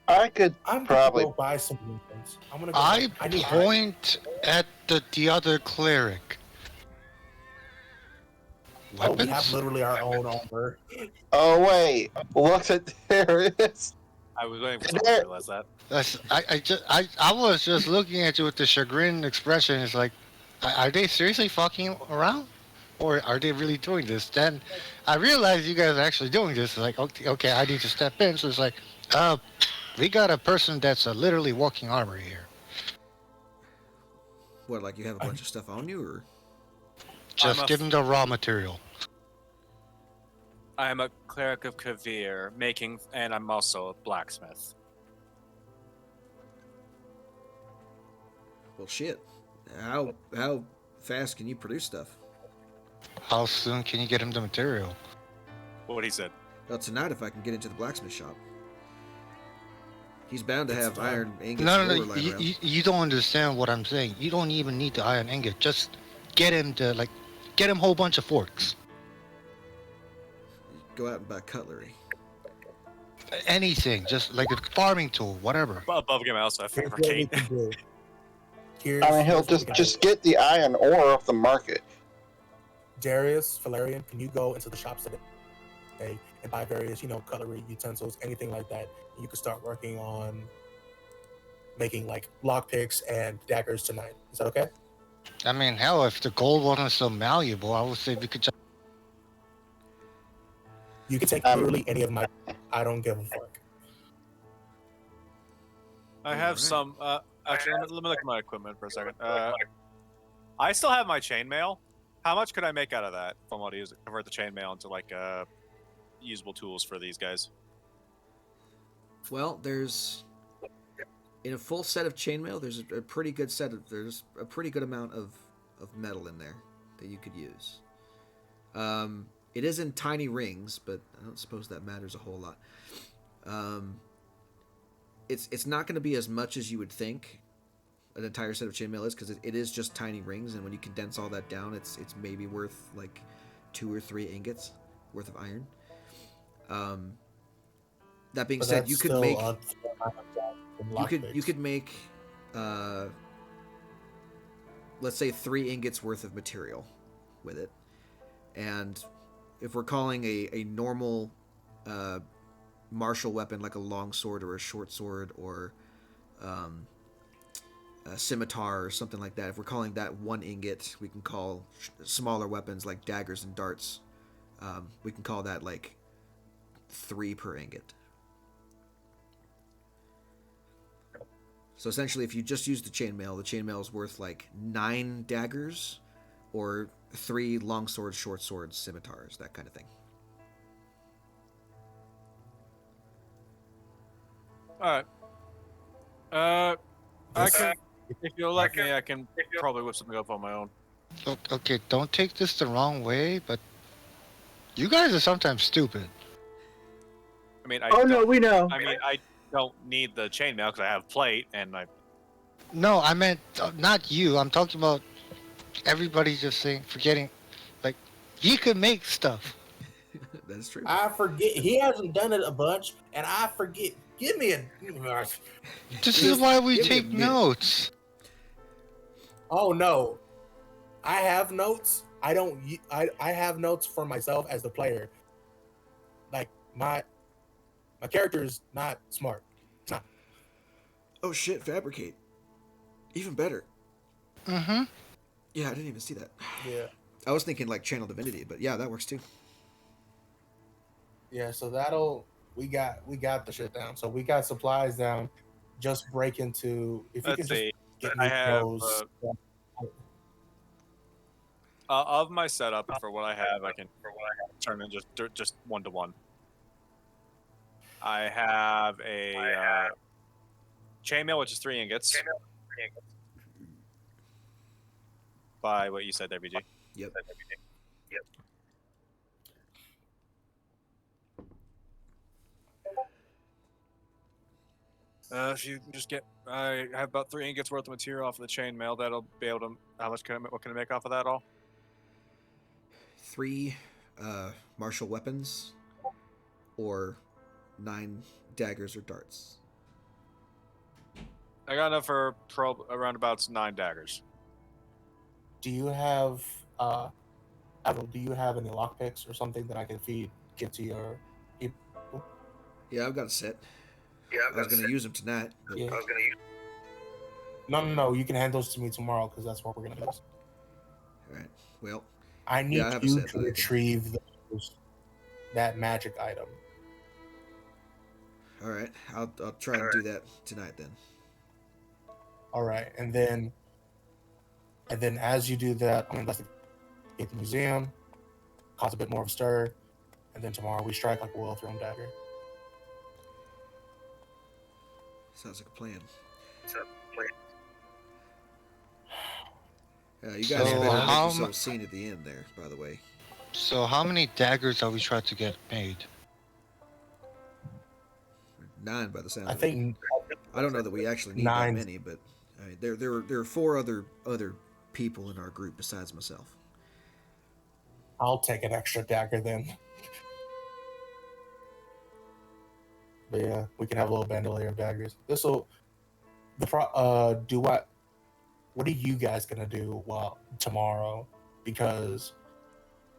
I could I'm probably. gonna go buy some new things. I'm gonna. Go I I need point at the other cleric. Oh, we have Weapons? literally our own armor. Oh wait, look at there it is. I was waiting for someone to realize that. I was just looking at you with the chagrin expression. It's like, are they seriously fucking around? Or are they really doing this? Then I realized you guys are actually doing this. It's like, okay, I need to step in. So it's like, we got a person that's literally walking armor here. What, like you have a bunch of stuff on you, or? Just give them the raw material. I am a cleric of Kavir, and I'm also a blacksmith. Well, shit. How fast can you produce stuff? How soon can you get him the material? What he said. Well, tonight if I can get into the blacksmith shop. He's bound to It's have done. iron ingots. No, and ore lying you, around. you don't understand what I'm saying. You don't even need the iron ingot. Just get him a whole bunch of forks. Go out and buy cutlery. Anything, just like a farming tool, whatever. Above game, I also have Here's what we fabricate. can do. I mean, he'll just get the iron ore off the market. Darius, Valerian, can you go into the shops today and buy various, cutlery, utensils, anything like that? And you can start working on making like lockpicks and daggers tonight. Is that okay? I mean, hell, if the gold wasn't so malleable, I would say we could just. You can take literally any of my. I don't give a fuck. I have Alright. some. Actually, let me look at my equipment for a second. I still have my chainmail. How much could I make out of that if I want to convert the chainmail into like usable tools for these guys? Well, there's in a full set of chainmail. There's a pretty good amount of metal in there that you could use. It is in tiny rings, but I don't suppose that matters a whole lot. It's not going to be as much as you would think an entire set of chainmail is, because it is just tiny rings, and when you condense all that down, it's maybe worth like 2 or 3 ingots worth of iron. That being But said, that's you could still make a- you could make let's say 3 ingots worth of material with it, and if we're calling a normal martial weapon like a long sword or a short sword or a scimitar or something like that, if we're calling that 1 ingot, we can call smaller weapons like daggers and darts, we can call that like 3 per ingot. So essentially, if you just use the chainmail is worth like 9 daggers or 3 long swords, short swords, scimitars, that kind of thing. All right. I can. If you'll let me, I can probably whip something up on my own. Okay, don't take this the wrong way, but you guys are sometimes stupid. I mean, Oh no, we know. I mean, I don't need the chainmail because I have plate, and No, I meant not you. I'm talking about everybody just saying, forgetting, like, He could make stuff. That is true. I forget. He hasn't done it a bunch, and I forget. Give me a. This is why we give me a take minute. notes. Oh no, I have notes. I don't. I have notes for myself as the player. Like my character is not smart. It's not. Oh shit, fabricate. Even better. Mm-hmm. Yeah, I didn't even see that. Yeah. I was thinking like channel divinity, but yeah, that works too. Yeah. So we got the shit down. So we got supplies down. Just break into. If you Let's can just see. get I me have those. of my setup and for what I have, I can turn in just 1-to-1. I have a chainmail, which is 3 ingots. By what you said there, BG. Yep. If you just get, I have about 3 ingots worth of material off of the chainmail. That'll be able to. What can I make off of that all? 3 martial weapons or 9 daggers or darts. I got enough for around about 9 daggers. Do you have Avril, do you have any lockpicks or something that I can give to your people? Yeah, I've got a set. I was gonna use them tonight, but Yeah. No. You can hand those to me tomorrow because that's what we're gonna do. all right. Well, I need yeah, I have a you set to that I can. retrieve that magic item. All right, I'll try and do that tonight then. All right, and then as you do that, I'm gonna investigate the museum, cause a bit more of a stir, and then tomorrow we strike like a well-thrown dagger. Sounds like a plan. You guys So better make how yourselves seen at the end there, by the way. So how many daggers are we trying to get made? 9 by the sound I of it. think I don't know that we actually need 9. that many, but I mean, there are 4 other people in our group besides myself. I'll take an extra dagger then. But yeah, we can have a little bandolier of daggers. What are you guys gonna do tomorrow? Because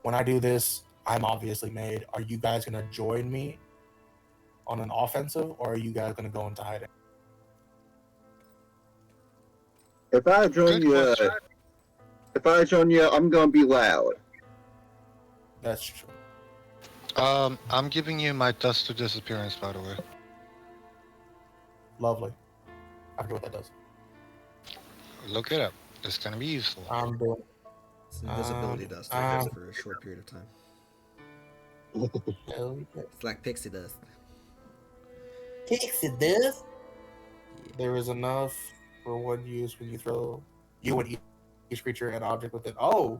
when I do this, I'm obviously made. Are you guys gonna join me on an offensive, or are you guys gonna go into hiding? If I join you, I'm gonna be loud. That's true. I'm giving you my dust to disappearance, by the way. Lovely. I forget what that does. Look it up. It's gonna be useful. I'm doing. It's invisibility dust for a short period of time. Hell yeah. It's like pixie dust. Pixie dust. There is enough for one use when you throw you and each creature and object within. Oh,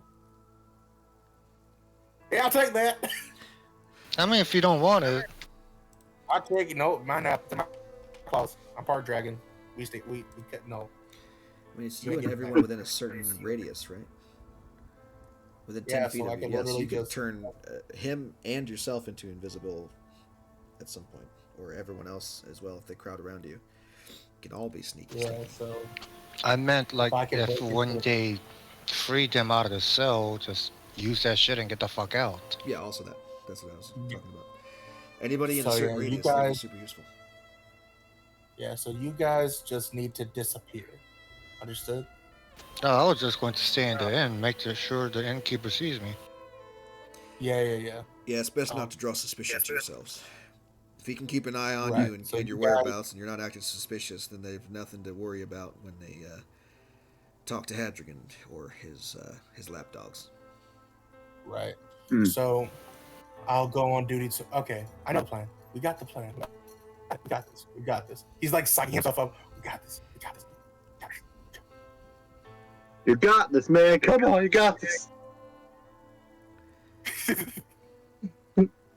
yeah, I'll take that. I mean, if you don't want it, I'll take it. No, mine not. Close. I'm part dragon. We no. I mean, it's you and everyone within a certain radius, right? Within 10 Yeah, feet so I of can you. Yes, literally you can just- turn him and yourself into invisible at some point, or everyone else as well if they crowd around you. You can all be sneaky. Yeah, so I meant like If I can if break when into- they free them out of the cell, just use that shit and get the fuck out. Yeah, also that. That's what I was talking about. Anybody in So, a certain yeah, you radius that'd be guys- super useful. yeah, so you guys just need to disappear. Understood? No, I was just going to stay in the inn, make sure the innkeeper sees me. Yeah. Yeah, it's best Um, not to draw suspicion to yourselves. If he can keep an eye on Right, you and, so and your you guys- whereabouts and you're not acting suspicious, then they've nothing to worry about when they talk to Hadrigan or his lapdogs. Right. Hmm. So I'll go on duty to. Okay, I know the plan. We got the plan. We got this. We got this. He's like psyching himself up. We got this. We got this. You got this, man. Come on, you got this.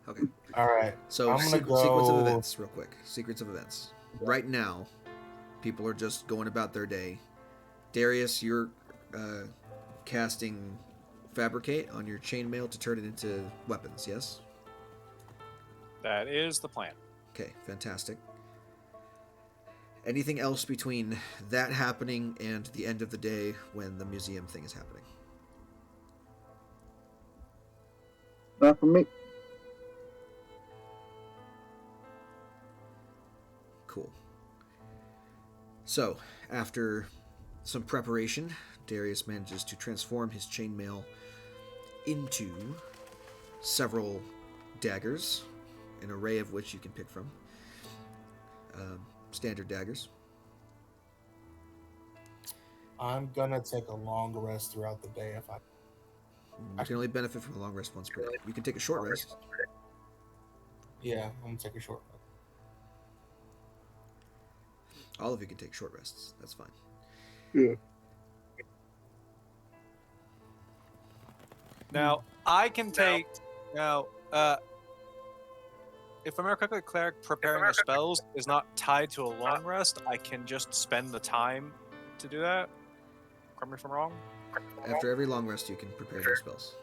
Okay. All right. So I'm gonna sequence of go- events, real quick. Sequence of events. Right now, people are just going about their day. Darius, you're casting fabricate on your chainmail to turn it into weapons, yes? That is the plan. Okay, fantastic. Anything else between that happening and the end of the day when the museum thing is happening? Not for me. Cool. So, after some preparation, Darius manages to transform his chainmail into several daggers, an array of which you can pick from. Standard daggers. I'm gonna take a long rest throughout the day if I. You can only benefit from a long rest once per day. You can take a short rest. Yeah, I'm gonna take a short rest. All of you can take short rests. That's fine. Yeah. Now, I can take. Now, if I remember correctly, cleric preparing the spells is not tied to a long rest. I can just spend the time to do that. Correct me if I'm wrong. After every long rest, you can prepare new spells.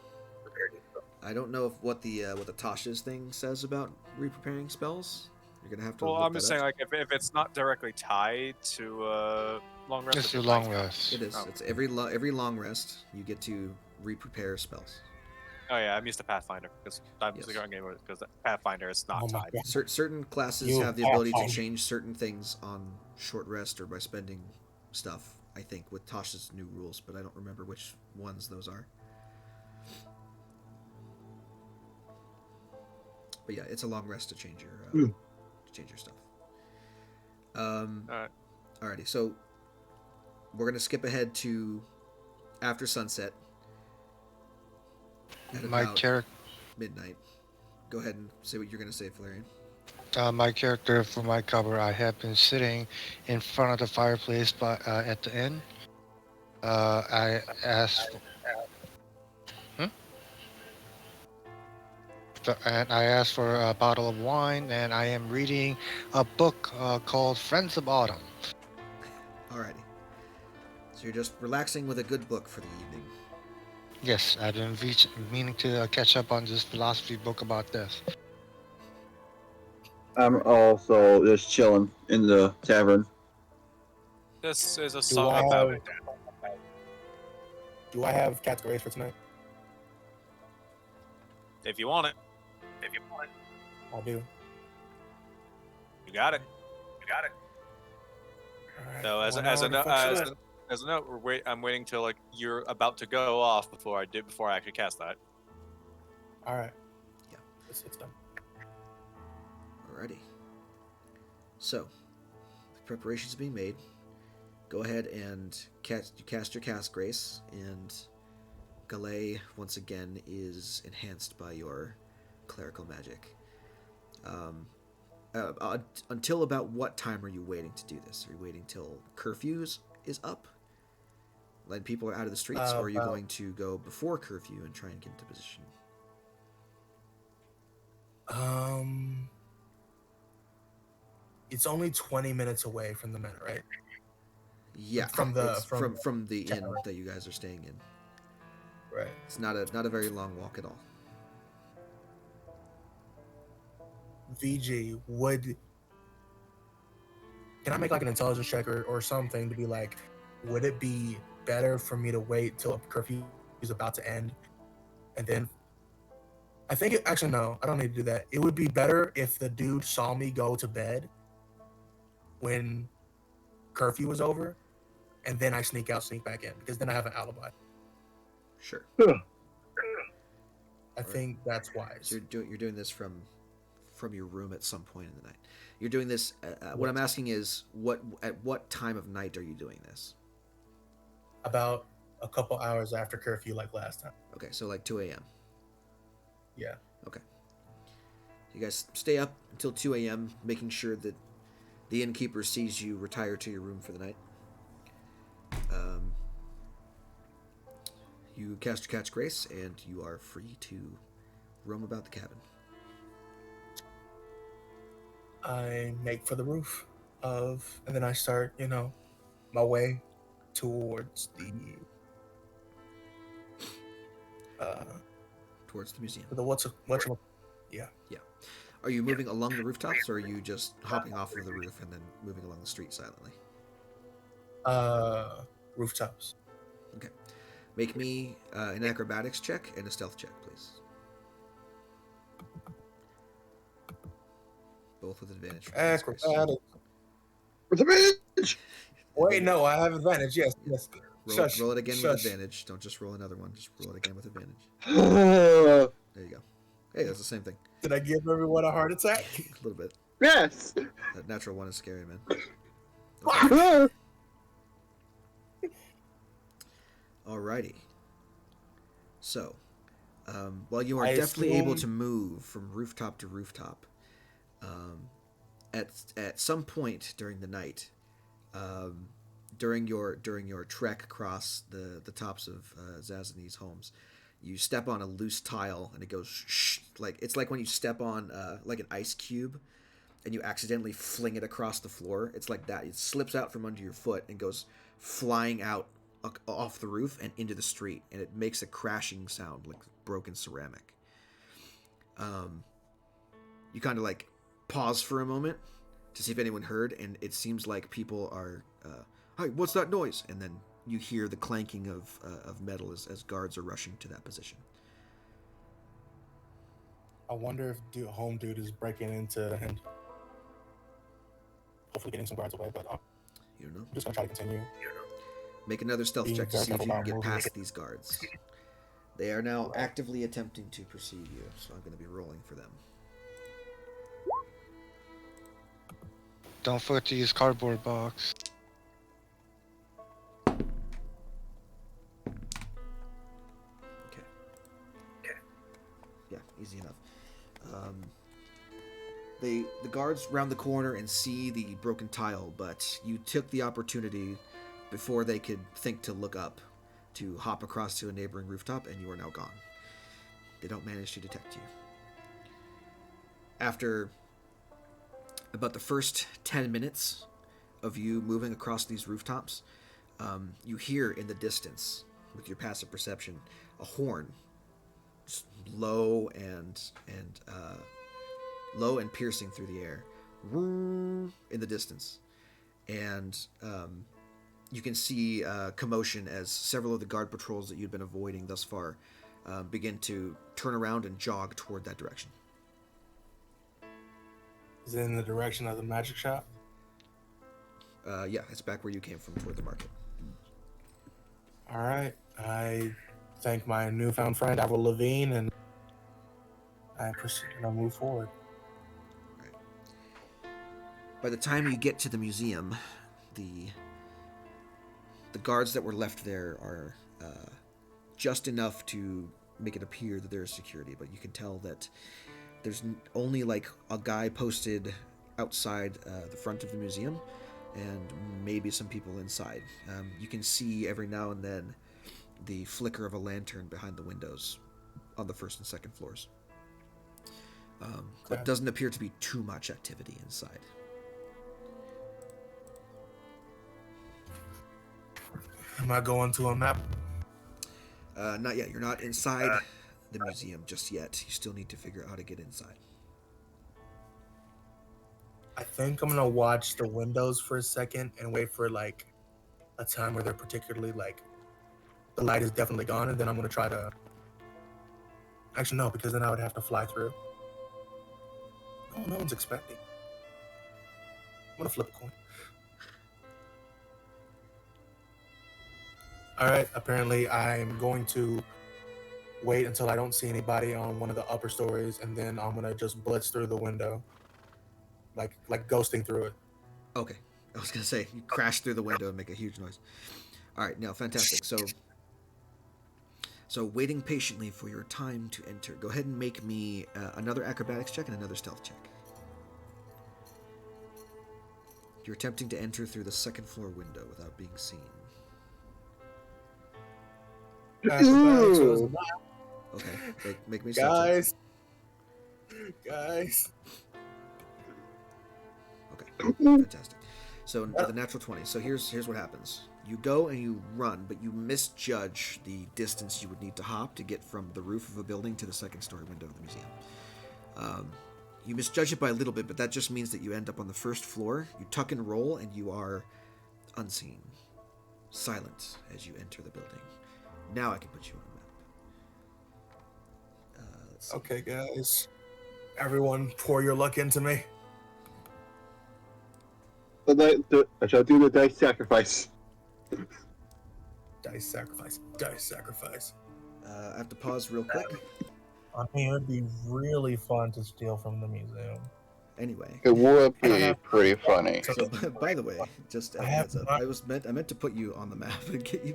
I don't know what the Tasha's thing says about re-preparing spells. You're gonna have to. Well, look I'm that just up. saying, like, if it's not directly tied to long rest, Just if do it long might- rest. It is. Oh. It's every long rest you get to re-prepare spells. Oh yeah, I'm used to Pathfinder because I'm Yes. the going game because Pathfinder is not Oh my tied. God. Certain classes You have the ability to Pathfinder. change certain things on short rest or by spending stuff. I think with Tasha's new rules, but I don't remember which ones those are. But yeah, it's a long rest to change your stuff. Alright. Alrighty, so we're gonna skip ahead to after sunset. At My about character, midnight. Go ahead and say what you're gonna say, Valerian. my character for my cover, I have been sitting in front of the fireplace at the inn. I asked, and I asked for a bottle of wine, and I am reading a book called Friends of Autumn. Alrighty. So you're just relaxing with a good book for the evening. Yes, I've been meaning to catch up on this philosophy book about death. I'm also just chilling in the tavern. This is a Do song I about have- Do I have Cat's Grace for tonight? if you want it. I do. You got it. Alright, So as well, a now note, where the fuck's it at? as a note, I'm waiting till like you're about to go off before I actually cast that. Alright. Yeah. It's done. Alrighty. So, the preparations being made. Go ahead and cast your cast grace, and Galay once again is enhanced by your clerical magic. Until about what time are you waiting to do this? Are you waiting till curfews is up? Like people are out of the streets, or are you About- going to go before curfew and try and get into position? It's only 20 minutes away from the Met, right? Yeah, From the- it's from- from the inn that you guys are staying in. Right. It's not a very long walk at all. VG, can I make like an intelligence check or something to be like, would it be better for me to wait till curfew is about to end, and then actually no, I don't need to do that. It would be better if the dude saw me go to bed when curfew was over, and then I sneak back in, because then I have an alibi. Sure. I think that's wise. So you're doing this from your room at some point in the night. You're doing this. What I'm asking is, at what time of night are you doing this? About a couple hours after curfew, like last time. Okay, so like 2 a.m. Yeah. Okay. You guys stay up until 2 a.m., making sure that the innkeeper sees you retire to your room for the night. You cast your catch grace, and you are free to roam about the cabin. I make for the roof and then I start, my way towards the Towards the museum. Yeah. Are you moving along the rooftops, or are you just hopping off of the roof and then moving along the street silently? Rooftops. Okay. Make me an acrobatics check and a stealth check, please. Both with advantage. for Chris. Acrobatics. With advantage! Wait, no, I have advantage. Yes. Roll it again Shush. with advantage. Don't just roll another one. Just roll it again with advantage. Yes. There you go. Hey, that's the same thing. Did I give everyone a heart attack? A little bit. Yes. That natural one is scary, man. Alrighty. So, while you are I definitely able assume- to move from rooftop to rooftop, at some point during the night, during your trek across the tops of Zazani's homes, you step on a loose tile and it goes shh, like it's like when you step on like an ice cube and you accidentally fling it across the floor. It's like that. It slips out from under your foot and goes flying out off the roof and into the street, and it makes a crashing sound like broken ceramic. You kind of like pause for a moment to see if anyone heard, and it seems like people are hey, what's that noise? And then you hear the clanking of metal as guards are rushing to that position. I wonder if home dude is breaking into and hopefully getting some guards away, but You don't know. I'm just gonna try to continue. Make another stealth Being check to very see if you careful can about get moving. past these guards. They are now actively attempting to pursue you, so I'm going to be rolling for them. Don't forget to use cardboard box. Okay. Yeah, easy enough. The guards round the corner and see the broken tile, but you took the opportunity before they could think to look up to hop across to a neighboring rooftop, and you are now gone. They don't manage to detect you. After about the first 10 minutes of you moving across these rooftops, you hear in the distance, with your passive perception, a horn, just low and piercing through the air, in the distance, and you can see commotion as several of the guard patrols that you'd been avoiding thus far begin to turn around and jog toward that direction. Is it in the direction of the magic shop? Yeah, it's back where you came from, toward the market. All right. I thank my newfound friend Avril Lavigne, and I proceed and I move forward. By the time you get to the museum, the guards that were left there are just enough to make it appear that there is security, but you can tell that there's only like a guy posted outside the front of the museum, and maybe some people inside. You can see every now and then the flicker of a lantern behind the windows on the first and second floors. But doesn't appear to be too much activity inside. Am I going to a map? Not yet. You're not inside the museum just yet. You still need to figure out how to get inside. I think I'm gonna watch the windows for a second and wait for like a time where they're particularly like the light is definitely gone, and then I'm gonna try to. Actually, no, because then I would have to fly through. Oh, no one's expecting. I'm gonna flip a coin. All right. Apparently, I'm going to wait until I don't see anybody on one of the upper stories, and then I'm gonna just blitz through the window, like ghosting through it. Okay. I was going to say, you crash through the window and make a huge noise. All right. Now, fantastic. So waiting patiently for your time to enter. Go ahead and make me another acrobatics check and another stealth check. You're attempting to enter through the second floor window without being seen. Acrobatics was not- Okay. Make me a stealth check. Guys. Okay, fantastic. So with a natural 20. So here's what happens. You go and you run, but you misjudge the distance you would need to hop to get from the roof of a building to the second-story window of the museum. You misjudge it by a little bit, but that just means that you end up on the first floor. You tuck and roll, and you are unseen, silent as you enter the building. Now I can put you on the map. Let's see. Okay, guys. Everyone, pour your luck into me. I shall do the dice sacrifice. Dice sacrifice. Dice sacrifice. I have to pause real quick. I mean, it'd be really fun to steal from the museum. Anyway. It would be pretty funny. So, by the way, just as a heads up, not- I meant to put you on the map and get you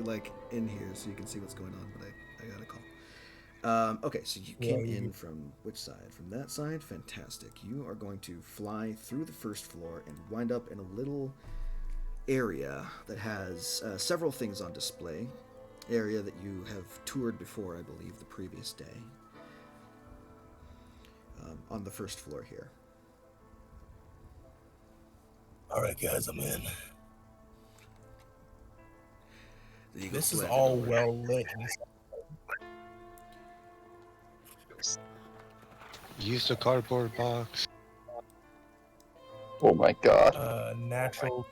like in here so you can see what's going on, but I got a call. Okay, so you came in from which side? From that side? Fantastic. You are going to fly through the first floor and wind up in a little area that has several things on display. Area that you have toured before, I believe, the previous day. On the first floor here. All right, guys, I'm in. The Eagle This is slammed all it over. well lit. Use the cardboard box. Oh my god. Natural.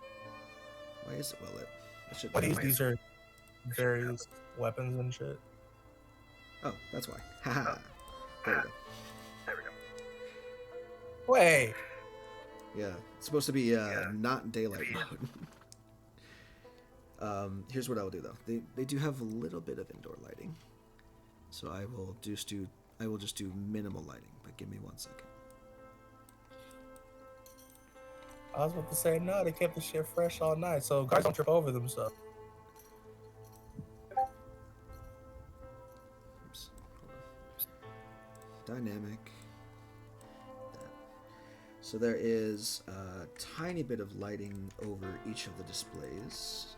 Why is it well lit? That should But be these are various weapons and shit. Oh, that's why. Haha. There we go. Wait. Yeah, it's supposed to be not in daylight mode. Here's what I will do though. They do have a little bit of indoor lighting, so I will just do minimal lighting. But give me 1 second. I was about to say, no, they kept the shit fresh all night, so guys don't trip over themselves. Oops. Hold on. Dynamic. That. So there is a tiny bit of lighting over each of the displays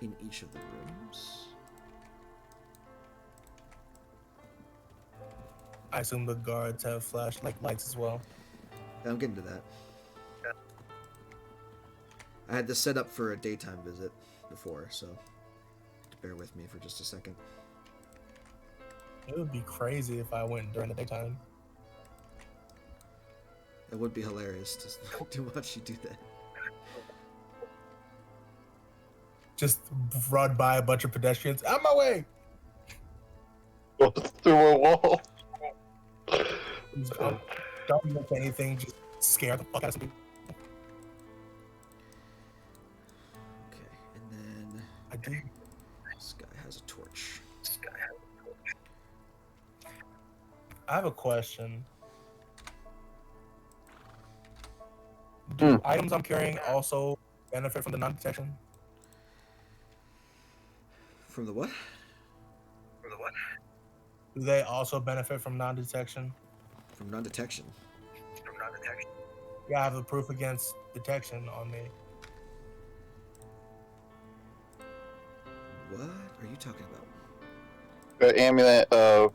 in each of the rooms. I assume the guards have flashlight lights as well. I'm getting to that. I had this set up for a daytime visit before, so bear with me for just a second. It would be crazy if I went during the daytime. It would be hilarious to watch you do that. Just run by a bunch of pedestrians. Out my way! Through a wall. Don't look at anything, just scare the fuck out of me. Okay, and then I do. this guy has a torch. I have a question. Do items I'm carrying also benefit from the non-detection? From the what? Do they also benefit from non-detection? From non-detection. Yeah, I have the proof against detection on me. What are you talking about? The amulet of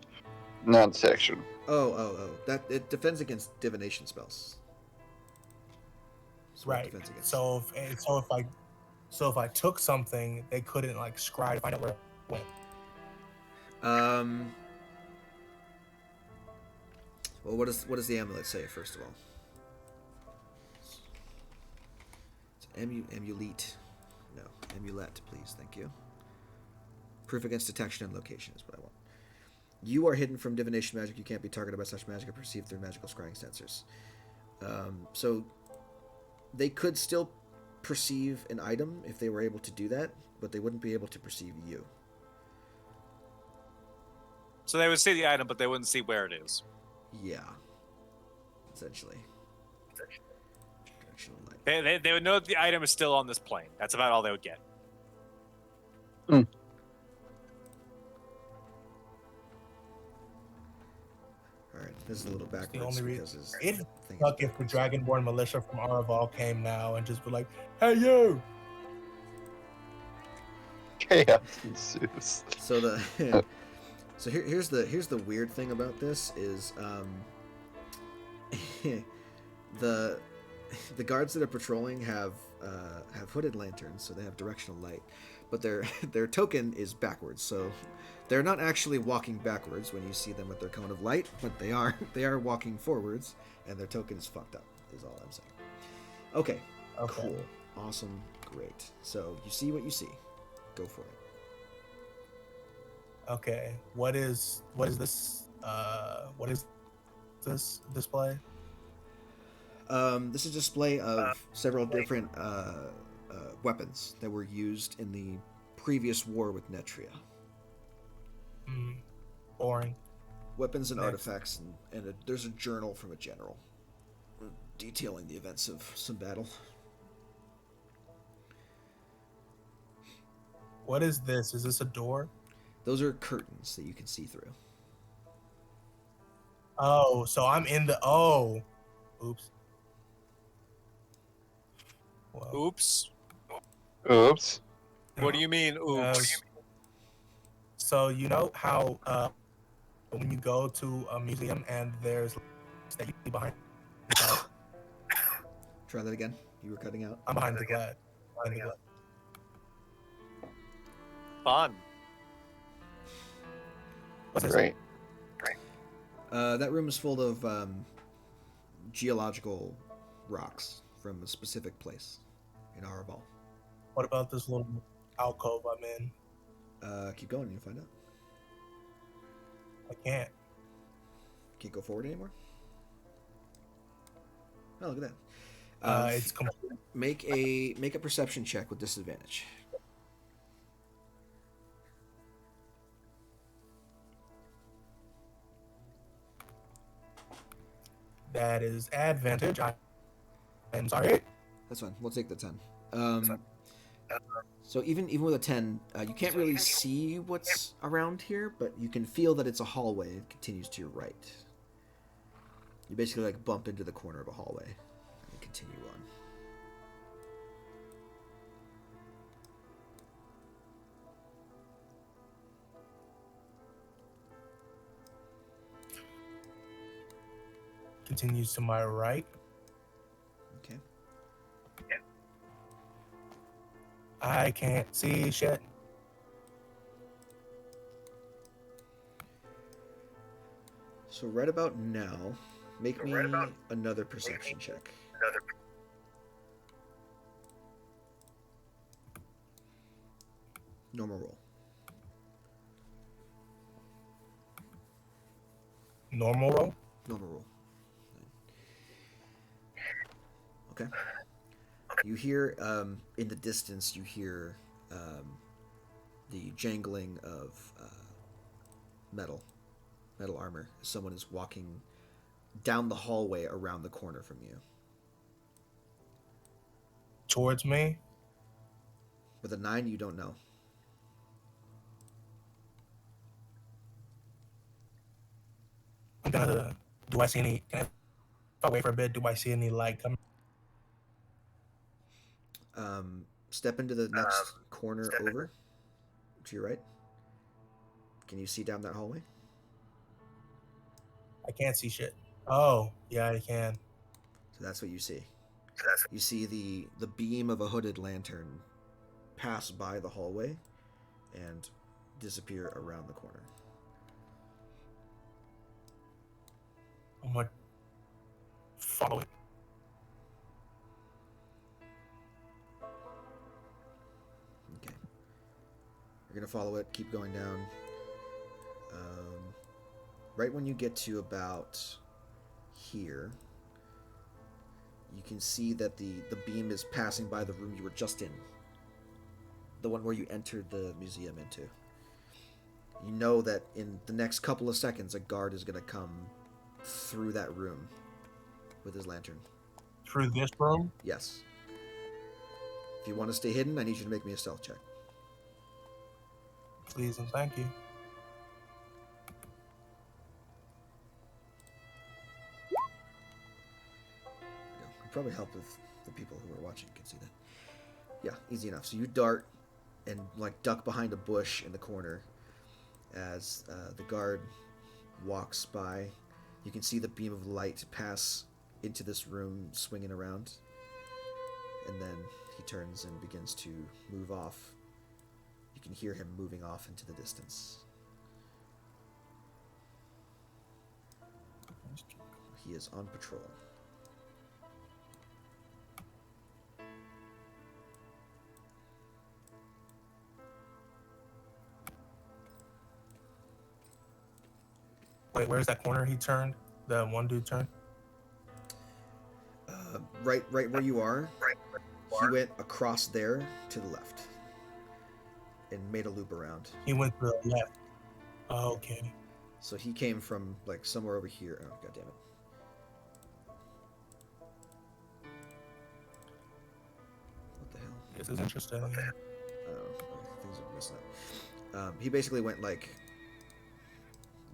non-detection. Oh. That it defends against divination spells. That's what it Right. defends against. So if I took something, they couldn't like scry to find out where it went. Well, what does the amulet say first of all? It's amulet. No, amulet, please, thank you. Proof against detection and location is what I want. You are hidden from divination magic. You can't be targeted by such magic or perceived through magical scrying sensors. So they could still perceive an item if they were able to do that, but they wouldn't be able to perceive you. So they would see the item, but they wouldn't see where it is. Yeah. Essentially. Directional light. They would know that the item is still on this plane. That's about all they would get. Alright, this is a little the backwards only because his It'd thing suck if the Dragonborn militia from Araval came now and just be like, "Hey you!" Chaos ensues. So the so here's the weird thing about this is the the guards that are patrolling have hooded lanterns, so they have directional light, but their their token is backwards, so they're not actually walking backwards when you see them with their cone of light, but they are walking forwards, and their token is fucked up. Is all I'm saying. Okay. Cool. Awesome. Great. So you see what you see. Go for it. Okay. What is this? What is this display? This is a display of several different weapons that were used in the previous war with Netria. Boring. Weapons and Next. artifacts, and there's a journal from a general detailing the events of some battle. What is this? Is this a door? Those are curtains that you can see through. Oh, so I'm in the. Oh, oops. Well, Oops. Oops. What do you mean, oops? so you know how when you go to a museum and there's that you see behind. Try that again. You were cutting out. I'm behind the glass. Fun. What's this? Great. That room is full of geological rocks from a specific place in Arabal. What about this little alcove I'm in? Keep going, you'll find out. I can't. Can't go forward anymore? Oh, look at that. It's complete. Make a perception check with disadvantage. That is advantage. I'm sorry. That's fine. We'll take the 10. So even with a 10, you can't really see what's around here, but you can feel that it's a hallway. It continues to your right. You basically like bump into the corner of a hallway and continue on. Continues to my right. Okay. I can't see shit. So right about now, make me another perception check. Normal roll. Normal roll. Normal roll. Okay. You hear, in the distance, you hear the jangling of metal armor. Someone is walking down the hallway around the corner from you. Towards me. With a 9, you don't know. I'm gonna. Do I see any? If I wait for a bit, do I see any light coming? Step into the next corner over to your right. Can you see down that hallway? I can't see shit. Oh, yeah, I can. So that's what you see. You see the beam of a hooded lantern pass by the hallway and disappear around the corner. I'm gonna follow it. Okay. You're gonna follow it, keep going down. Right when you get to about here, you can see that the beam is passing by the room you were just in. The one where you entered the museum into. You know that in the next couple of seconds, a guard is gonna come through that room with his lantern. Through this room? Yes. If you want to stay hidden, I need you to make me a stealth check. Please and thank you. It'd probably help if the people who are watching can see that. Yeah, easy enough. So you dart and like duck behind a bush in the corner as the guard walks by. You can see the beam of light pass into this room, swinging around. And then he turns and begins to move off. You can hear him moving off into the distance. He is on patrol. Wait, where's that corner he turned? The one dude turned? Right where you are. He went across there to the left and made a loop around. He went to the left. Oh, okay. So he came from like somewhere over here. Oh, god damn it. What the hell? This is interesting. Oh, things are messing up. He basically went like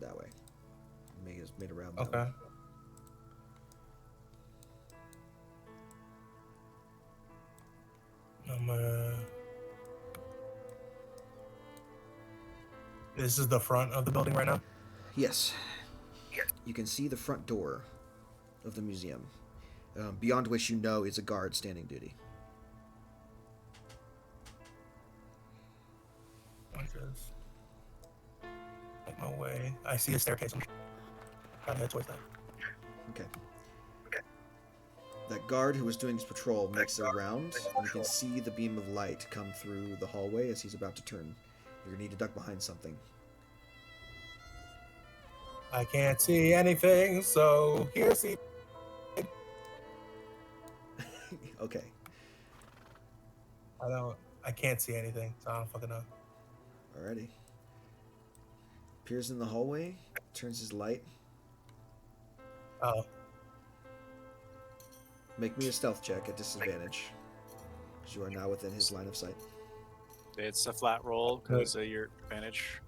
that way. Made around that way. Okay. This is the front of the building right now? Yes. You can see the front door of the museum, beyond which you know is a guard standing duty. I just make my way. I see a staircase. I'm trying to head towards that. Okay. That guard who was doing his patrol makes a round, and you can see the beam of light come through the hallway as he's about to turn. You're gonna need to duck behind something. I can't see anything, so here's the. Okay. I can't see anything, so I don't fucking know. Alrighty. Appears in the hallway, turns his light. Oh. Make me a stealth check at disadvantage, because you are now within his line of sight. It's a flat roll because of your advantage.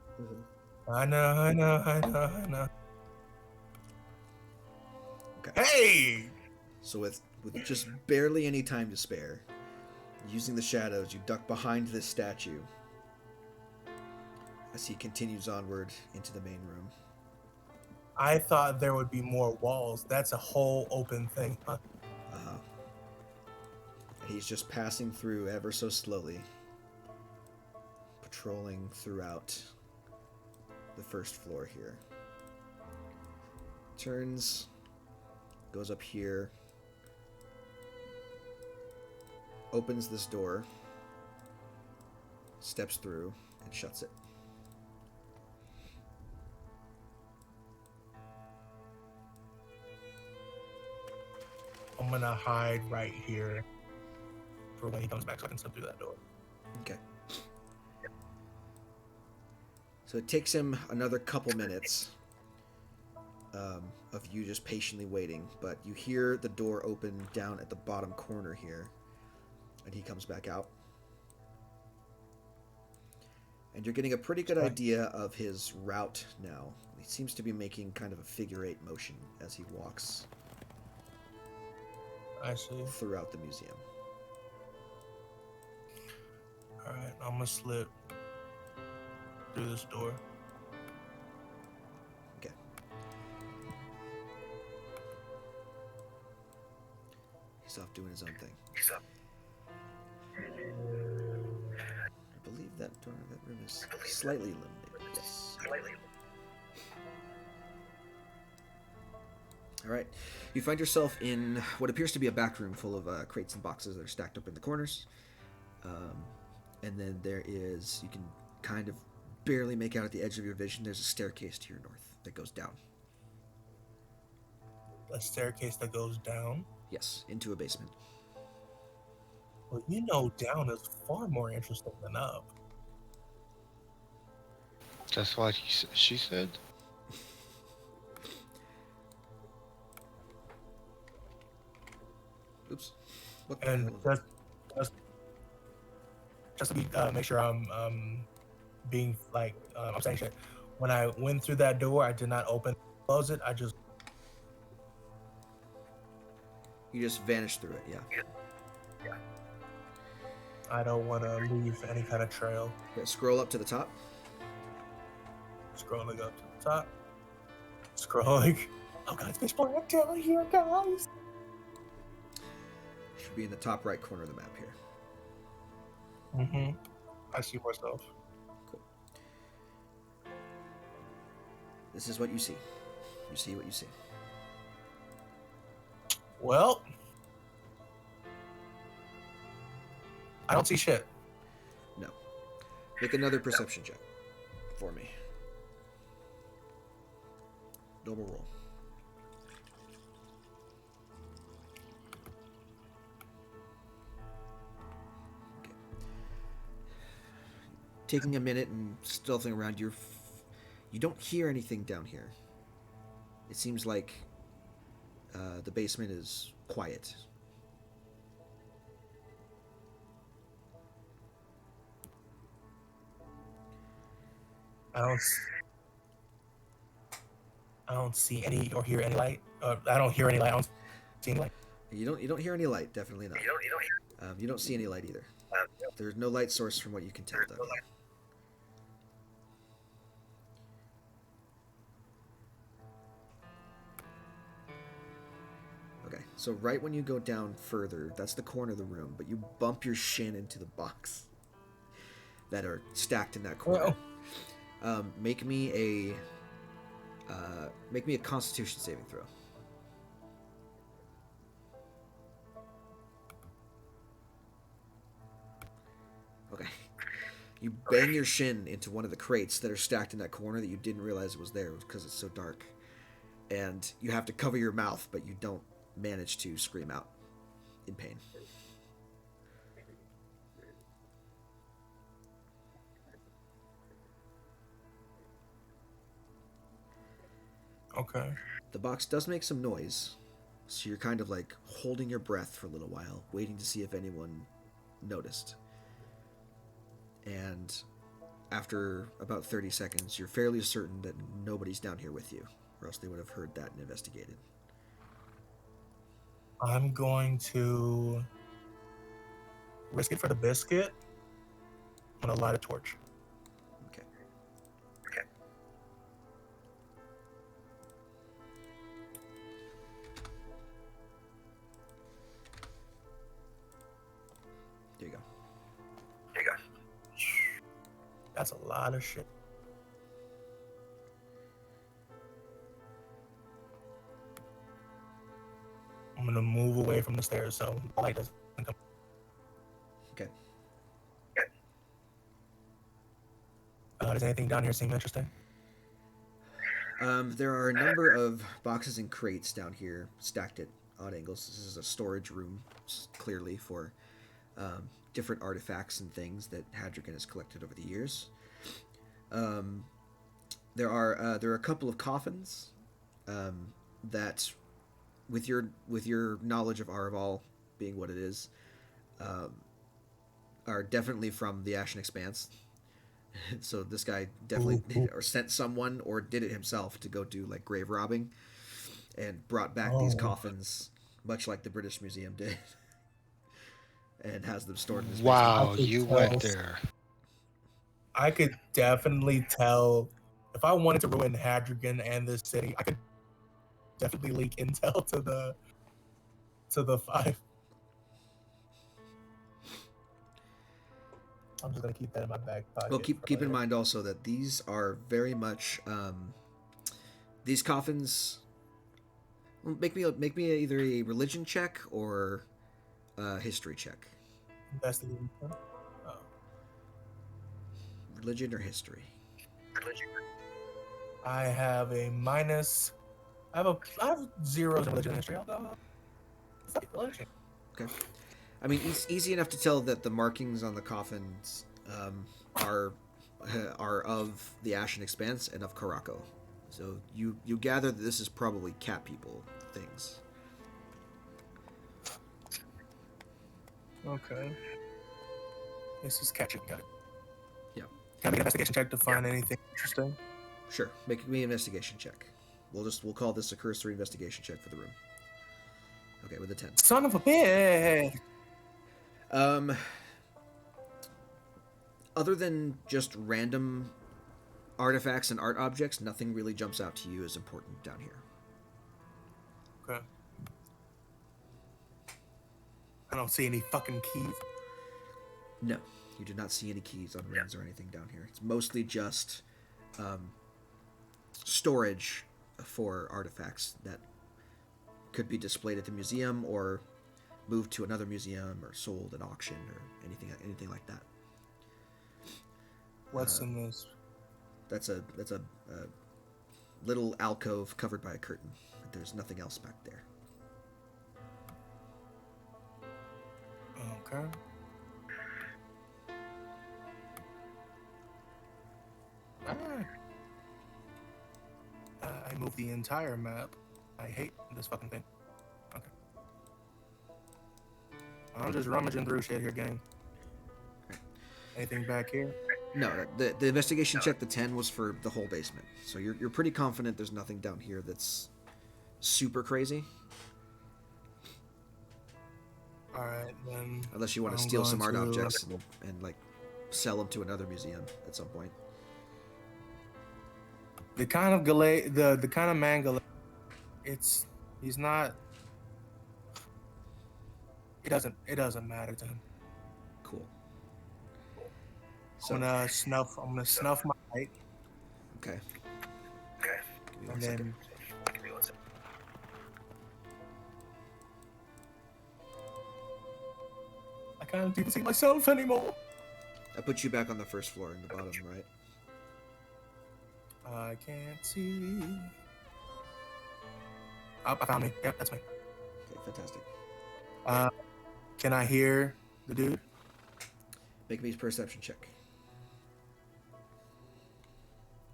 I know. Okay. Hey! So with just barely any time to spare, using the shadows, you duck behind this statue as he continues onward into the main room. I thought there would be more walls. That's a whole open thing. Huh? And he's just passing through ever so slowly, patrolling throughout the first floor here. Turns, goes up here, opens this door, steps through, and shuts it. I'm gonna hide right here for when he comes back so I can slip through that door. Okay. So it takes him another couple minutes of you just patiently waiting, but you hear the door open down at the bottom corner here, and he comes back out. And you're getting a pretty good idea of his route now. He seems to be making kind of a figure-8 motion as he walks I see. throughout the museum. Alright, I'm gonna slip through this door. Okay. He's off doing his own thing. I believe that room is slightly illuminated. Yes. All right. You find yourself in what appears to be a back room full of crates and boxes that are stacked up in the corners. And then there is, you can kind of barely make out at the edge of your vision, there's a staircase to your north that goes down. A staircase that goes down? Yes, into a basement. Well, you know, down is far more interesting than up. That's what she said. Oops. What the And hell? just to be, make sure I'm being like I'm saying shit. When I went through that door, I did not close it. I just You just vanished through it, yeah. I don't want to leave any kind of trail. Yeah, scroll up to the top. Scrolling up to the top. Scrolling. Oh god, it's pitch black down here, guys. be in the top right corner of the map here. Mm-hmm. I see myself. Cool. This is what you see. You see what you see. Well, I don't see shit. No. Make another perception check for me. Double roll. Okay. Taking a minute and stealthing around, you don't hear anything down here. It seems like the basement is quiet. I don't see any or hear any light. I don't hear any light. I don't see any light. You don't hear any light. Definitely not. You don't see any light either. There's no light source from what you can tell down here. Okay, so right when you go down further, that's the corner of the room, but you bump your shin into the box that are stacked in that corner. Make me a Constitution saving throw. Okay. You bang your shin into one of the crates that are stacked in that corner that you didn't realize it was there because it's so dark. And you have to cover your mouth, but you don't manage to scream out in pain. Okay. The box does make some noise, so you're kind of like holding your breath for a little while, waiting to see if anyone noticed. And after about 30 seconds, you're fairly certain that nobody's down here with you, or else they would have heard that and investigated. I'm going to risk it for the biscuit. I'm gonna light a torch. Okay. There you go. That's a lot of shit. I'm gonna move away from the stairs so the light doesn't come. Okay. Does anything down here seem interesting? There are a number of boxes and crates down here stacked at odd angles. This is a storage room, clearly, for different artifacts and things that Hadrigan has collected over the years. There are a couple of coffins that, with your knowledge of Araval being what it is, are definitely from the Ashen Expanse. So this guy definitely or sent someone or did it himself to go do like grave robbing, and brought back these coffins, much like the British Museum did. And has them stored in his basement. Wow, you went there. I could definitely tell if I wanted to ruin Hadrigan and this city, I could definitely leak intel to the five. I'm just gonna keep that in my back pocket. Well, keep in mind also that these are very much these coffins. Make me either a religion check or a history check. Investigation. Religion or history? I have a minus. I have zeros in religion and history. I'll go. Fuck it, religion. Okay. I mean, it's easy enough to tell that the markings on the coffins are of the Ashen Expanse and of Caraco. So you gather that this is probably cat people things. Okay. This is catching. Got it. Yeah. Can I make an investigation check to find anything interesting? Sure. Make me an investigation check. We'll call this a cursory investigation check for the room. Okay, with a 10. Son of a bitch. Other than just random artifacts and art objects, nothing really jumps out to you as important down here. Okay. I don't see any fucking keys. No, you do not see any keys on rings or anything down here. It's mostly just storage for artifacts that could be displayed at the museum or moved to another museum or sold at auction or anything like that. What's in this? That's a little alcove covered by a curtain. There's nothing else back there. Okay. Alright. I moved the entire map. I hate this fucking thing. Okay. I'm just rummaging through shit here, gang. Anything back here? No, the investigation check, the 10, was for the whole basement. So you're pretty confident there's nothing down here that's super crazy. Alright, then. Unless you want to I'm steal some going art to- objects and like sell them to another museum at some point. The kind of Galay, the kind of man Galay, he's not. It doesn't matter to him. Cool. I'm gonna snuff my light, Okay. Give me one and second. then I can't even see myself anymore. I put you back on the first floor in the bottom right. I can't see. Oh, I found me. Yep, that's me. Okay, fantastic. Can I hear the dude? Make me a perception check.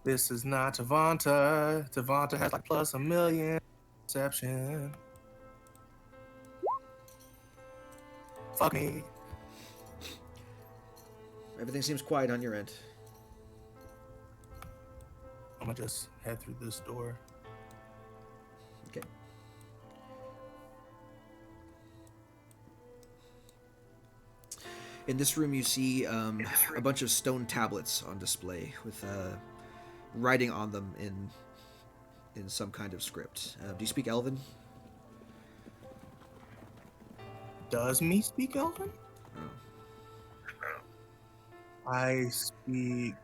This is not Tavanta. Tavanta has like plus 1,000,000 perception. Fuck me. Everything seems quiet on your end. I'm gonna just head through this door. Okay. In this room, you see a bunch of stone tablets on display with writing on them in some kind of script. Do you speak Elven? Does me speak Elven? I speak.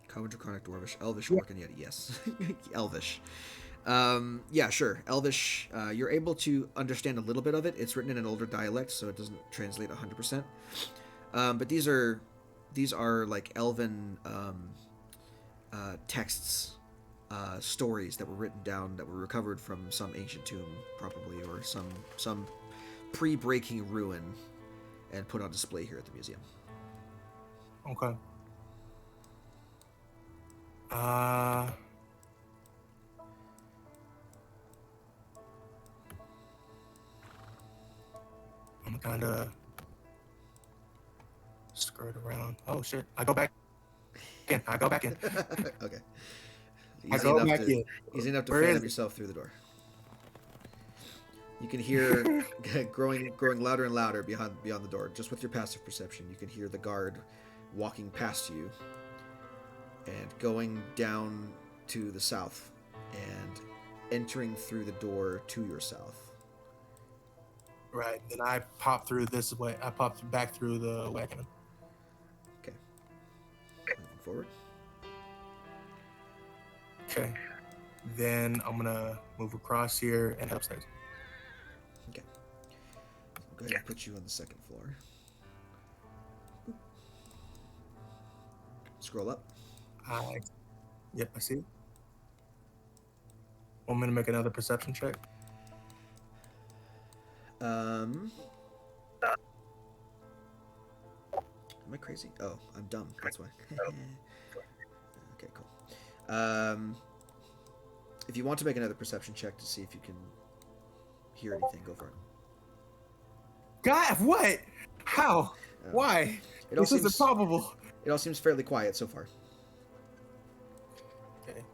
Common, Draconic, Dwarvish, Elvish, Orc, and Yeti. Yes, Elvish. Yeah, sure. Elvish. You're able to understand a little bit of it. It's written in an older dialect, so it doesn't translate 100%. But these are like Elven texts, stories that were written down that were recovered from some ancient tomb, probably, or some pre-breaking ruin, and put on display here at the museum. Okay. I'm kinda skirt around. Oh shit! I go back in. Okay. I go back in. Easy enough to Where fan is it? yourself through the door. You can hear growing louder and louder beyond the door. Just with your passive perception, you can hear the guard walking past you and going down to the south and entering through the door to your south. Right. Then I pop through this way. I popped back through the way I came in. Okay. Moving forward. Okay. Then I'm gonna move across here and head upstairs. Okay. Go ahead and put you on the second floor. Scroll up. Yep, I see. I'm gonna make another perception check. Am I crazy? Oh, I'm dumb. That's why. Okay, cool. If you want to make another perception check to see if you can hear anything, go for it. God, what? How? Why? It all This is seems improbable. it all seems fairly quiet so far. Okay.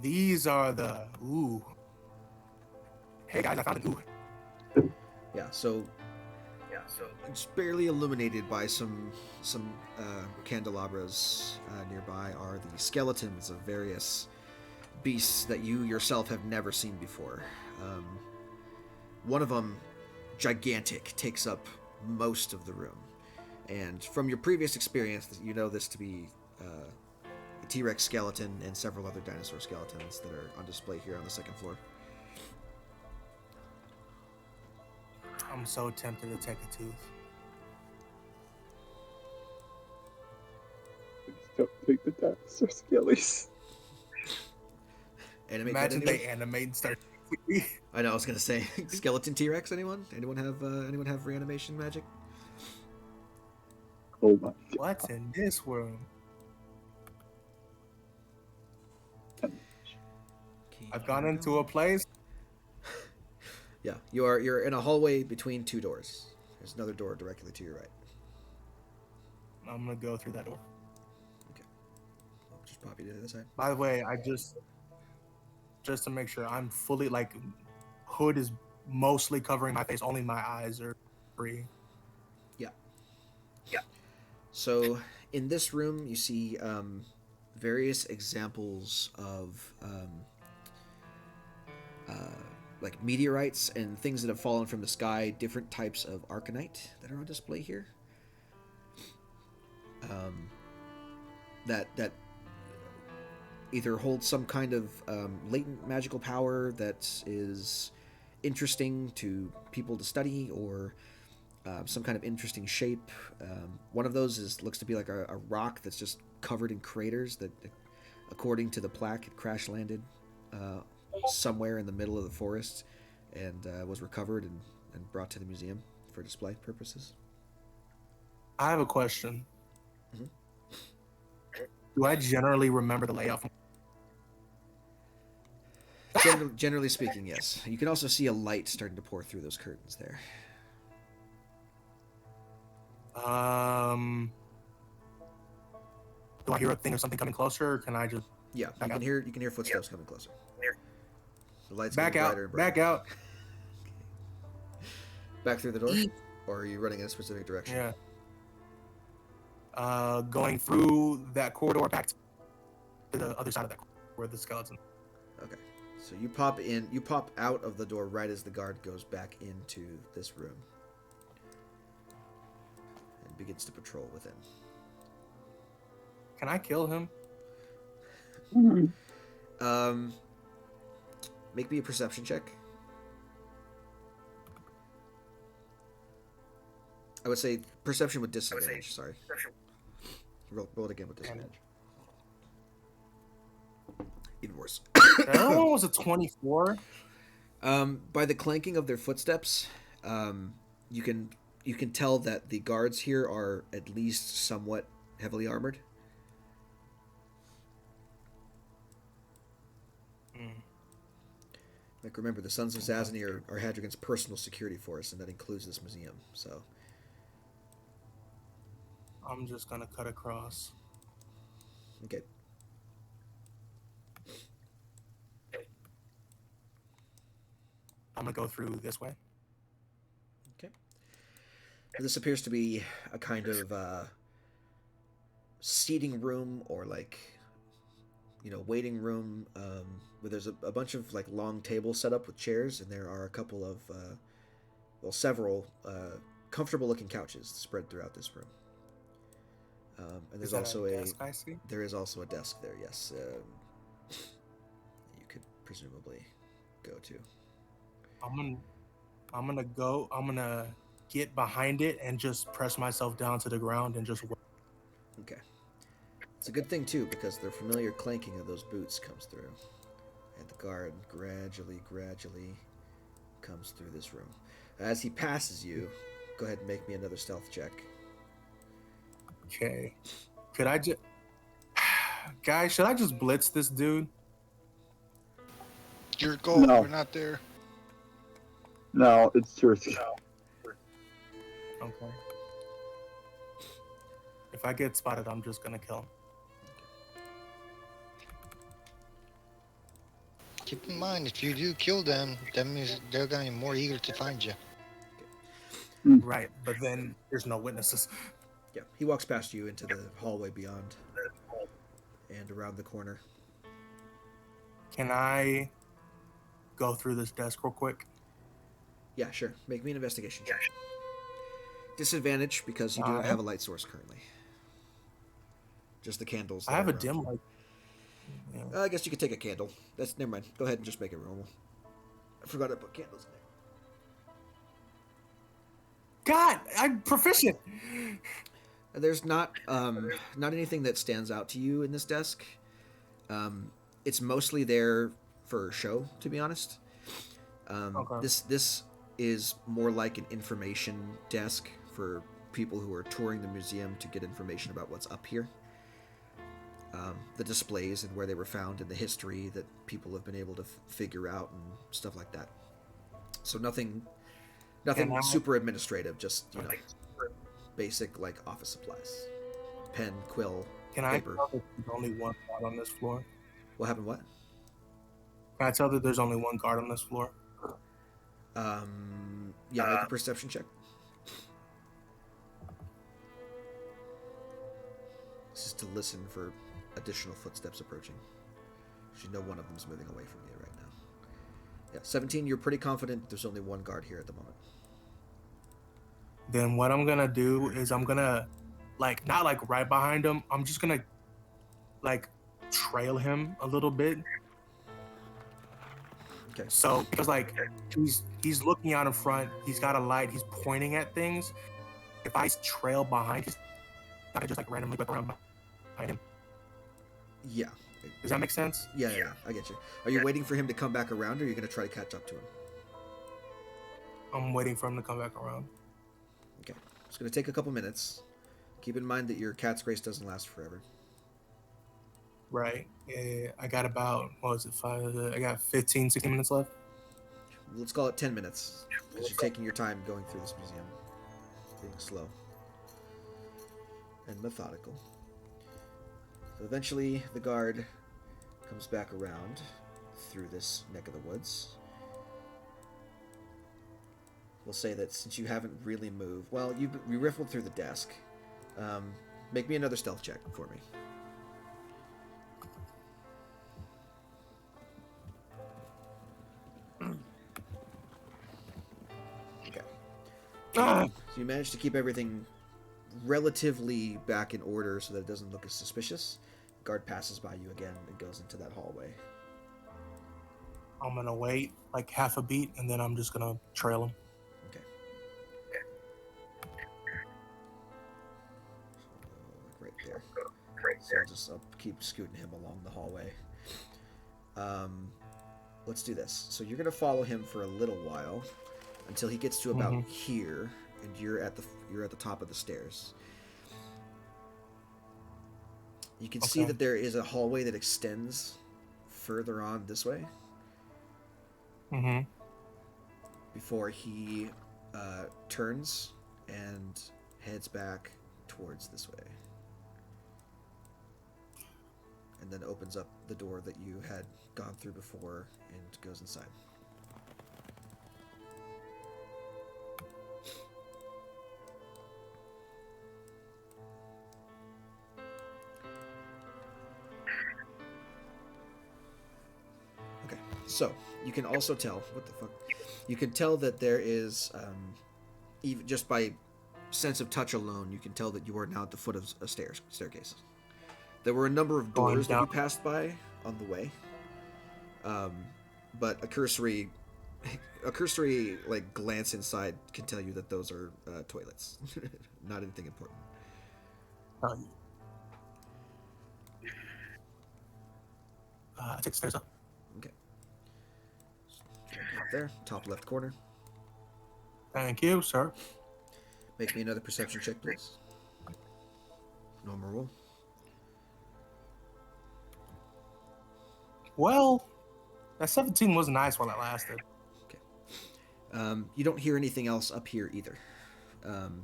These are the ooh. Hey guys, I found an ooh. Yeah, so it's barely illuminated by some candelabras nearby are the skeletons of various beasts that you yourself have never seen before. One of them gigantic, takes up most of the room. And from your previous experience, you know this to be a T-Rex skeleton and several other dinosaur skeletons that are on display here on the second floor. I'm so tempted to take a tooth. Don't take the dinosaur skellies. Animate Imagine that, they anyone? animate and start. I know. I was gonna say skeleton T-Rex. Anyone? Anyone have reanimation magic? Oh my. What's in this room? I've gone into a place. Yeah, you're in a hallway between two doors. There's another door directly to your right. I'm gonna go through that door. I'll just pop you to the other side. By the way, I just to make sure I'm fully like, hood is mostly covering my face. Only my eyes are free. So in this room, you see various examples of like meteorites and things that have fallen from the sky, different types of arcanite that are on display here. That either holds some kind of latent magical power that is interesting to people to study, or some kind of interesting shape. One of those looks to be like a rock that's just covered in craters that, according to the plaque, it crash landed somewhere in the middle of the forest and was recovered and brought to the museum for display purposes. I have a question. Mhm. Do I generally remember the layout? Generally speaking, yes. You can also see a light starting to pour through those curtains there. Do I hear a thing or something coming closer, or can I just Yeah, you can hear footsteps coming closer. The lights back getting out? brighter and brighter. Back out. Back through the door, or are you running in a specific direction? Yeah. Going through that corridor back to the other side of that corridor where the skeleton. Okay. So you pop out of the door right as the guard goes back into this room and begins to patrol within. Can I kill him? Make me a perception check. I would say perception with disadvantage. Sorry. Roll it again with disadvantage. Even worse. That other one was a 24. By the clanking of their footsteps, you can tell that the guards here are at least somewhat heavily armored. Like, remember, the Sons of Zazany are Hadrigan's personal security force, and that includes this museum. So I'm just gonna cut across. okay. I'm gonna go through this way. Okay. This appears to be a kind of seating room, or like, waiting room, where there's a bunch of like long tables set up with chairs, and there are a couple of several comfortable looking couches spread throughout this room. And there's also desk I see? there is also a desk there. Yes, you could presumably go to. I'm gonna get behind it and just press myself down to the ground and just work. Okay. It's a good thing too, because the familiar clanking of those boots comes through, and the guard gradually comes through this room. As he passes you, go ahead and make me another stealth check. Okay. Could I just... Guys, should I just blitz this dude? Your goal, No. we're not there. No, it's too risky. Okay. If I get spotted, I'm just gonna kill him. Keep in mind, if you do kill them, that means they're gonna be more eager to find you. Right, but then there's no witnesses. Yeah, he walks past you into the hallway beyond, and around the corner. Can I go through this desk real quick? Yeah, sure. Make me an investigation check. Disadvantage because you do not have a light source currently. Just the candles. I that have are a around dim you. light. Yeah. I guess you could take a candle. That's never mind. Go ahead and just make it normal. I forgot to put candles in there. God, I'm proficient. There's not anything that stands out to you in this desk. It's mostly there for show, to be honest. Okay. This is more like an information desk for people who are touring the museum to get information about what's up here. The displays and where they were found and the history that people have been able to figure out and stuff like that. So nothing super administrative, just basic like office supplies, pen, quill, Can paper. I tell that there's only one guard on this floor? What happened? What? Can I tell that there's only one guard on this floor? Yeah, make a perception check. This is to listen for additional footsteps approaching. You know one of them's moving away from you right now. Yeah, 17, you're pretty confident there's only one guard here at the moment. Then what I'm gonna do is I'm gonna, like, not like right behind him. I'm just gonna, like, trail him a little bit. Okay. So because like he's looking out in front, he's got a light, he's pointing at things. If I trail behind, he's not just like randomly whip around behind him. Yeah. Does that make sense? Yeah, I get you. Are you waiting for him to come back around, or are you going to try to catch up to him? I'm waiting for him to come back around. Okay. It's going to take a couple minutes. Keep in mind that your cat's grace doesn't last forever. Right. Yeah, I got about, I got 15, 16 minutes left. Let's call it 10 minutes, because you're taking your time going through this museum. Being slow. And methodical. So eventually, the guard comes back around through this neck of the woods. We'll say that since you haven't really moved... Well, you riffled through the desk. Make me another stealth check for me. Okay. So you managed to keep everything relatively back in order so that it doesn't look as suspicious. Guard passes by you again and goes into that hallway. I'm gonna wait like half a beat and then I'm just gonna trail him. Okay. Like right there. So I'll keep scooting him along the hallway. Let's do this. So you're gonna follow him for a little while until he gets to about here, and you're at the top of the stairs. You can see that there is a hallway that extends further on this way. Before he turns and heads back towards this way. And then opens up the door that you had gone through before and goes inside. Okay, so you can also tell, what the fuck? You can tell that there is, even just by sense of touch alone, you can tell that you are now at the foot of a staircase. There were a number of doors that you passed by on the way, but a cursory like glance inside can tell you that those are toilets, not anything important. Take the stairs up. Okay. Up there, top left corner. Thank you, sir. Make me another perception check, please. Normal roll. Well, that 17 was nice while it lasted. Okay. You don't hear anything else up here either.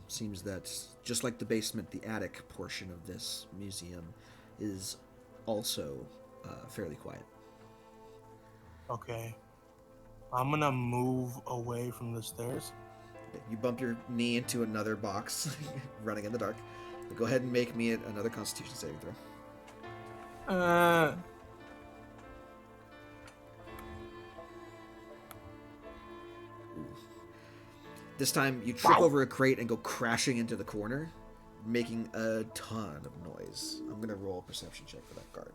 Seems that, just like the basement, the attic portion of this museum is also fairly quiet. Okay. I'm gonna move away from the stairs. You bump your knee into another box, running in the dark. Go ahead and make me another Constitution saving throw. This time you trip over a crate and go crashing into the corner, making a ton of noise. I'm gonna roll a perception check for that guard.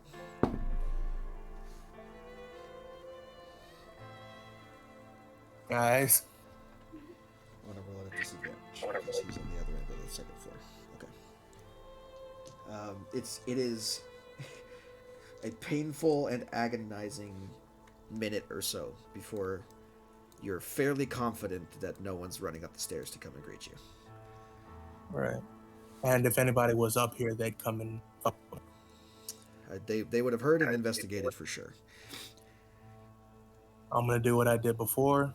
Guys, I want to roll it at disadvantage because he's on the other end of the second floor. Okay. It is a painful and agonizing minute or so before you're fairly confident that no one's running up the stairs to come and greet you. right. And if anybody was up here, they'd come and fuck with me. They would have heard and investigated for sure. I'm gonna do what I did before.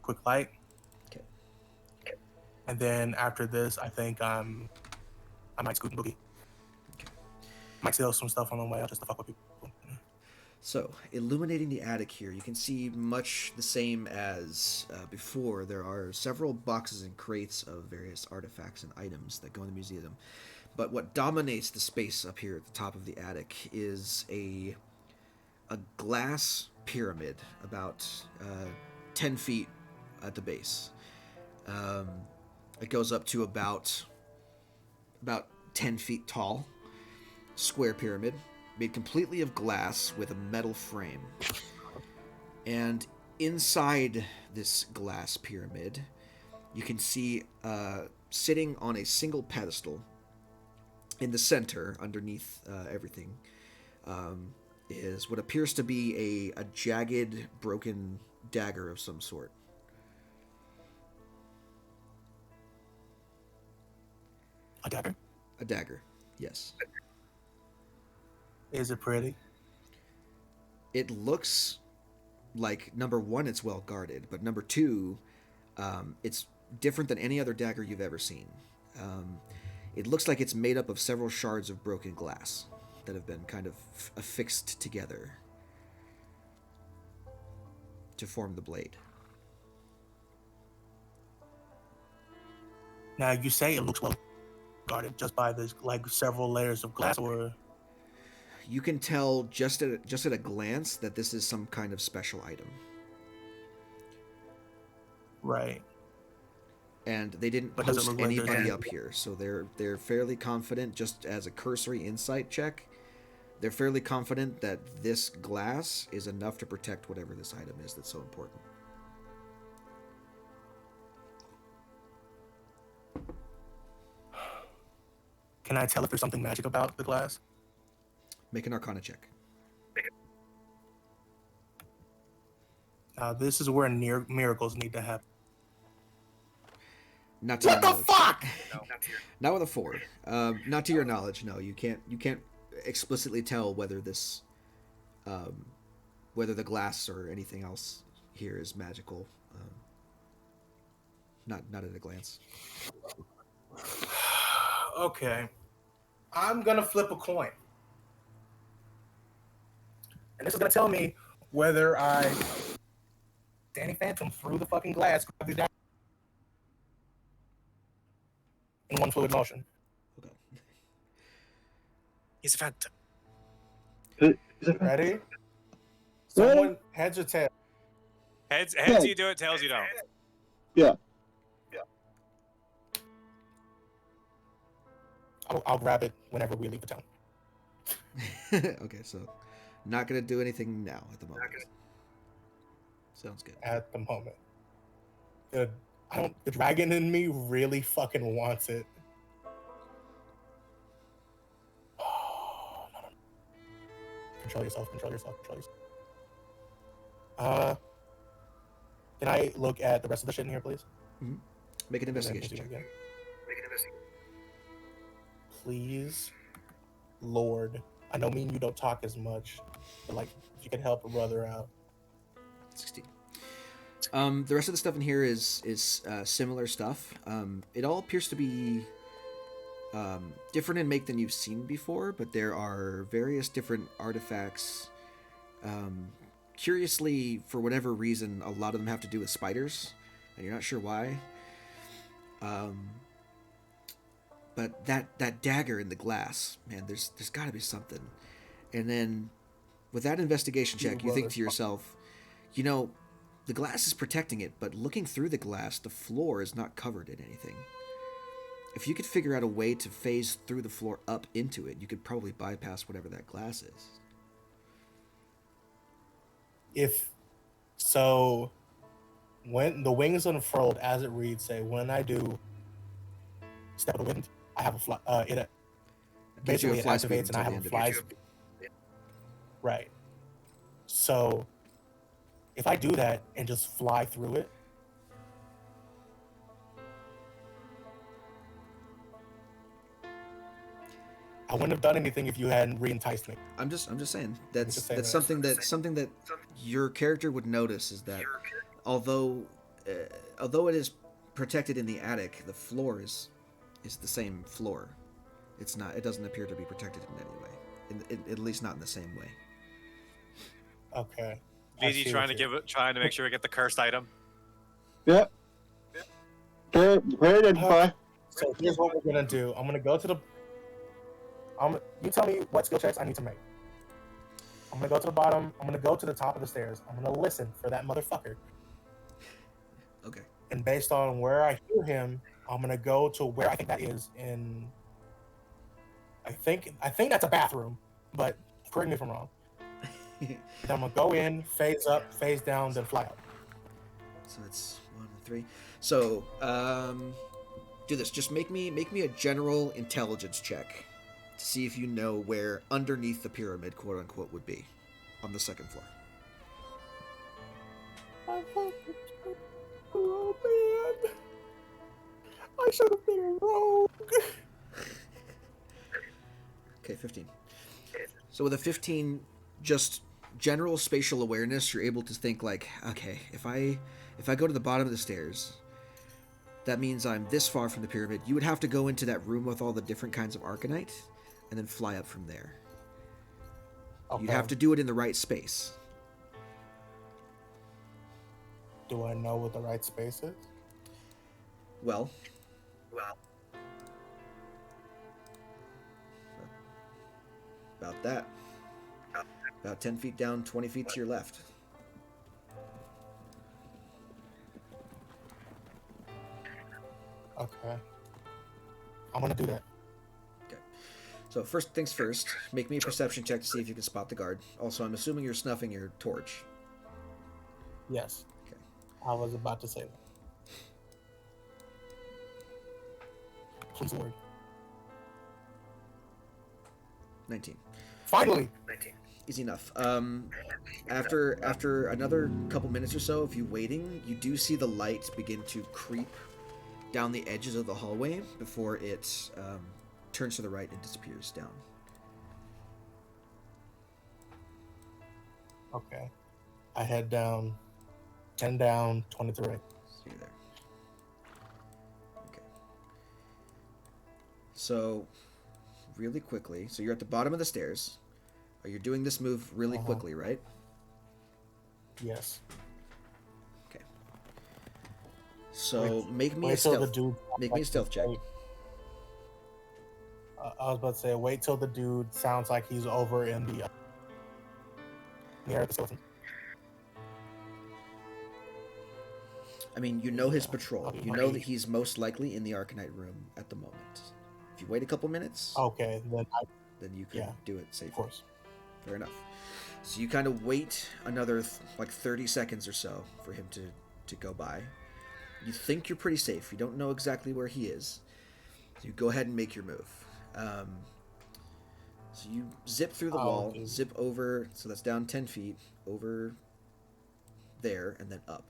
Quick light. Okay. And then after this, I think I might scoot and boogie. Okay. Might steal some stuff on the way out just to fuck with people. So, illuminating the attic here, you can see much the same as before. There are several boxes and crates of various artifacts and items that go in the museum. But what dominates the space up here at the top of the attic is a glass pyramid about 10 feet at the base. It goes up to about 10 feet tall. Square pyramid. Made completely of glass with a metal frame. And inside this glass pyramid, you can see sitting on a single pedestal in the center, underneath everything, is what appears to be a jagged, broken dagger of some sort. A dagger? A dagger, yes. Is it pretty? It looks like, number one, it's well guarded, but number two, it's different than any other dagger you've ever seen. It looks like it's made up of several shards of broken glass that have been kind of affixed together to form the blade. Now you say it looks well guarded just by this, like, several layers of glass, or You can tell just at a glance that this is some kind of special item. right? And they didn't But does it post look like there's anybody any- up here, so they're fairly confident. Just as a cursory insight check, they're fairly confident that this glass is enough to protect whatever this item is that's so important. Can I tell if there's something magic about the glass? Make an Arcana check. This is where miracles need to happen. Not to What your the knowledge. fuck? Not with a 4. Not to your knowledge. No, you can't explicitly tell whether this, whether the glass or anything else here is magical. Not at a glance. Okay. I'm gonna flip a coin. And this is gonna tell me whether I Danny Phantom through the fucking glass down in one fluid motion. Okay. He's a phantom. Ready? Someone heads or tails? Heads Heads. you do it, tails you don't. Yeah. I'll grab it whenever we leave the town. Okay, so not gonna do anything now at the moment. Sounds good. At the moment. The dragon in me really fucking wants it. Oh, no. Control yourself. Can I look at the rest of the shit in here, please? Make an investigation check. Again. Please, Lord. I know me and you don't talk as much, but like, if you could help a brother out. 16. The rest of the stuff in here is similar stuff. It all appears to be different in make than you've seen before, but there are various different artifacts. Curiously, for whatever reason, a lot of them have to do with spiders, and you're not sure why. But that dagger in the glass, man, there's got to be something. And then, with that investigation check, you think to yourself, you know, the glass is protecting it, but looking through the glass, the floor is not covered in anything. If you could figure out a way to phase through the floor up into it, you could probably bypass whatever that glass is. If so, when the wings unfurled, as it reads, say when I do step of the wind, I have a fly. It Gives you a basically fly speed activates, and I until have the a end of fly your speed. Right. So, if I do that and just fly through it, I wouldn't have done anything if you hadn't re-enticed me. I'm just saying just saying that's that. something that your character would notice is that although it is protected in the attic, the floor is the same floor. It's not. It doesn't appear to be protected in any way, at least not in the same way. Okay. I VZ see trying what to trying to make sure we get the cursed item. Yep. Great identify. So here's what we're gonna do. I'm gonna go to the. You tell me what skill checks I need to make. I'm gonna go to the bottom. I'm gonna go to the top of the stairs. I'm gonna listen for that motherfucker. Okay. And based on where I hear him, I'm gonna go to where I think that is. In I think that's a bathroom, but correct me if I'm wrong. Then I'm gonna go in, phase up, phase down, then fly out. So it's 1 and 3. So do this. Just make me a general intelligence check to see if you know where underneath the pyramid, quote unquote, would be on the second floor. Oh man, I should have been a rogue. Okay, 15. So with a 15, just general spatial awareness, you're able to think like, okay, if I go to the bottom of the stairs, that means I'm this far from the pyramid. You would have to go into that room with all the different kinds of arcanite and then fly up from there. Okay. You'd have to do it in the right space. Do I know what the right space is? Well, about that. About 10 feet down, 20 feet to your left. Okay. I'm gonna do that. Okay. So first things first, make me a perception check to see if you can spot the guard. Also, I'm assuming you're snuffing your torch. Yes. Okay. I was about to say that. Please, Lord. 19. Finally. Easy enough. After another couple minutes or so of you waiting, you do see the light begin to creep down the edges of the hallway before it turns to the right and disappears down. Okay. I head down. 10 down, 20 to right. So you're there. Okay. So, really quickly, so you're at the bottom of the stairs. You're doing this move really quickly, right? Yes. Okay. So make me a Wait till the stealth. dude. Make me a stealth check. I was about to say, wait till the dude sounds like he's over in the area of the skeleton. I mean, you know his patrol. You know that he's most likely in the Arcanite room at the moment. If you wait a couple minutes, Okay, then you can do it safely. of course. Fair enough. So you kind of wait another like 30 seconds or so for him to go by. You think you're pretty safe. You don't know exactly where he is. So you go ahead and make your move. So you zip through the wall, zip over, so that's down 10 feet, over there, and then up.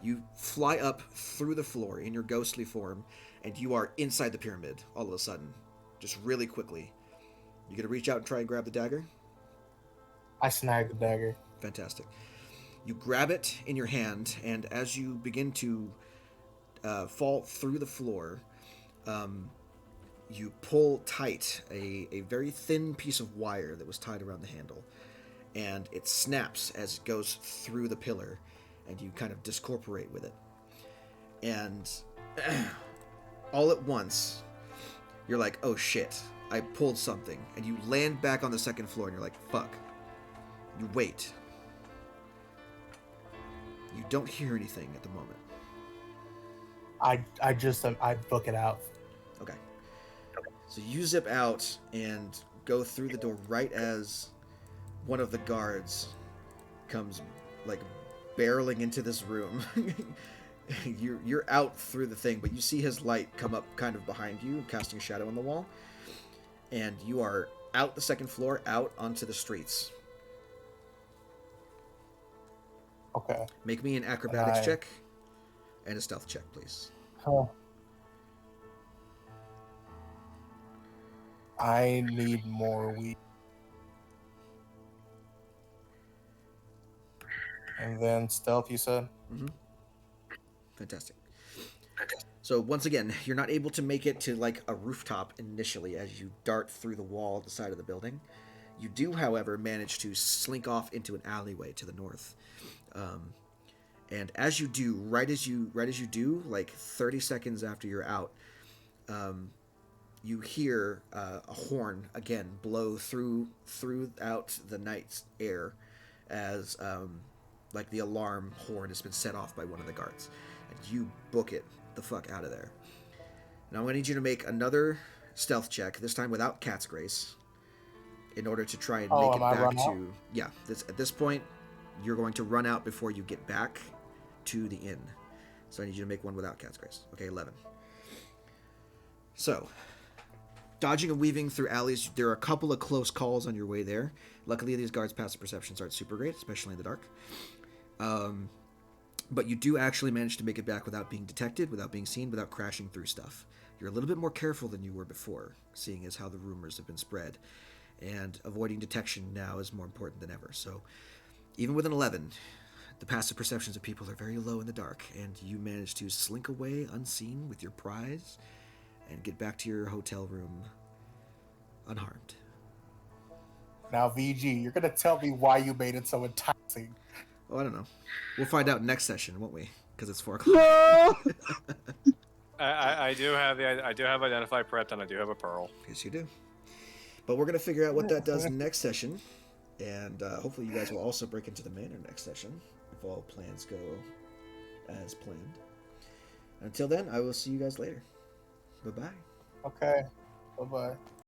You fly up through the floor in your ghostly form, and you are inside the pyramid all of a sudden, just really quickly. You gonna reach out and try and grab the dagger? I snag the dagger. Fantastic. You grab it in your hand, and as you begin to fall through the floor, you pull tight a very thin piece of wire that was tied around the handle, and it snaps as it goes through the pillar, and you kind of discorporate with it. And all at once, you're like, oh shit, I pulled something. And you land back on the second floor, and you're like, fuck. You wait. You You don't hear anything at the moment. I book it out. Okay. So you zip out and go through the door right as one of the guards comes like barreling into this room. You're out through the thing, but you see his light come up kind of behind you, casting a shadow on the wall. And you are out the second floor, out onto the streets. Okay. Make me an acrobatics check and a stealth check, please. Oh. I need more weed. And then stealth, you said? Mm-hmm. Fantastic. So once again, you're not able to make it to like a rooftop initially as you dart through the wall at the side of the building. You do, however, manage to slink off into an alleyway to the north. And as you do, right as you do, like 30 seconds after you're out, you hear a horn again blow throughout the night air as like the alarm horn has been set off by one of the guards, and you book it the fuck out of there. Now I'm going to need you to make another stealth check, this time without Cat's Grace, in order to try and make it back to... Yeah, at this point, you're going to run out before you get back to the inn. So I need you to make one without Cat's Grace. Okay, 11. So, dodging and weaving through alleys, there are a couple of close calls on your way there. Luckily, these guards' passive perceptions aren't super great, especially in the dark. But you do actually manage to make it back without being detected, without being seen, without crashing through stuff. You're a little bit more careful than you were before, seeing as how the rumors have been spread. And avoiding detection now is more important than ever. So, even with an 11, the passive perceptions of people are very low in the dark, and you manage to slink away unseen with your prize and get back to your hotel room unharmed. Now, VG, you're gonna tell me why you made it so enticing. Oh, I don't know. We'll find out next session, won't we? Because it's 4 o'clock. No! I do have identify prepped, and I do have a pearl. Yes, you do. But we're going to figure out what that does next session. And hopefully you guys will also break into the manor next session, if all plans go as planned. Until then, I will see you guys later. Bye-bye. Okay. Bye-bye.